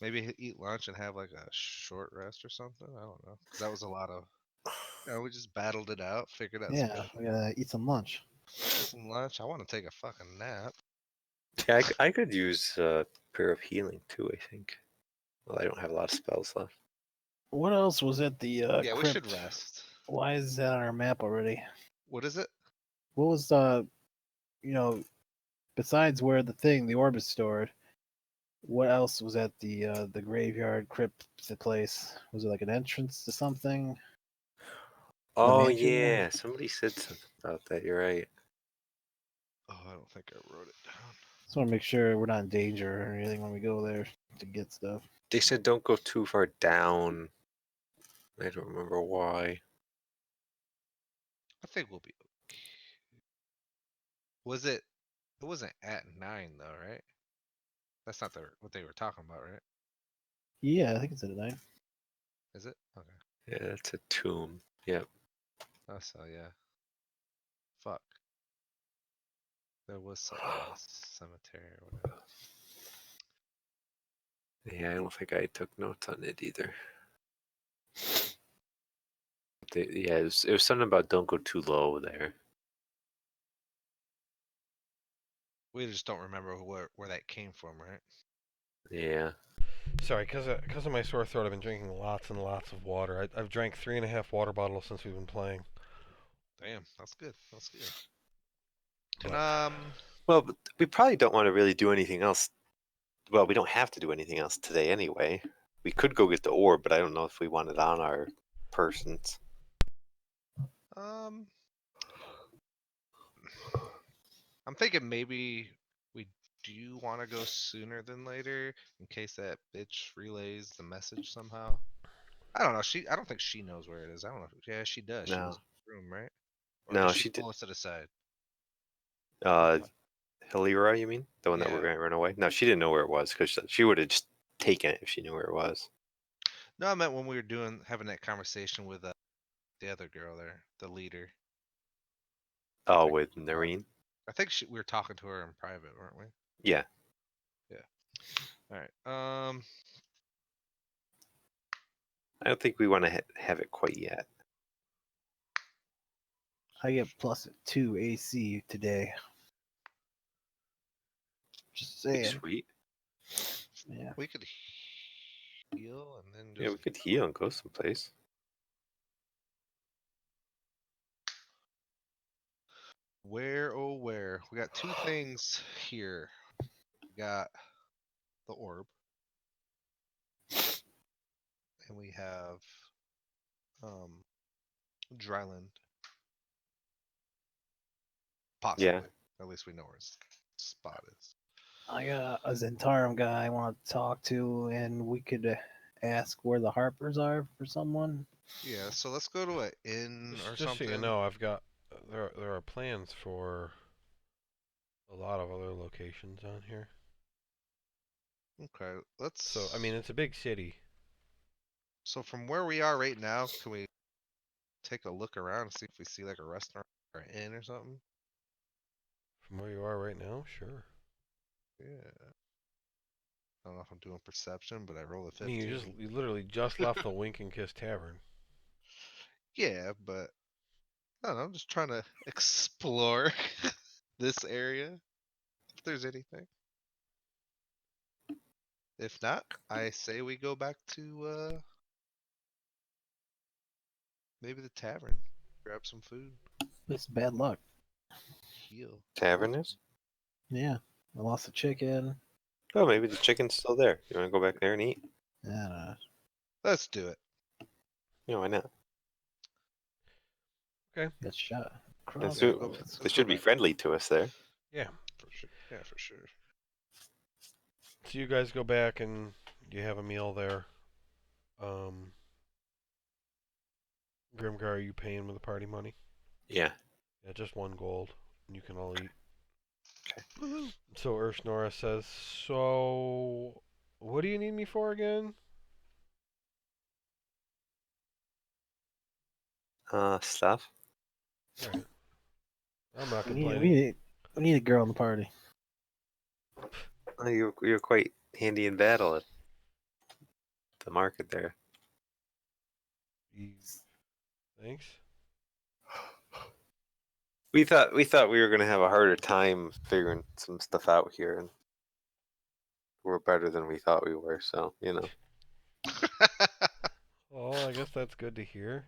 maybe eat lunch and have like a short rest or something. I don't know. 'Cause that was a lot of. We just battled it out, figured out some Yeah, we gotta eat some lunch. some lunch. I want to take a fucking nap. Yeah, I could use a pair of healing too, I think. Well, I don't have a lot of spells left. What else was at the Yeah, we should crypt? rest. Why is that on our map already? What is it? What was you know, besides where the orb is stored? What else was at the graveyard crypt place? Was it like an entrance to something? Oh mansion? yeah, somebody said something about that. You're right. Oh, I don't think I wrote it down. Just want to make sure we're not in danger or anything when we go there to get stuff. They said don't go too far down. I don't remember why. I think we'll be. Was it? It wasn't at 9 though, right? That's not what they were talking about, right? Yeah, I think it's at 9. Is it? Okay. Yeah, it's a tomb. Yep. Oh, so yeah. Fuck. There was something in the cemetery or whatever. Yeah, I don't think I took notes on it either. Yeah, it was something about don't go too low there. We just don't remember where that came from, right? Yeah. Sorry, because of my sore throat, I've been drinking lots and lots of water. I've drank 3.5 water bottles since we've been playing. Damn, that's good. That's good. Can But Well, but we probably don't want to really do anything else. Well, we don't have to do anything else today anyway. We could go get the orb, but I don't know if we want it on our persons. um I'm thinking maybe we do want to go sooner than later in case that bitch relays the message somehow. I don't know. I don't think she knows where it is. I don't know. Yeah, she does. She was No. in the room, right? Or did No, she she did. pull us to the side? Hilira, you mean? The one that we're Yeah. going to run away? No, she didn't know where it was because she would have just taken it if she knew where it was. No, I meant when we were having that conversation with the other girl there, the leader. Oh, Like, with Nareen? I think we were talking to her in private, weren't we? Yeah. Yeah. All right. I don't think we want to have it quite yet. I get +2 AC today. Just Pretty saying. sweet. Yeah. We could heal and then Yeah, just. we could heal and go someplace. Where oh where? We got two things here. We got the orb, and we have Dryland. Possibly. Yeah. At least we know where his spot is. I got a Zentarum guy I want to talk to, and we could ask where the Harpers are for someone. Yeah, so let's go to an inn or just so something. you know, I've got there are plans for a lot of other locations on here. Okay, let's. So I mean, it's a big city. So from where we are right now, can we take a look around and see if we see like a restaurant or an inn or something? From where you are right now, sure. Yeah. I don't know if I'm doing perception, but I rolled a I mean, 15. you literally just left the Wink and Kiss Tavern. Yeah, but I don't know. I'm just trying to explore this area. If there's anything. If not, I say we go back to maybe the tavern. grab some food, It's bad luck. heal. Tavern is? Yeah. I lost a chicken. Oh, maybe the chicken's still there. You want to go back there and eat? I don't know. Let's do it. Yeah, why not? Got shot. And Yeah, so, go, Crossbows. they let's go should be back. friendly to us there. Yeah. For sure. Yeah, for sure. So you guys go back and you have a meal there. Grimgar, are you paying with the party money? Yeah. Yeah, just 1 gold, and you can all eat. Woohoo. So Ursnora says, "So, what do you need me for again?" Stuff. All right. I'm not We need, complaining. we need, we need a girl in the party. Oh, you're quite handy in battle at the market there. Thanks. We thought we were gonna have a harder time figuring some stuff out here, and we're better than we thought we were. So Well, I guess that's good to hear.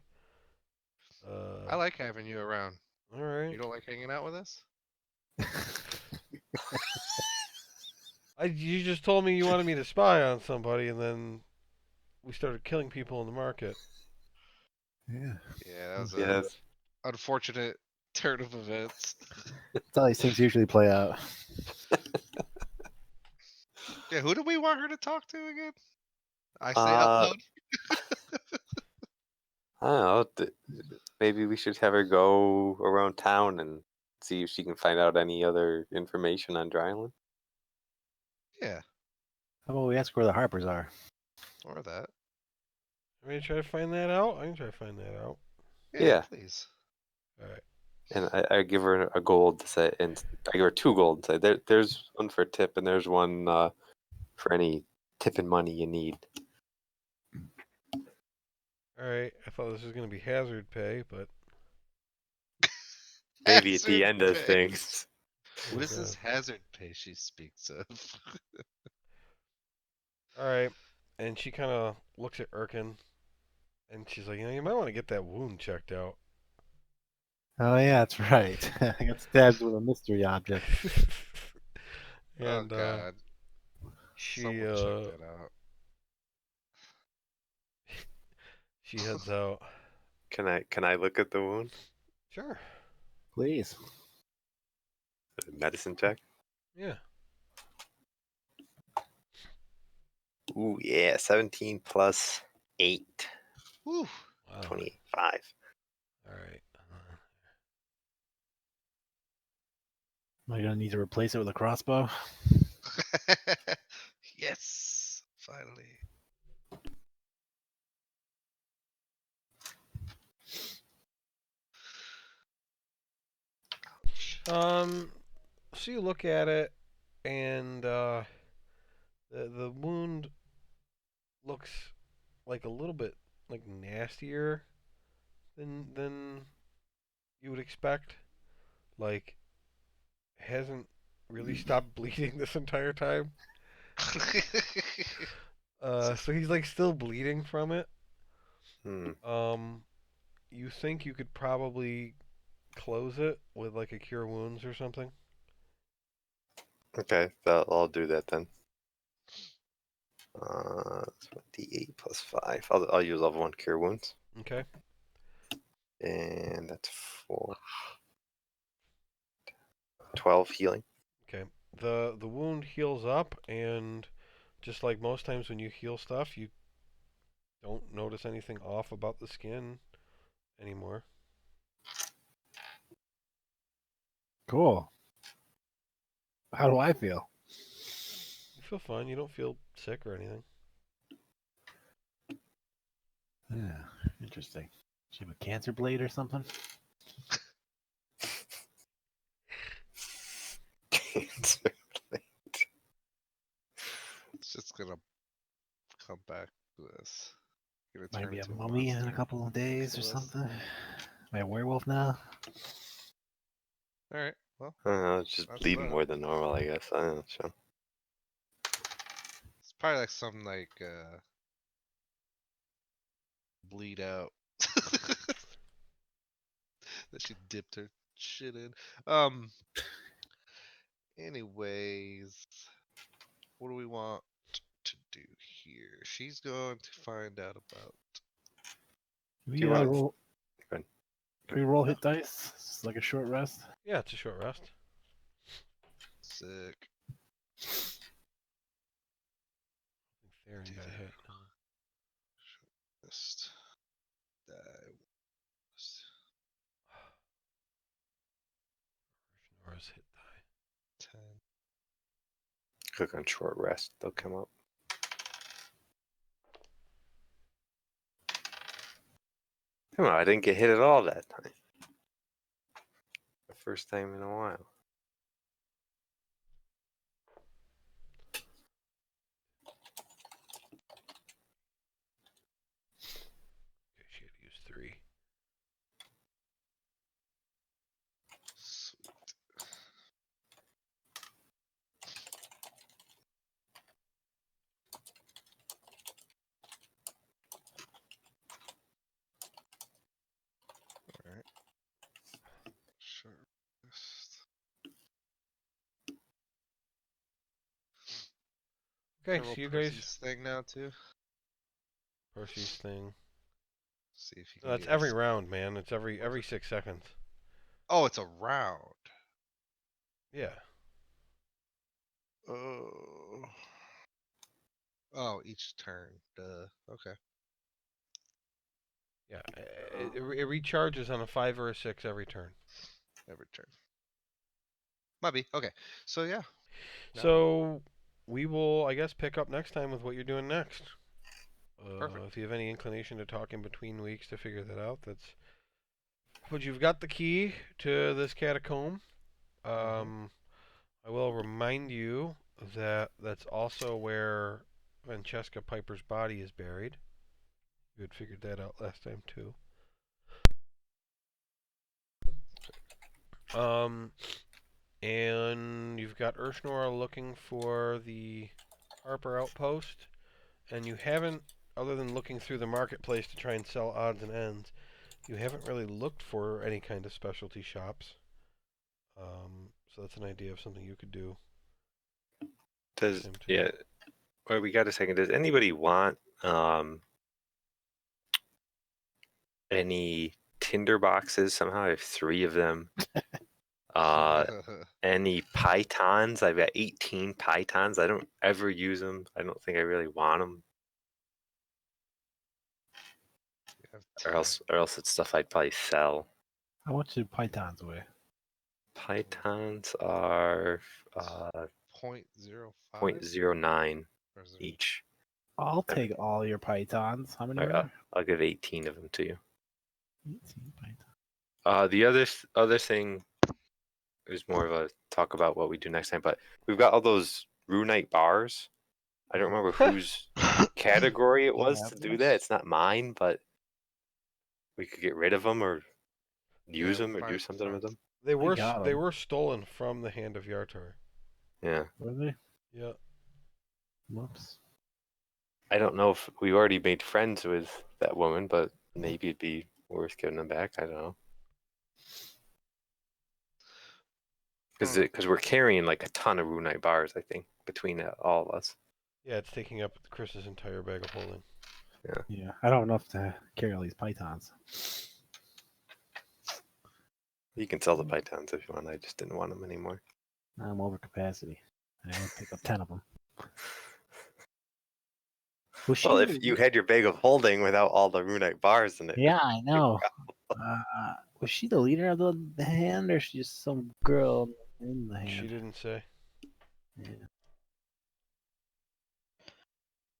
I like having you around. All right. You don't like hanging out with us? You just told me you wanted me to spy on somebody, and then we started killing people in the market. Yeah. Yeah, that was a yes. unfortunate turn of events. That's how these things usually play out. Yeah, who do we want her to talk to again? I say out Uh, loud. I don't know. Maybe we should have her go around town and see if she can find out any other information on Dryland. Yeah, How about we ask where the Harpers are? or that. I'm gonna try to find that out. I can try to find that out. Yeah, Yeah. please. All right. And I give her a gold to say, and I give her 2 gold and say, there's one for a tip, and there's one for any tip and money you need. All right. I thought this was gonna be hazard pay, but Maybe at the Hazard end of pay. things. What is Okay. this hazard pay she speaks of? All right. And she kind of looks at Erkin, and she's like, you might want to get that wound checked out. Oh yeah, that's right. I got stabbed with a mystery object. Oh and God, she someone check that out. she heads out. Can I look at the wound? Sure. Please. Medicine check. Yeah. Ooh yeah, 17 plus 8, Woo. Wow. 25. All right. Am I gonna need to replace it with a crossbow? Yes, finally. Ouch. So you look at it, and the wound looks like a little bit like nastier than you would expect. Like hasn't really stopped bleeding this entire time. So he's like still bleeding from it. Hmm. You think you could probably close it with like a cure wounds or something? Okay, I'll do that then. So D8 plus 5. I'll use level 1 cure wounds, Okay. and that's 12 healing. Okay. The wound heals up, and just like most times when you heal stuff, you don't notice anything off about the skin anymore. Cool. How do I feel? You feel fine. You don't feel sick or anything. Yeah, interesting. Does she have a cancer blade or something? It's just gonna come back to this. Gonna Might turn be a into a mummy in a monster. couple of days or Kill us. something. Am I a werewolf now? All right. Well, I don't know, it's just that's bleeding that. more than normal, I guess. I don't know. So. It's probably like some like bleed out. that she dipped her shit in. Anyways, what do we want to do here? She's going to find out about. Can Do we, you want? roll, Go ahead. can we roll hit dice? It's like a short rest. Yeah, it's a short rest. Sick. Theron got a hit. Just die. Nora's hit die. 10. Click on short rest. They'll come up. Come on, I didn't get hit at all that time. The first time in a while. Okay, she had to use 3. Sweet. Alright. Short rest. Okay, Can I roll so you guys, Percy's thing now too? Percy's thing. See if you No, can that's get every us. round, man. It's every 6 seconds. Oh, it's a round. Yeah. Oh. Oh, each turn. Duh. Okay. Yeah. It recharges on a 5 or a 6 every turn. Every turn. Might be. Okay. So yeah. Now- So we will, I guess, pick up next time with what you're doing next. Perfect. If you have any inclination to talk in between weeks to figure that out, that's. But you've got the key to this catacomb. I will remind you that that's also where Francesca Piper's body is buried. You had figured that out last time too. And you've got Urshnora looking for the Harper outpost, and you haven't, other than looking through the marketplace to try and sell odds and ends, you haven't really looked for any kind of specialty shops. So that's an idea of something you could do. Does Same too. yeah? Or we got a second. Does anybody want any tinder boxes? Somehow I have 3 of them. Any pythons? I've got 18 pythons. I don't ever use them. I don't think I really want them. Or else it's stuff I'd probably sell. How much do pythons weigh? Pythons are 0.05 0.09 or is it- each. I'll I mean- take all your pythons. How many All are right, there? I'll give 18 of them to you. 18 pythons. The other thing is more of a talk about what we do next time. But we've got all those Runite bars. I don't remember whose category it was to do that. It's not mine, but we could get rid of them or use them or do something with them. They I got 'em. were stolen from the hand of Yartar. Yeah. Were they? Yeah. Whoops. I don't know if we already made friends with that woman, but maybe it'd be worth giving them back. I don't know. Because we're carrying like a ton of Runite bars, I think, between all of us. Yeah, it's taking up Chris's entire bag of holding. Yeah, I don't have enough to carry all these pythons. You can sell the pythons if you want. I just didn't want them anymore. I'm over capacity. I only pick up 10 of them. Was she Well, if you had your bag of holding without all the Runite bars in it. Yeah, I know. Was she the leader of the hand, or is she just some girl in the hand? She didn't say. Yeah.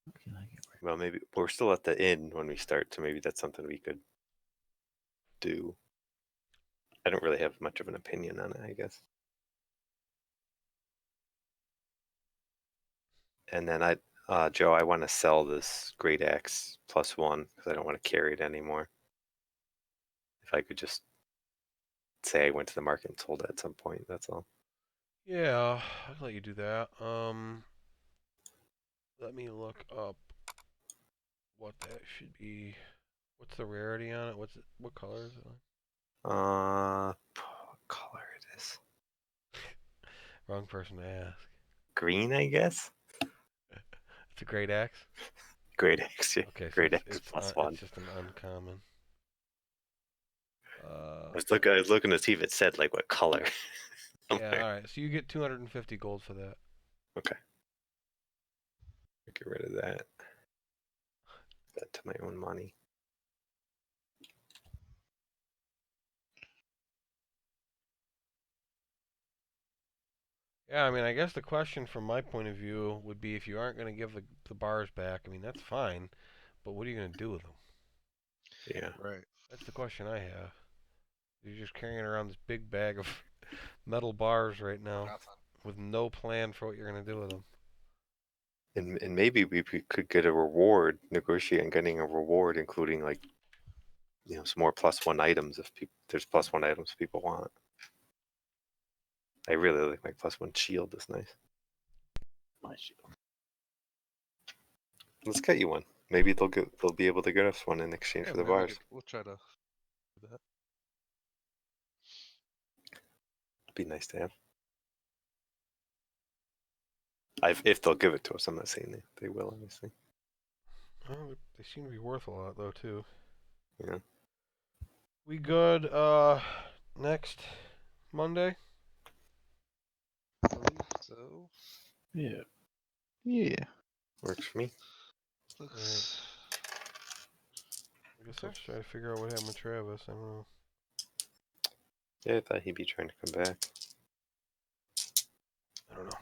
What can I get rid Well, maybe we're still at the inn when we start, so maybe that's something we could do. I don't really have much of an opinion on it, I guess. And then Joe, I want to sell this Great Axe +1 because I don't want to carry it anymore. If I could just say I went to the market and sold it at some point, that's all. Yeah, I'll let you do that. Let me look up what that should be. What's the rarity on it? What color is it on? What color it is? Wrong person to ask. Green, I guess. It's a great axe. Great X, yeah. Okay, so Great X it's plus one. it's just an uncommon. I was looking to see if it said like what color. Yeah, Somewhere. all right. So you get 250 gold for that. Okay. Get rid of that. That to my own money. Yeah, I mean, I guess the question from my point of view would be if you aren't going to give the bars back, I mean, that's fine, but what are you going to do with them? Yeah. Right. That's the question I have. You're just carrying around this big bag of metal bars right now Nothing. with no plan for what you're going to do with them. And maybe we could get a reward, negotiate on getting a reward, including like, some more +1 items if there's +1 items people want. I really like my +1 shield. It's nice. My shield. Let's get you one. Maybe they'll be able to get us one in exchange Yeah, for the maybe bars. we'll try to do that. Be nice to have. If they'll give it to us, I'm not saying they will, obviously. Oh, they seem to be worth a lot, though, too. Yeah. We good next Monday? I believe so. Yeah. Yeah. Works for me. Looks. I guess Okay. let's try to figure out what happened with Travis. I don't know. Yeah, I thought he'd be trying to come back. I don't know.